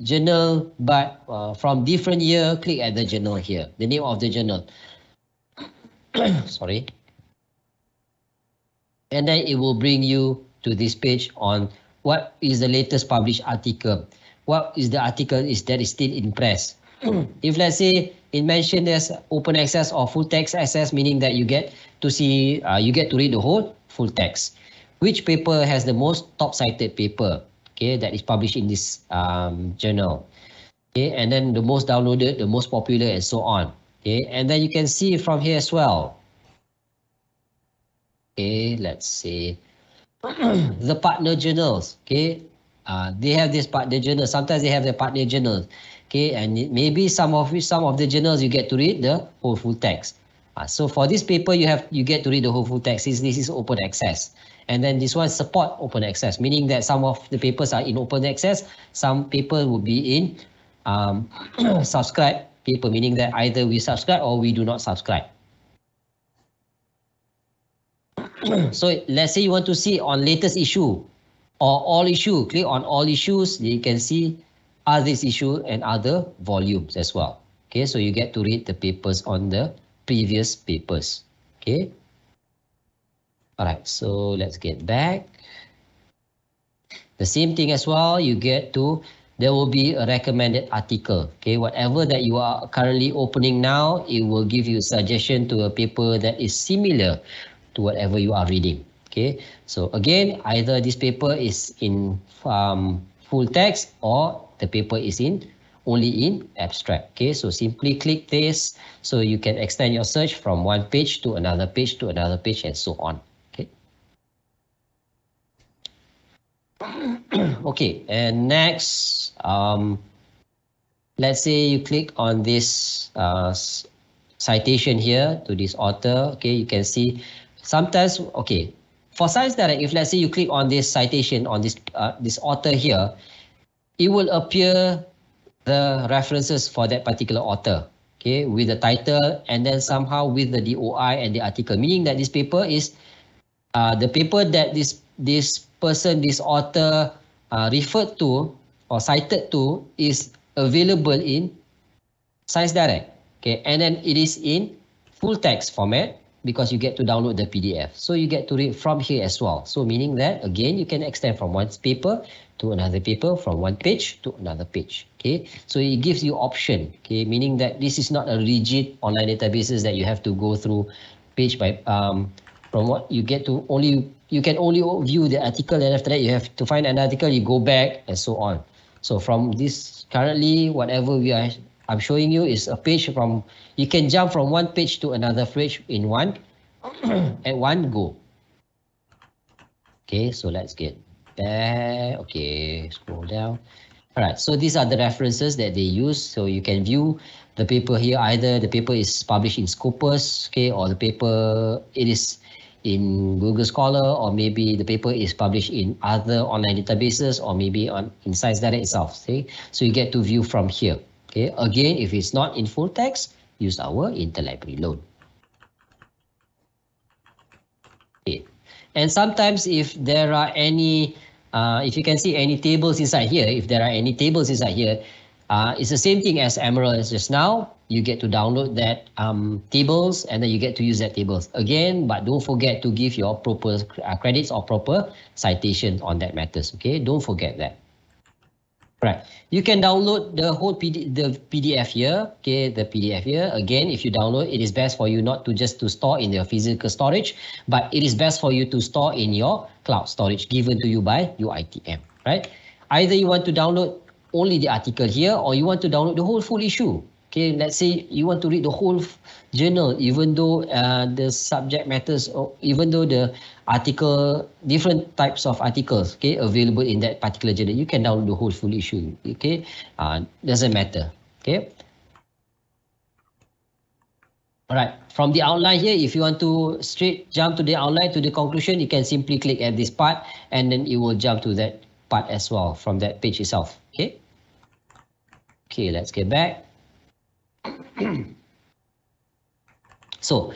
journal but from different year, click at the journal here, the name of the journal. Sorry. And then it will bring you to this page on what is the latest published article. What is the article that is still in press. If let's say it mentioned as open access or full text access, meaning that you get to see, you get to read the whole full text. Which paper has the most top cited paper, okay, that is published in this journal. Okay, and then the most downloaded, the most popular, and so on. Okay, and then you can see from here as well. Okay, let's say the partner journals. Okay, they have this partner journal. Sometimes they have the partner journals. Okay, and maybe some of the journals you get to read the whole full text. So for this paper, you get to read the whole full text. This is open access. And then this one support open access, meaning that some of the papers are in open access, some paper will be in subscribe paper, meaning that either we subscribe or we do not subscribe. So let's say you want to see on latest issue or all issue, click on all issues. You can see others issue and other volumes as well. Okay, so you get to read the papers on the previous papers. Okay. All right, so let's get back. The same thing as well, you get to, there will be a recommended article. Okay, whatever that you are currently opening now, it will give you a suggestion to a paper that is similar to whatever you are reading. Okay, so again, either this paper is in full text or the paper is only in abstract. Okay, so simply click this so you can extend your search from one page to another page to another page and so on. Okay, and next, let's say you click on this citation here to this author. Okay, you can see sometimes, okay, for ScienceDirect, if let's say you click on this citation on this author here, it will appear the references for that particular author, okay, with the title and then somehow with the DOI and the article, meaning that this paper is the paper that this person, this author referred to or cited to is available in ScienceDirect. Okay, and then it is in full text format because you get to download the PDF. So you get to read from here as well. So meaning that again, you can extend from one paper to another paper, from one page to another page. Okay, so it gives you option. Okay, meaning that this is not a rigid online databases that you have to go through page by from what you get to you can only view the article and after that you have to find an article, you go back and so on. So from this currently, whatever I'm showing you is a page from, you can jump from one page to another page in one at one go. Okay, so let's get back. Okay, scroll down. All right, so these are the references that they use. So you can view the paper here. Either the paper is published in Scopus, okay, or the paper it is in Google Scholar, or maybe the paper is published in other online databases, or maybe in ScienceDirect itself. Okay, so you get to view from here. Okay, again, if it's not in full text, use our interlibrary load. Okay, and sometimes if there are any, if you can see any tables inside here, if there are any tables inside here, it's the same thing as Emerald as just now. You get to download that tables and then you get to use that tables again, but don't forget to give your proper credits or proper citations on that matters. Okay, don't forget that. Right, you can download the whole PDF here. Okay, the PDF here. Again, if you download, it is best for you not to just to store in your physical storage, but it is best for you to store in your cloud storage given to you by UiTM. Right. either you want to download only the article here, or you want to download the whole full issue. Okay, let's say you want to read the whole journal, even though the subject matters, or even though the article, different types of articles, okay, available in that particular journal, you can download the whole full issue. Okay, doesn't matter. Okay. All right, from the outline here, if you want to straight jump to the outline, to the conclusion, you can simply click at this part and then it will jump to that part as well from that page itself. Okay. Okay, let's get back. So,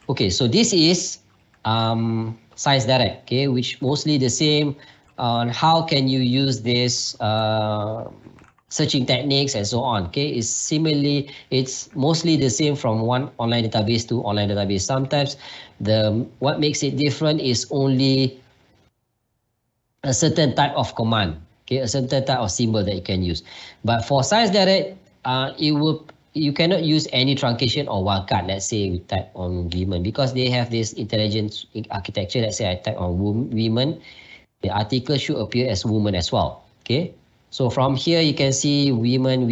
okay, so this is Science Direct, okay, which mostly the same on how can you use this searching techniques and so on. Okay, it's mostly the same from one online database to online database. Sometimes what makes it different is only a certain type of command, okay, a certain type of symbol that you can use. But for Science Direct, you cannot use any truncation or wildcard. Let's say we type on women, because they have this intelligence architecture. Let's say I type on women, the article should appear as woman as well. Okay. So from here you can see women.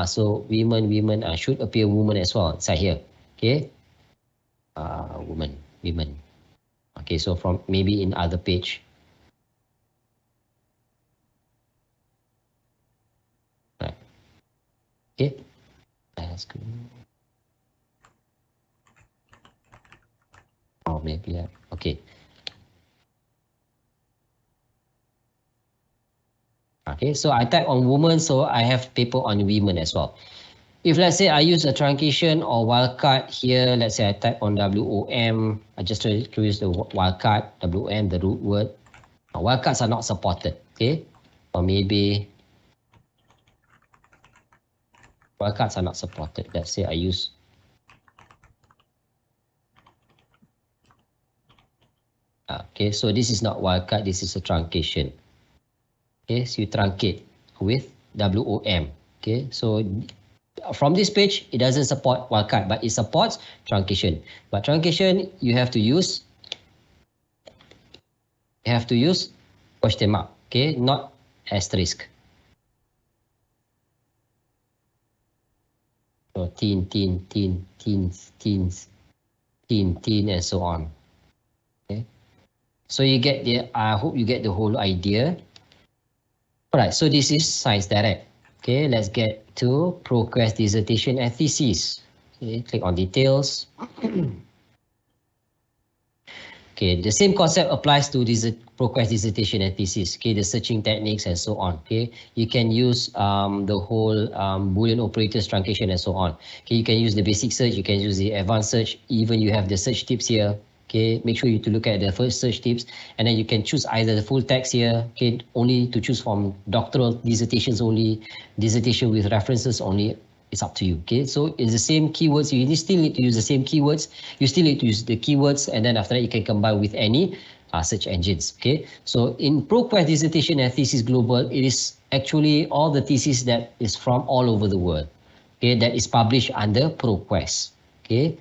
So women should appear woman as well inside here. Okay. Women. Okay. So from maybe in other page. Right. Okay. That's good. Oh, maybe okay. Okay, so I type on woman, so I have paper on women as well. If let's say I use a truncation or wildcard here, let's say I type on WOM, I just try to use the wildcard, WOM, the root word. Wildcards are not supported, okay? Or maybe wildcards are not supported. Let's say I use okay, so this is not wildcard, this is a truncation. Okay, so you truncate with WOM. Okay, so from this page, it doesn't support wildcard, but it supports truncation. But truncation, you have to use question mark. Okay, not asterisk. So teen, and so on. Okay, so you get the. I hope you get the whole idea. Alright, so this is Science Direct. Okay, let's get to ProQuest dissertation and thesis. Okay, click on details. Okay, the same concept applies to ProQuest dissertation and thesis. Okay, the searching techniques and so on. Okay, you can use the whole Boolean operators, truncation and so on. Okay, you can use the basic search, you can use the advanced search, even you have the search tips here. Okay, make sure you to look at the first search tips, and then you can choose either the full text here, okay, only to choose from doctoral dissertations only, dissertation with references only. It's up to you. Okay, so it's the same keywords. You still need to use the same keywords. You still need to use the keywords, and then after that you can combine with any search engines. Okay, so in ProQuest dissertation and thesis global, it is actually all the thesis that is from all over the world. Okay, that is published under ProQuest. Okay,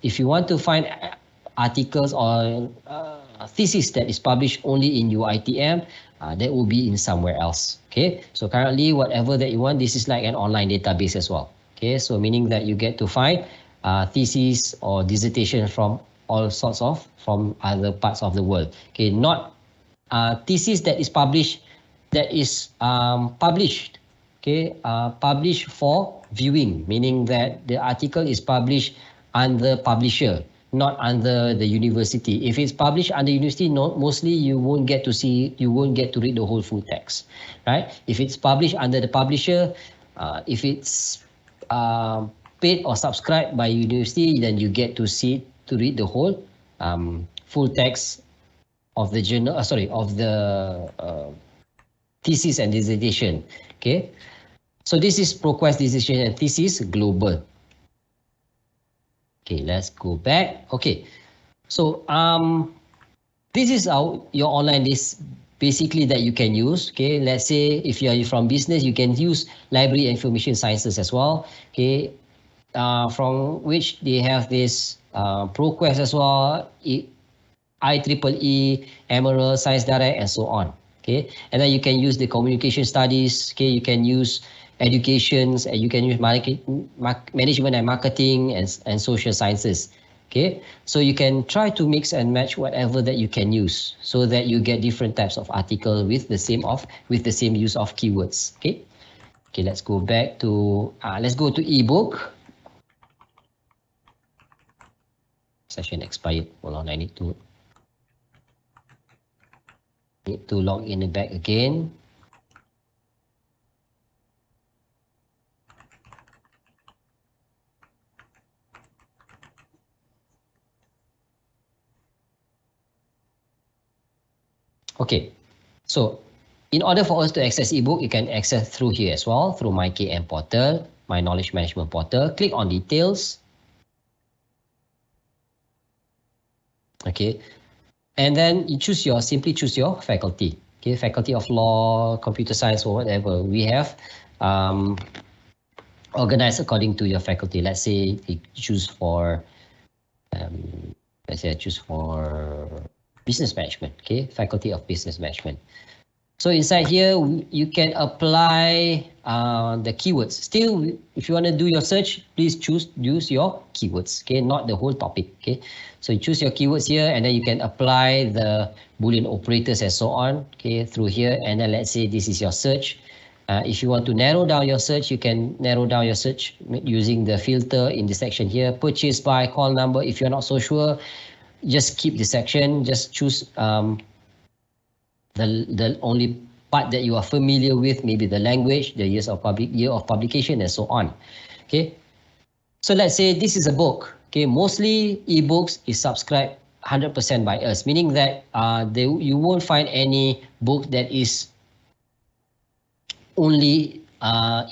if you want to find articles or thesis that is published only in UiTM, that will be in somewhere else. Okay, so currently whatever that you want, this is like an online database as well. Okay, so meaning that you get to find thesis or dissertation from all sorts of, from other parts of the world. Okay, not thesis that is published, published for viewing, meaning that the article is published under publisher, not under the university. If it's published under university, mostly you won't get to read the whole full text, right? If it's published under the publisher, if it's paid or subscribed by university, then you get to read the whole full text of the journal, of the thesis and dissertation. Okay, so this is ProQuest dissertation and thesis global. Okay, let's go back. Okay, so this is your online list basically that you can use. Okay, let's say if you are from business, you can use library information sciences as well. Okay, from which they have this ProQuest as well, IEEE, Emerald, Science Direct, and so on. Okay, and then you can use the communication studies. Okay, you can use educations, and you can use management and marketing and social sciences. Okay, so you can try to mix and match whatever that you can use, so that you get different types of article with the same use of keywords. Okay, let's go back to ebook. Session expired. Hold on, I need to log in and back again. Okay, so in order for us to access ebook, you can access through here as well, through my KM portal, my knowledge management portal. Click on details. Okay, and then you simply choose your faculty. Okay, faculty of law, computer science, or whatever. We have organized according to your faculty. Let's say you choose for, let's say I choose for business management. Okay, faculty of business management. So inside here, you can apply the keywords. Still, if you want to do your search, please use your keywords, okay, not the whole topic, okay. So you choose your keywords here, and then you can apply the Boolean operators and so on, okay, through here. And then let's say this is your search. If you want to narrow down your search, you can narrow down your search using the filter in the section here. Purchase by, call number. If you're not so sure, just keep the section. Just choose the only part that you are familiar with, maybe the language, the year of publication, and so on. Okay, so let's say this is a book. Okay, mostly ebooks is subscribed 100% by us, meaning that you won't find any book that is only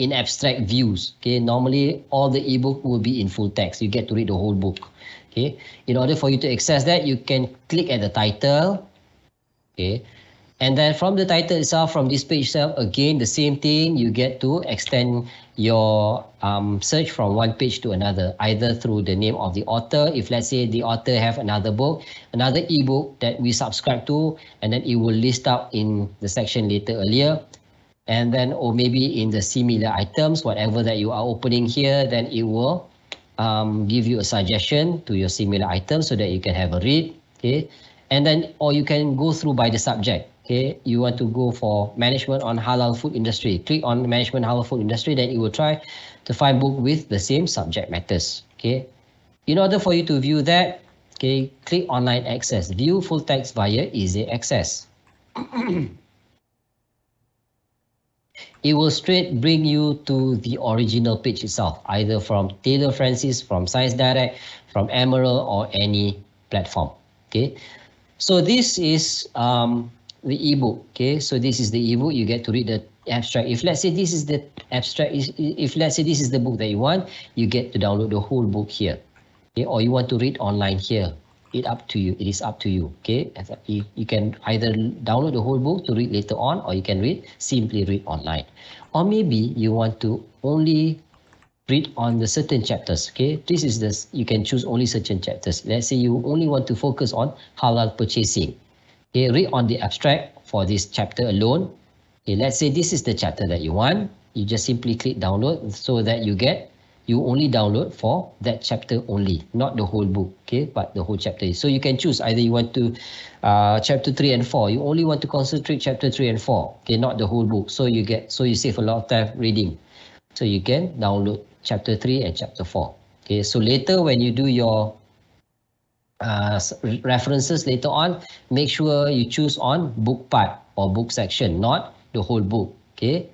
in abstract views. Okay, normally all the ebook will be in full text. You get to read the whole book. Okay, in order for you to access that, you can click at the title. Okay, and then from the title itself, from this page itself, again, the same thing, you get to extend your search from one page to another, either through the name of the author. If let's say the author have another book, another ebook that we subscribe to, and then it will list out in the section later earlier. And then, or maybe in the similar items, whatever that you are opening here, then it will give you a suggestion to your similar items so that you can have a read. Okay, and then, or you can go through by the subject. Okay, you want to go for management on halal food industry. Click on management halal food industry, then it will try to find book with the same subject matters. Okay, in order for you to view that, okay, click online access. View full text via easy access. It will straight bring you to the original page itself, either from Taylor Francis, from Science Direct, from Emerald, or any platform. Okay, so this is the ebook. Okay, so this is the ebook. You get to read the abstract. If let's say this is the abstract, if let's say this is the book that you want, you get to download the whole book here. Okay, or you want to read online here. It is up to you. Okay, you can either download the whole book to read later on, or you can simply read online. Or maybe you want to only read on the certain chapters. Okay, you can choose only certain chapters. Let's say you only want to focus on halal purchasing. Okay, read on the abstract for this chapter alone. Okay, let's say this is the chapter that you want. You just simply click download, so that you only download for that chapter only, not the whole book, okay, but the whole chapter. So you can choose either you want to chapter 3 and 4. You only want to concentrate chapter 3 and 4, okay, not the whole book. So you save a lot of time reading. So you can download chapter 3 and chapter 4. Okay, so later when you do your references later on, make sure you choose on book part or book section, not the whole book. Okay,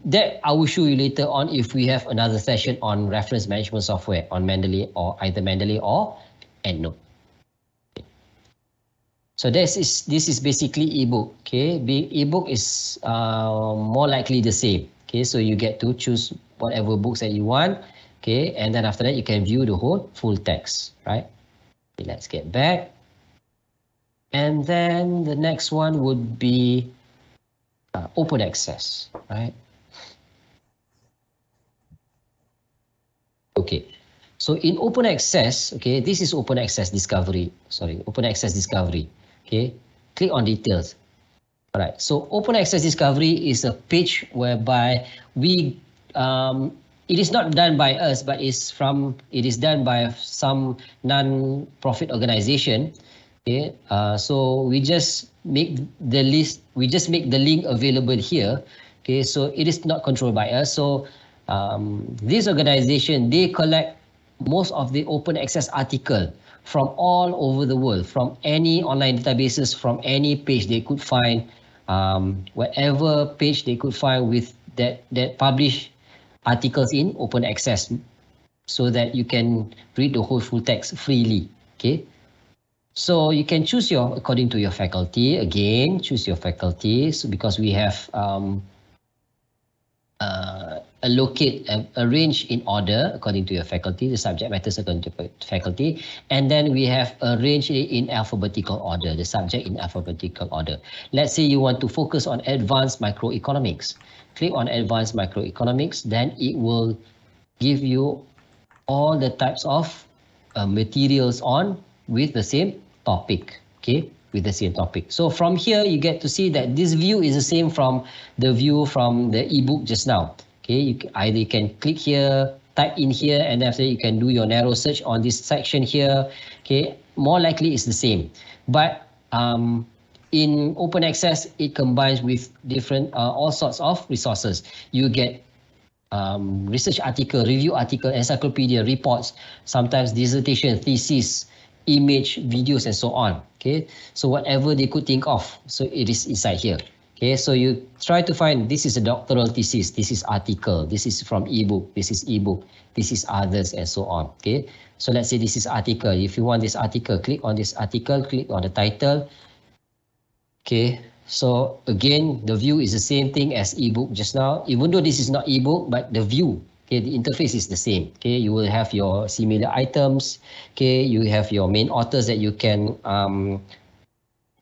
that I will show you later on if we have another session on reference management software on Mendeley, or either Mendeley or EndNote. Okay. So this is basically ebook. Okay, ebook is more likely the same. Okay, so you get to choose whatever books that you want. Okay, and then after that you can view the whole full text, right? Okay, let's get back. And then the next one would be open access, right? Okay, so in open access, okay, this is open access discovery. Sorry, open access discovery. Okay, click on details. All right. So open access discovery is a page whereby we it is not done by us, but it is done by some non-profit organization. Okay. So we just make the list. We just make the link available here. Okay. So it is not controlled by us. So this organization, they collect most of the open access article from all over the world, from any online databases, from any page they could find, whatever page they could find with that publish articles in open access, so that you can read the whole full text freely. Okay. So you can choose according to your faculty. Again, choose your faculty. So because we have arrange in order according to your faculty, the subject matters according to faculty, and then we have arranged it in alphabetical order, the subject in alphabetical order. Let's say you want to focus on advanced microeconomics. Click on advanced microeconomics, then it will give you all the types of materials on with the same topic. Okay, with the same topic. So from here you get to see that this view is the same from the view from the ebook just now. Okay, you can click here, type in here, and after you can do your narrow search on this section here. Okay, more likely it's the same, but in open access it combines with different all sorts of resources. You get research article, review article, encyclopedia, reports, sometimes dissertation, thesis, image, videos, and so on. Okay, so whatever they could think of, so it is inside here. Okay, so you try to find, this is a doctoral thesis, this is article, this is from ebook, this is ebook, this is others, and so on. Okay, so let's say this is article. If you want this article, click on this article, click on the title. Okay, so again, the view is the same thing as ebook just now, even though this is not ebook, but the view, okay, the interface is the same. Okay, you will have your similar items. Okay, you have your main authors that you can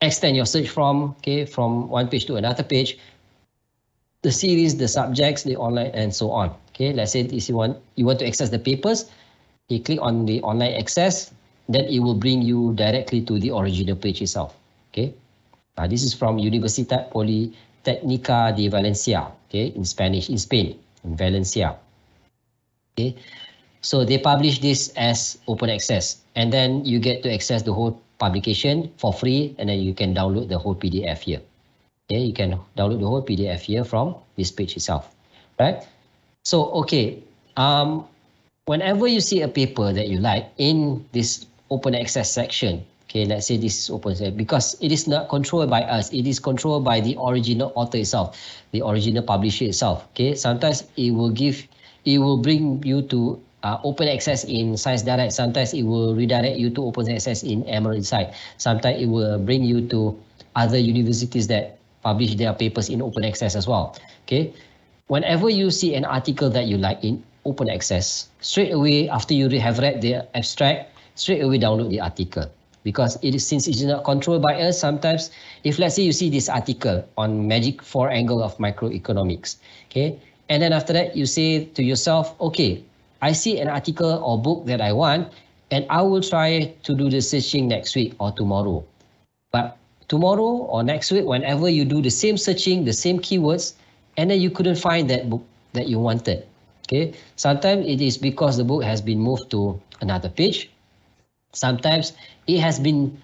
extend your search from. Okay, from one page to another page. The series, the subjects, the online, and so on. Okay, let's say if you want to access the papers, you click on the online access, then it will bring you directly to the original page itself. Okay, this is from Universitat Politécnica de Valencia. Okay, in Spanish, in Spain, in Valencia. Okay, so they publish this as open access, and then you get to access the whole publication for free, and then you can download the whole PDF here. Okay, you can download the whole PDF here from this page itself, right? So, okay, whenever you see a paper that you like in this open access section, okay, let's say this is open access, because it is not controlled by us, it is controlled by the original author itself, the original publisher itself. Okay, sometimes it will bring you to open access in Science Direct. Sometimes it will redirect you to open access in Emerald Insight. Sometimes it will bring you to other universities that publish their papers in open access as well. Okay, whenever you see an article that you like in open access, straight away after you have read the abstract, straight away download the article, because since it is not controlled by us. Sometimes if let's say you see this article on Magic 4 Angle of Microeconomics, okay, and then after that you say to yourself, okay, I see an article or book that I want, and I will try to do the searching next week or tomorrow. But tomorrow or next week, whenever you do the same searching, the same keywords, and then you couldn't find that book that you wanted. Okay, sometimes it is because the book has been moved to another page. Sometimes it has been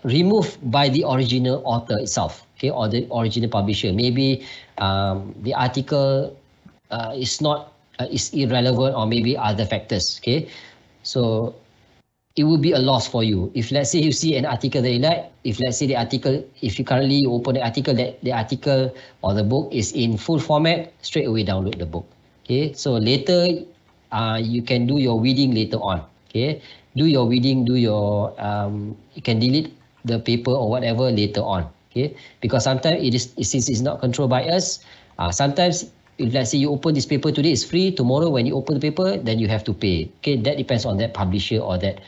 removed by the original author itself, okay, or the original publisher. Maybe the article is irrelevant, or maybe other factors. Okay, so it will be a loss for you. If let's say you see an article that you like, if let's say if you currently open the article, that the article or the book is in full format, straight away download the book. Okay, so later you can do your weeding later on. Okay, do your weeding, you can delete the paper or whatever later on. Okay, because sometimes since it's not controlled by us, sometimes if let's say you open this paper today, it's free. Tomorrow when you open the paper, then you have to pay. Okay, that depends on that publisher or that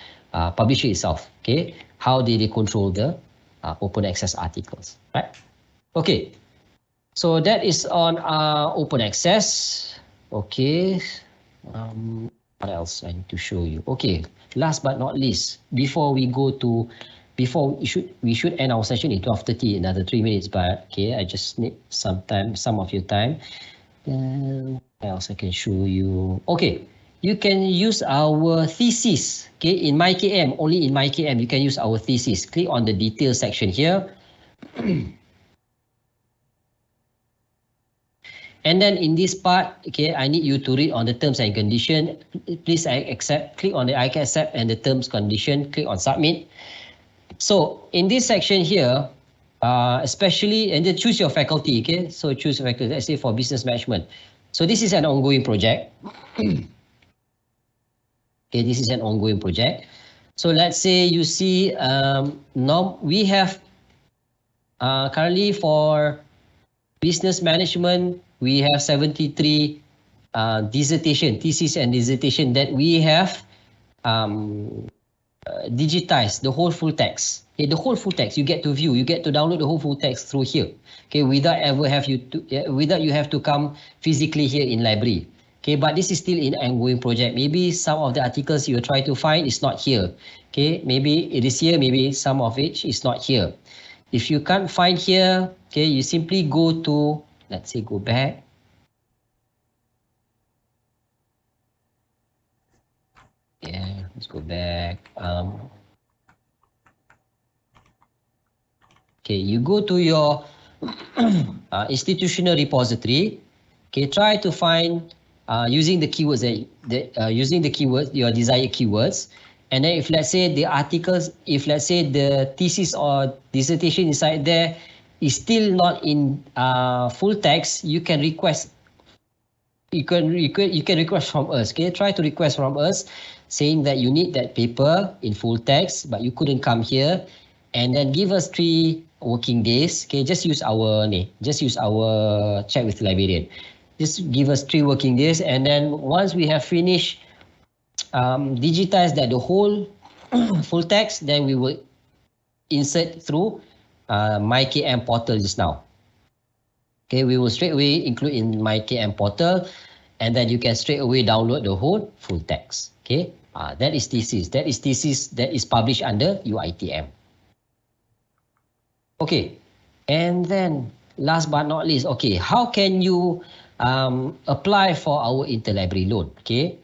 publisher itself. Okay, how they control the open access articles, right? Okay, so that is on open access. Okay, what else I need to show you? Okay, last but not least, before we go to before we should end our session in 12:30, another 3 minutes, but okay, I just need some of your time. What else I can show you? Okay, you can use our thesis. Okay, in MyKM, only in MyKM you can use our thesis. Click on the details section here. And then in this part, okay, I need you to read on the terms and condition. Please accept. Click on the I can accept and the terms condition. Click on submit. So in this section here, especially, and then choose your faculty. Okay, so choose your faculty. Let's say for business management. So this is an ongoing project. Okay, this is an ongoing project. So let's say you see, we have currently for business management, we have 73 thesis and dissertation that we have digitized the whole full text. Okay, the whole full text you get to view, you get to download the whole full text through here. Okay, without you have to come physically here in library. Okay, but this is still in ongoing project. Maybe some of the articles you try to find is not here. Okay, maybe it is here, maybe some of it is not here. If you can't find here, okay, you simply go to, let's say, go back. Yeah, let's go back. Okay, you go to your institutional repository. Okay, try to find using the keywords your desired keywords. And then if let's say the articles, if let's say the thesis or dissertation inside there is still not in full text, you can request. You can request from us. Okay, try to request from us, saying that you need that paper in full text, but you couldn't come here, and then give us 3 working days. Okay, just use our chat with the librarian. Just give us 3 working days, and then once we have finished digitize that the whole full text, then we will insert through MyKM portal just now. Okay, we will straight away include in MyKM portal, and then you can straight away download the whole full text. Okay, that is thesis. That is published under UiTM. Okay, and then last but not least, okay, how can you apply for our interlibrary loan? Okay.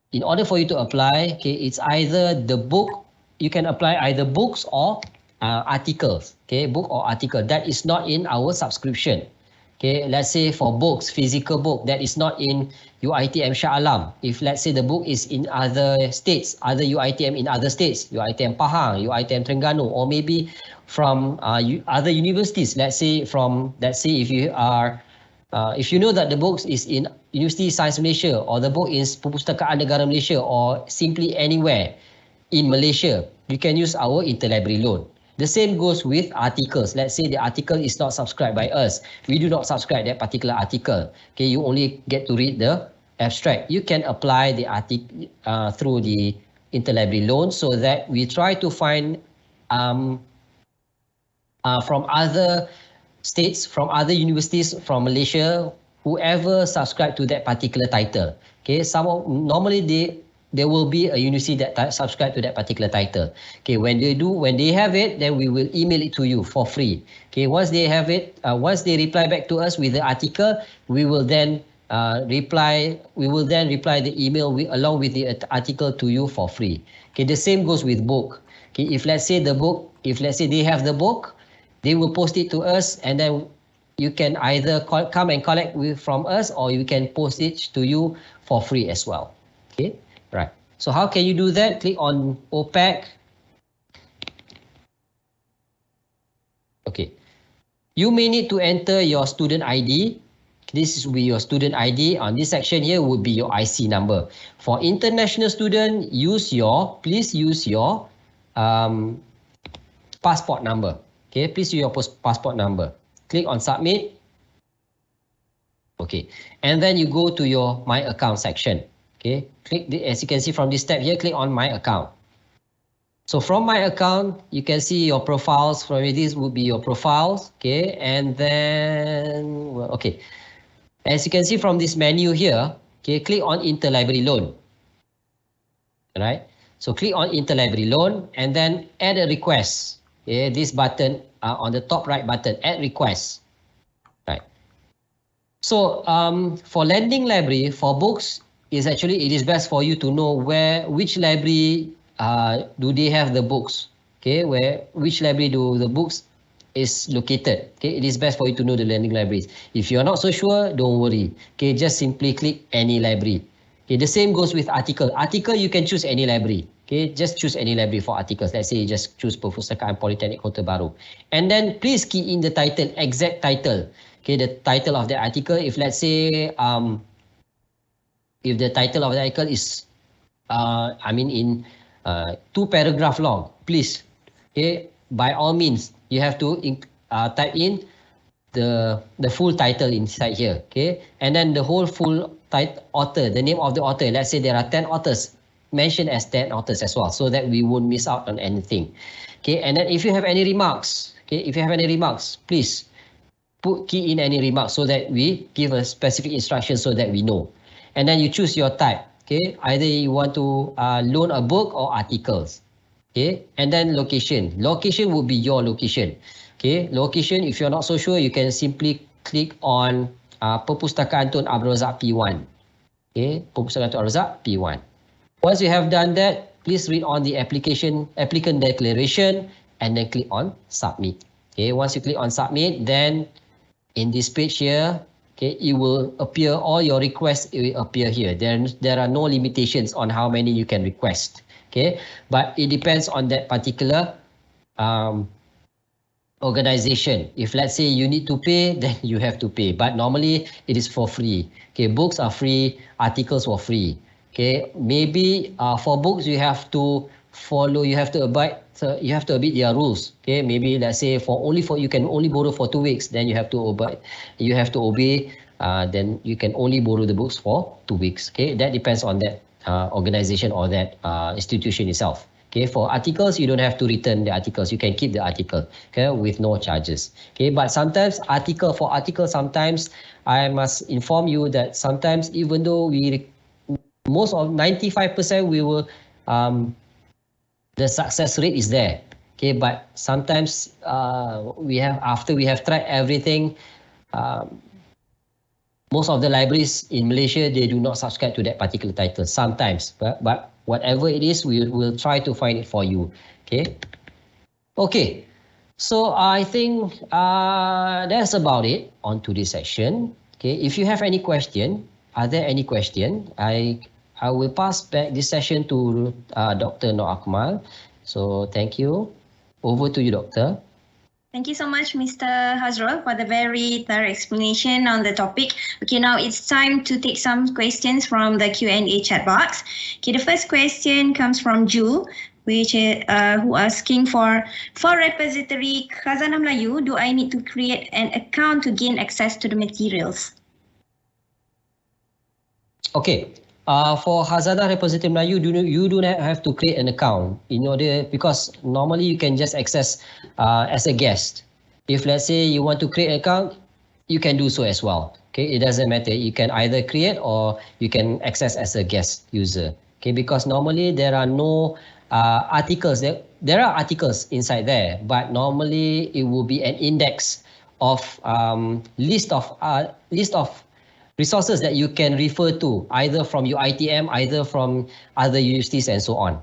In order for you to apply, okay, it's either the book, you can apply either books or articles, okay, book or article. That is not in our subscription. Okay, let's say for books, physical book, that is not in UiTM Shah Alam. If let's say the book is in other states, other UiTM in other states, UiTM Pahang, UiTM Terengganu, or maybe from other universities, let's say if you are if you know that the book is in University Science Malaysia, or the book is Perpustakaan Negara Malaysia, or simply anywhere in Malaysia, you can use our interlibrary loan. The same goes with articles. Let's say the article is not subscribed by us. We do not subscribe that particular article. Okay, you only get to read the abstract. You can apply the article through the interlibrary loan, so that we try to find from other states, from other universities, from Malaysia, whoever subscribe to that particular title. Okay, normally there will be a university that subscribe to that particular title. Okay, when they have it, then we will email it to you for free. Okay, once they have it, once they reply back to us with the article, we will then reply the email along with the article to you for free. Okay, the same goes with book. Okay, if let's say they have the book, they will post it to us, and then you can either come and collect from us, or you can post it to you for free as well. Okay, right. So how can you do that? Click on OPAC. Okay. You may need to enter your student ID. This will be your student ID. On this section here would be your IC number. For international student, please use your passport number. Okay, please use your passport number. Click on submit. Okay, and then you go to your My Account section. Okay, as you can see from this tab here, click on My Account. So from My Account, you can see your profiles. From this would be your profiles. Okay, and then, okay. As you can see from this menu here, okay, click on Interlibrary Loan. Alright, so click on Interlibrary Loan, and then add a request. Okay, this button on the top right button, add request. Right. So for lending library, for books, it is best for you to know which library do they have the books. Okay, which library do the books is located. Okay, it is best for you to know the lending libraries. If you're not so sure, don't worry. Okay, just simply click any library. Okay, the same goes with article. Article, you can choose any library. Okay, just choose any library for articles. Let's say you just choose Perpustakaan Politeknik Kota Baru. And then please key in the title, exact title. Okay, the title of the article. If let's say, if the title of the article is, in 2 paragraph long, please, okay, by all means, you have to type in the full title inside here, okay, and then the whole full author, the name of the author. Let's say there are 10 authors, mentioned as 10 authors as well, so that we won't miss out on anything. Okay, and then if you have any remarks, please key in any remarks so that we give a specific instruction so that we know. And then you choose your type. Okay, either you want to loan a book or articles. Okay, and then location. Location would be your location. Okay, location, if you're not so sure, you can simply click on Perpustakaan Tun Abdul Razak P1. Okay, Perpustakaan Tun Abdul Razak P1. Once you have done that, please read on the applicant declaration and then click on submit. Okay, once you click on submit, then in this page here, okay, it will appear, all your requests will appear here. There are no limitations on how many you can request. Okay, but it depends on that particular organization. If let's say you need to pay, then you have to pay. But normally it is for free. Okay, books are free, articles were free. Okay, maybe for books you have to follow, you have to abide their rules. Okay, maybe let's say you can only borrow for 2 weeks, then you have to obey. Then you can only borrow the books for 2 weeks. Okay, that depends on that organization or that institution itself. Okay, for articles, you don't have to return the articles. You can keep the article, okay, with no charges. Okay, but sometimes for article, sometimes I must inform you that sometimes even though most of 95% we will, the success rate is there. Okay, but sometimes after we have tried everything, most of the libraries in Malaysia, they do not subscribe to that particular title sometimes, but whatever it is, we will try to find it for you. Okay, so I think that's about it on today's session. Okay, if you have any question, are there any question? I will pass back this session to Dr. Noor Akmal. So thank you. Over to you, Doctor. Thank you so much, Mr. Hazrul, for the very thorough explanation on the topic. Okay, now it's time to take some questions from the Q&A chat box. Okay, the first question comes from Ju, which who asking for repository Khazanah Melayu, do I need to create an account to gain access to the materials? Okay. For Khazanah Repository Melayu, you do not have to create an account because normally you can just access as a guest. If let's say you want to create an account, you can do so as well. Okay, it doesn't matter. You can either create or you can access as a guest user. Okay, because normally there are no articles. There are articles inside there, but normally it will be an index of list of resources that you can refer to, either from your ITM, either from other universities and so on.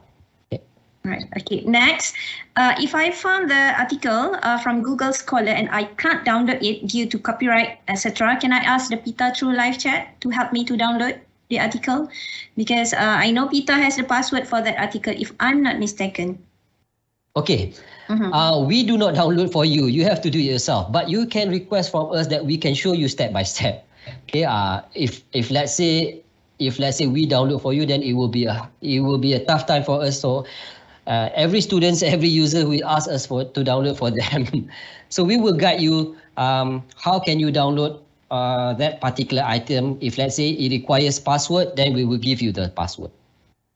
Okay. Right, okay. Next, if I found the article from Google Scholar and I can't download it due to copyright, etc., can I ask the PITA through live chat to help me to download the article? Because I know PITA has the password for that article, if I'm not mistaken. Okay. We do not download for you. You have to do it yourself. But you can request from us that we can show you step by step. Okay, if let's say we download for you, then it will be a tough time for us. So every user will ask us to download for them. So we will guide you how can you download that particular item. If let's say it requires password, then we will give you the password.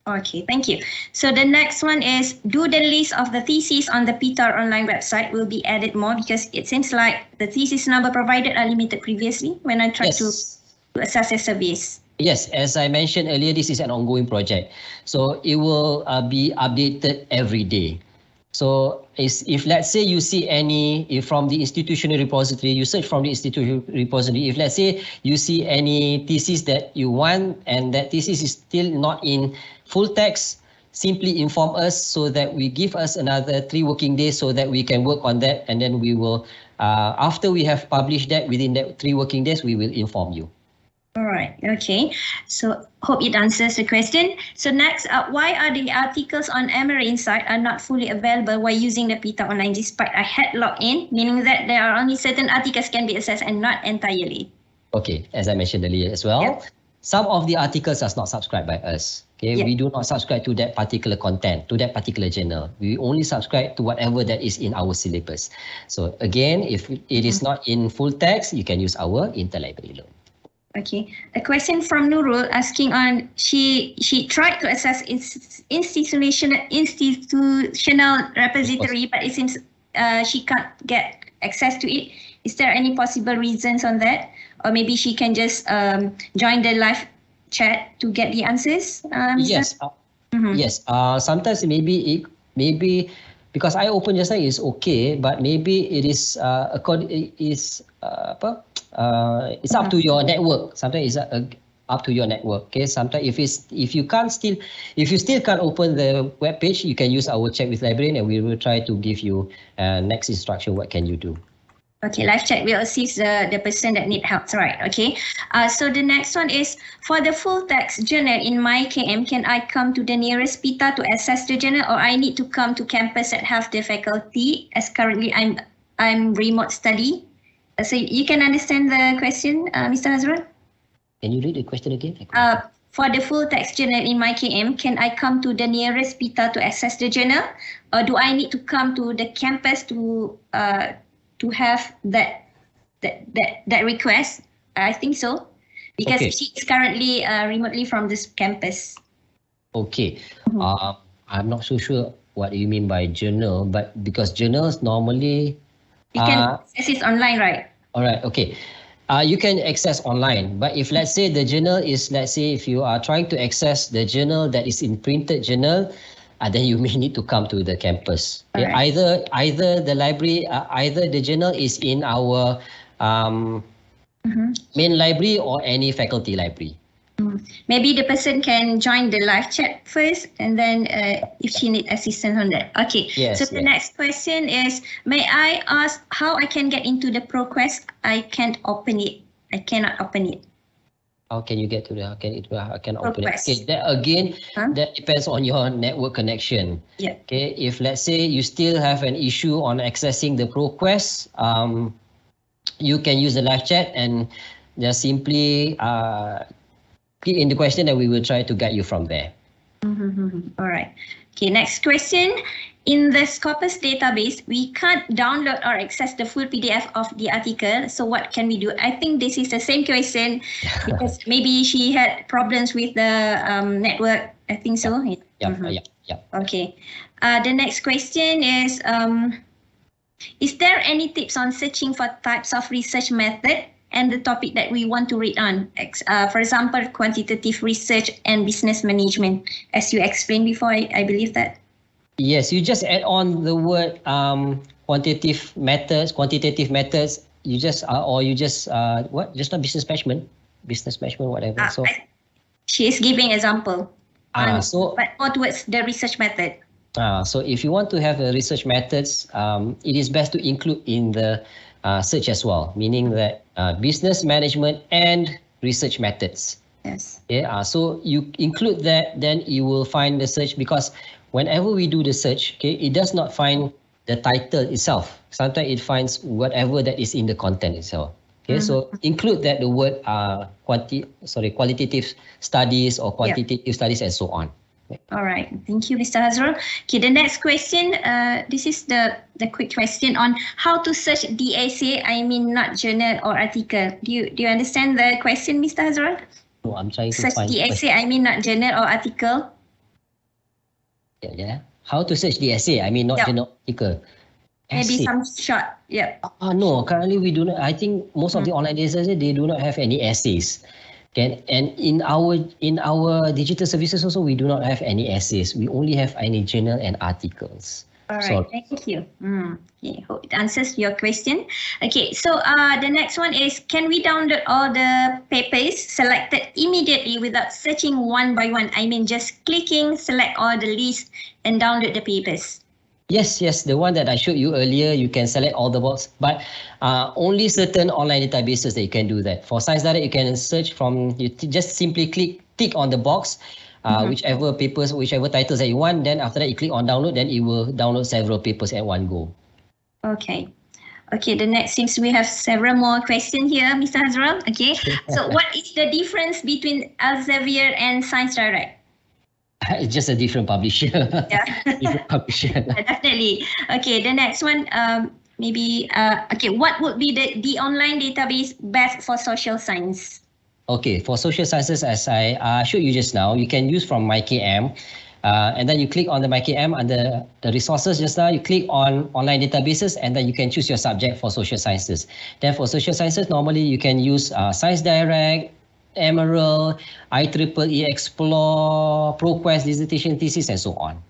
Okay, thank you. So the next one is, do the list of the theses on the PITA online website will be added more, because it seems like the thesis number provided are limited previously when I tried to assess a service. Yes, as I mentioned earlier, this is an ongoing project. So it will be updated every day. So if let's say you see if from the institutional repository, you search from the institutional repository, if let's say you see any thesis that you want and that thesis is still not in full text, simply inform us so that we give us another 3 working days so that we can work on that, and then we will, after we have published that, within that 3 working days, we will inform you. All right. Okay. So hope it answers the question. So next, why are the articles on Emery Insight are not fully available while using the PITA Online despite I had logged in, meaning that there are only certain articles can be accessed and not entirely? Okay, as I mentioned earlier as well, Yep. some of the articles are not subscribed by us. Okay, Yep. we do not subscribe to that particular content, to that particular journal. We only subscribe to whatever that is in our syllabus. So again, if it is not in full text, you can use our interlibrary loan. Okay. A question from Nurul asking on she tried to access institutional repository, but it seems she can't get access to it. Is there any possible reasons on that, or maybe she can just join the live chat to get the answers? Yes. Yes. Sometimes maybe because I open just now is okay, but maybe it is it's up to your network. Sometimes it's up to your network. Okay. Sometimes if you still can't open the web page, you can use our Check with Librarian, and we will try to give you next instruction. What can you do? Okay, live chat will assist the person that need help, right? Okay. So the next one is, for the full text journal in MyKM, can I come to the nearest PITA to access the journal, or I need to come to campus that have the faculty, as currently I'm remote study? So you can understand the question, Mr. Hazrul? Can you read the question again? For the full text journal in MyKM, can I come to the nearest PITA to access the journal, or do I need to come to the campus to have that request? I think so, because she is currently remotely from this campus. Okay. I'm not so sure what you mean by journal, but because journals normally You can access it online, right? All right. Okay. You can access online, but if let's say the journal is, let's say if you are trying to access the journal that is in printed journal, then you may need to come to the campus. Okay? Right. Either the library, either the journal is in our main library or any faculty library. Maybe the person can join the live chat first, and then if she need assistance on that. Okay. Yes, So the next question is, may I ask how I can get into the ProQuest? I can't open it. I cannot open it. How can you get to the? How can open it? ProQuest. Okay, that again, that depends on your network connection. Yeah. Okay, if let's say you still have an issue on accessing the ProQuest, you can use the live chat and just simply click in the question, and we will try to guide you from there. All right. Okay, next question. In the Scopus database, we can't download or access the full PDF of the article. So what can we do? I think this is the same question because maybe she had problems with the network. I think so. Yeah. Okay. The next question is there any tips on searching for types of research method and the topic that we want to read on? For example, quantitative research and business management, as you explained before, I believe that. Yes, you just add on the word quantitative methods. You just what? Just not business management, whatever. So she is giving example. But more towards the research method. So if you want to have a research methods, it is best to include in the search as well, meaning that business management and research methods. Yes. Yeah. So you include that, then you will find the search, because whenever we do the search, okay, it does not find the title itself. Sometimes it finds whatever that is in the content itself. Okay, so include that the word qualitative studies or quantitative studies and so on. All right. Thank you, Mr. Hazrul. Okay, the next question. This is the quick question on how to search DSA. I mean, not journal or article. Do you understand the question, Mr. Hazrul? No, I'm trying to search find DSA. I mean, not journal or article. Yeah. How to search DSA? I mean, not journal article. Maybe some short. Yeah. No, currently we do not. I think most of the online essays, they do not have any essays. Okay, and in our digital services also, we do not have any essays. We only have any journal and articles. All right, Sorry. thank you. Okay, hope it answers your question. Okay, so the next one is, can we download all the papers selected immediately without searching one by one? I mean, just clicking, select all the list and download the papers. Yes, the one that I showed you earlier, you can select all the box, but only certain online databases that you can do that. For Science Direct, you can search from, just simply tick on the box, whichever papers, whichever titles that you want. Then after that, you click on download, then it will download several papers at one go. Okay. Okay, the next seems we have several more questions here, Mr. Hazrul. Okay, so what is the difference between Elsevier and Science Direct? It's just a different publisher. Yeah. Different publisher. Definitely. Okay, the next one, maybe, okay, what would be the online database best for social science? Okay, for social sciences, as I showed you just now, you can use from MyKM. And then you click on the MyKM under the resources just now, you click on online databases, and then you can choose your subject for social sciences. Then for social sciences, normally you can use Science Direct, Emerald, IEEE Explore, ProQuest, dissertation thesis, and so on.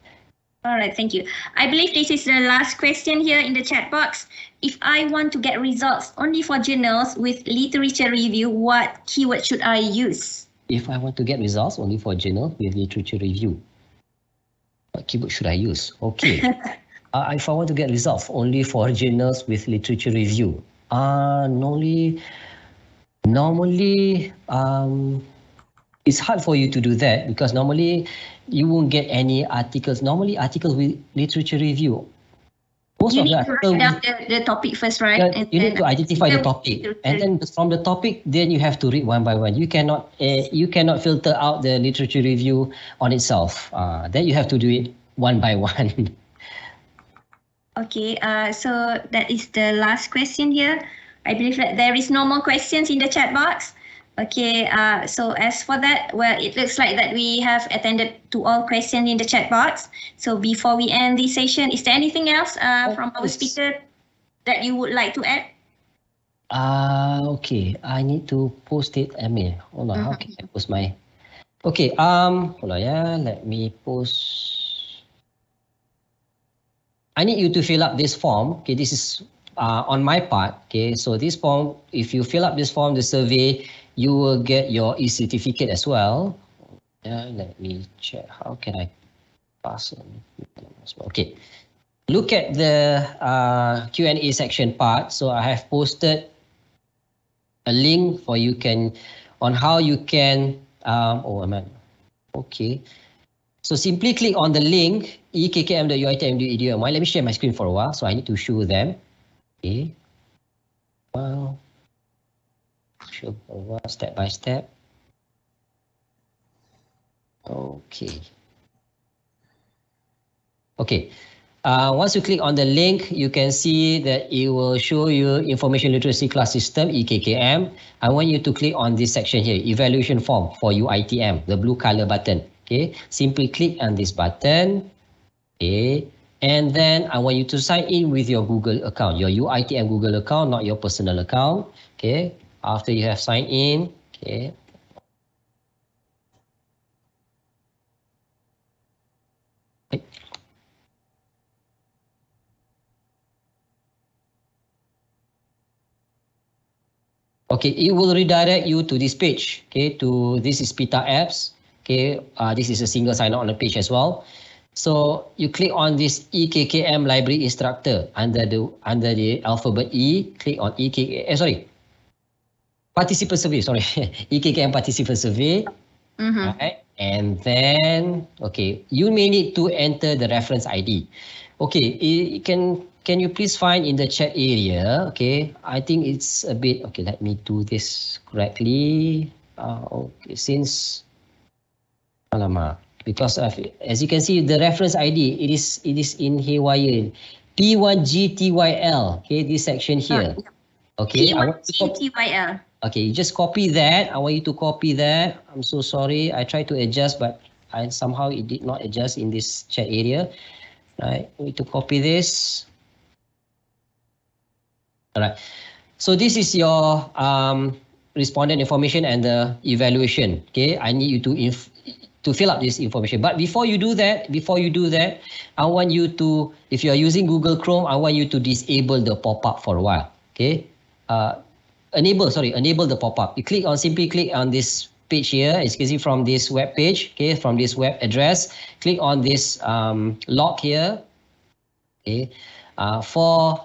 All right, thank you. I believe this is the last question here in the chat box. If I want to get results only for journals with literature review, what keyword should I use? If I want to get results only for journal with literature review, what keyword should I use? Okay. If I want to get results only for journals with literature review, normally it's hard for you to do that because normally you won't get any articles. Normally articles with literature review, most you of need the to write down the topic first, right? Yeah, you need to identify the topic, and then from the topic, then you have to read one by one. You cannot filter out the literature review on itself. Then you have to do it one by one. Okay, so that is the last question here. I believe that there is no more questions in the chat box. Okay, so as for that, well, it looks like that we have attended to all questions in the chat box. So before we end this session, is there anything else from our speaker that you would like to add? Okay, I need to post it. Hold on, how can I post my? Okay, hold on, yeah, let me post. I need you to fill up this form. Okay, this is on my part. Okay, so this form, if you fill up this form, the survey, you will get your e-certificate as well. Let me check. How can I pass on? Okay. Look at the Q&A section part. So I have posted a link for you on how you can. Okay. So simply click on the link ekkm.uitm.edu. Let me share my screen for a while. So I need to show them. Okay. Well. Show step by step. Okay. Okay. Once you click on the link, you can see that it will show you Information Literacy Class System, EKKM. I want you to click on this section here, Evaluation Form for UITM, the blue color button. Okay. Simply click on this button. Okay. And then I want you to sign in with your Google account, your UITM Google account, not your personal account. Okay. After you have signed in, okay. Okay, it will redirect you to this page. Okay, this is PITA apps. Okay, this is a single sign-on on the page as well. So you click on this EKKM library instructor under the alphabet E. Click on participant survey, sorry. EKKM participant survey. Right. And then, okay, you may need to enter the reference ID. Okay, can you please find in the chat area? Okay, I think it's a bit, okay, let me do this correctly. Okay, since, because as you can see, the reference ID, it is in haywire. P1GTYL, okay, this section here. Okay, P1GTYL. Okay, you just copy that. I want you to copy that. I'm so sorry. I tried to adjust, but somehow it did not adjust in this chat area. Right, we need to copy this. All right. So this is your respondent information and the evaluation. Okay, I need you to to fill up this information. But before you do that, I want you to, if you are using Google Chrome, I want you to disable the pop-up for a while. Okay, enable the pop-up. Simply click on this page here. As you can see from this web page, okay, from this web address, click on this lock here. Okay, for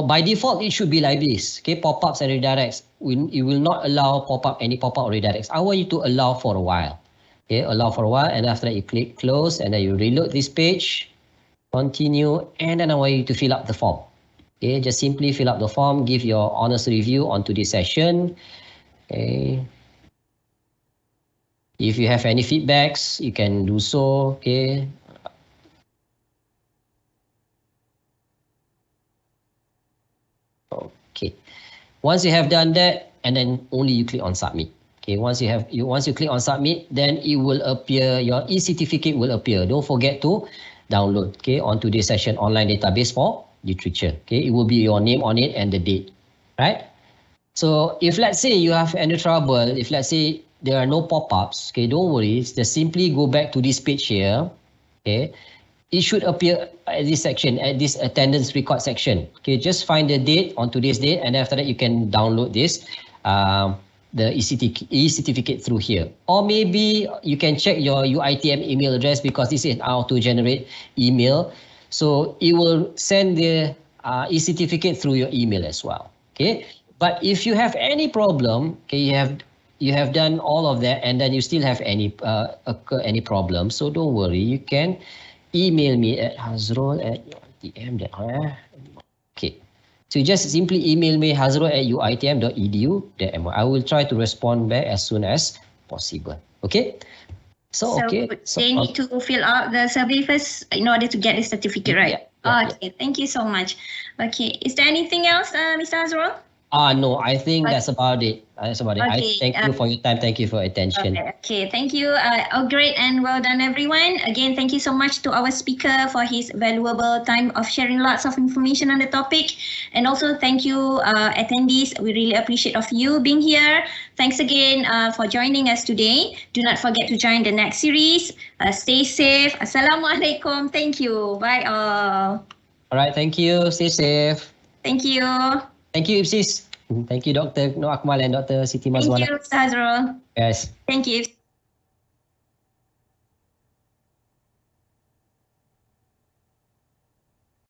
by default it should be like this. Okay, pop-ups and redirects. It will not allow any pop-up redirects. I want you to allow for a while. Okay, allow for a while, and after that you click close, and then you reload this page, continue, and then I want you to fill up the form. Okay, just simply fill up the form, give your honest review on today's session. Okay. If you have any feedbacks, you can do so. Okay. Okay. Once you have done that, and then only you click on submit. Okay, once you click on submit, then it will appear, your e-certificate will appear. Don't forget to download, okay, on today's session online database for literature. Okay, it will be your name on it and the date, right? So if let's say you have any trouble, if let's say there are no pop-ups, okay, don't worry, just simply go back to this page here. Okay, it should appear at this section, at this attendance record section. Okay, just find the date on today's date, and after that you can download this the e-certificate through here. Or maybe you can check your UiTM email address, because this is an auto-generate email. So it will send the e-certificate through your email as well. Okay. But if you have any problem, okay, you have done all of that and then you still have any problem, so don't worry. You can email me at hazrul@uitm.my. Okay. So you just simply email me hazrul@uitm.edu.my. I will try to respond back as soon as possible. Okay. So okay. They need to fill out the survey first in order to get the certificate, right? Yeah. Okay. Thank you so much. Okay. Is there anything else, Mr. Hazrul? No, I think that's about it. That's about it. Okay, Thank you for your time. Thank you for your attention. Okay, thank you. Great and well done, everyone. Again, thank you so much to our speaker for his valuable time of sharing lots of information on the topic. And also thank you, attendees. We really appreciate of you being here. Thanks again for joining us today. Do not forget to join the next series. Stay safe. Assalamualaikum. Thank you. Bye all. All right, thank you. Stay safe. Thank you. Thank you, Ipsis. Thank you, Dr. Noor Akmal and Dr. Siti Mazwana. Thank you, Mr. Hazrul. Yes. Thank you, Ipsis.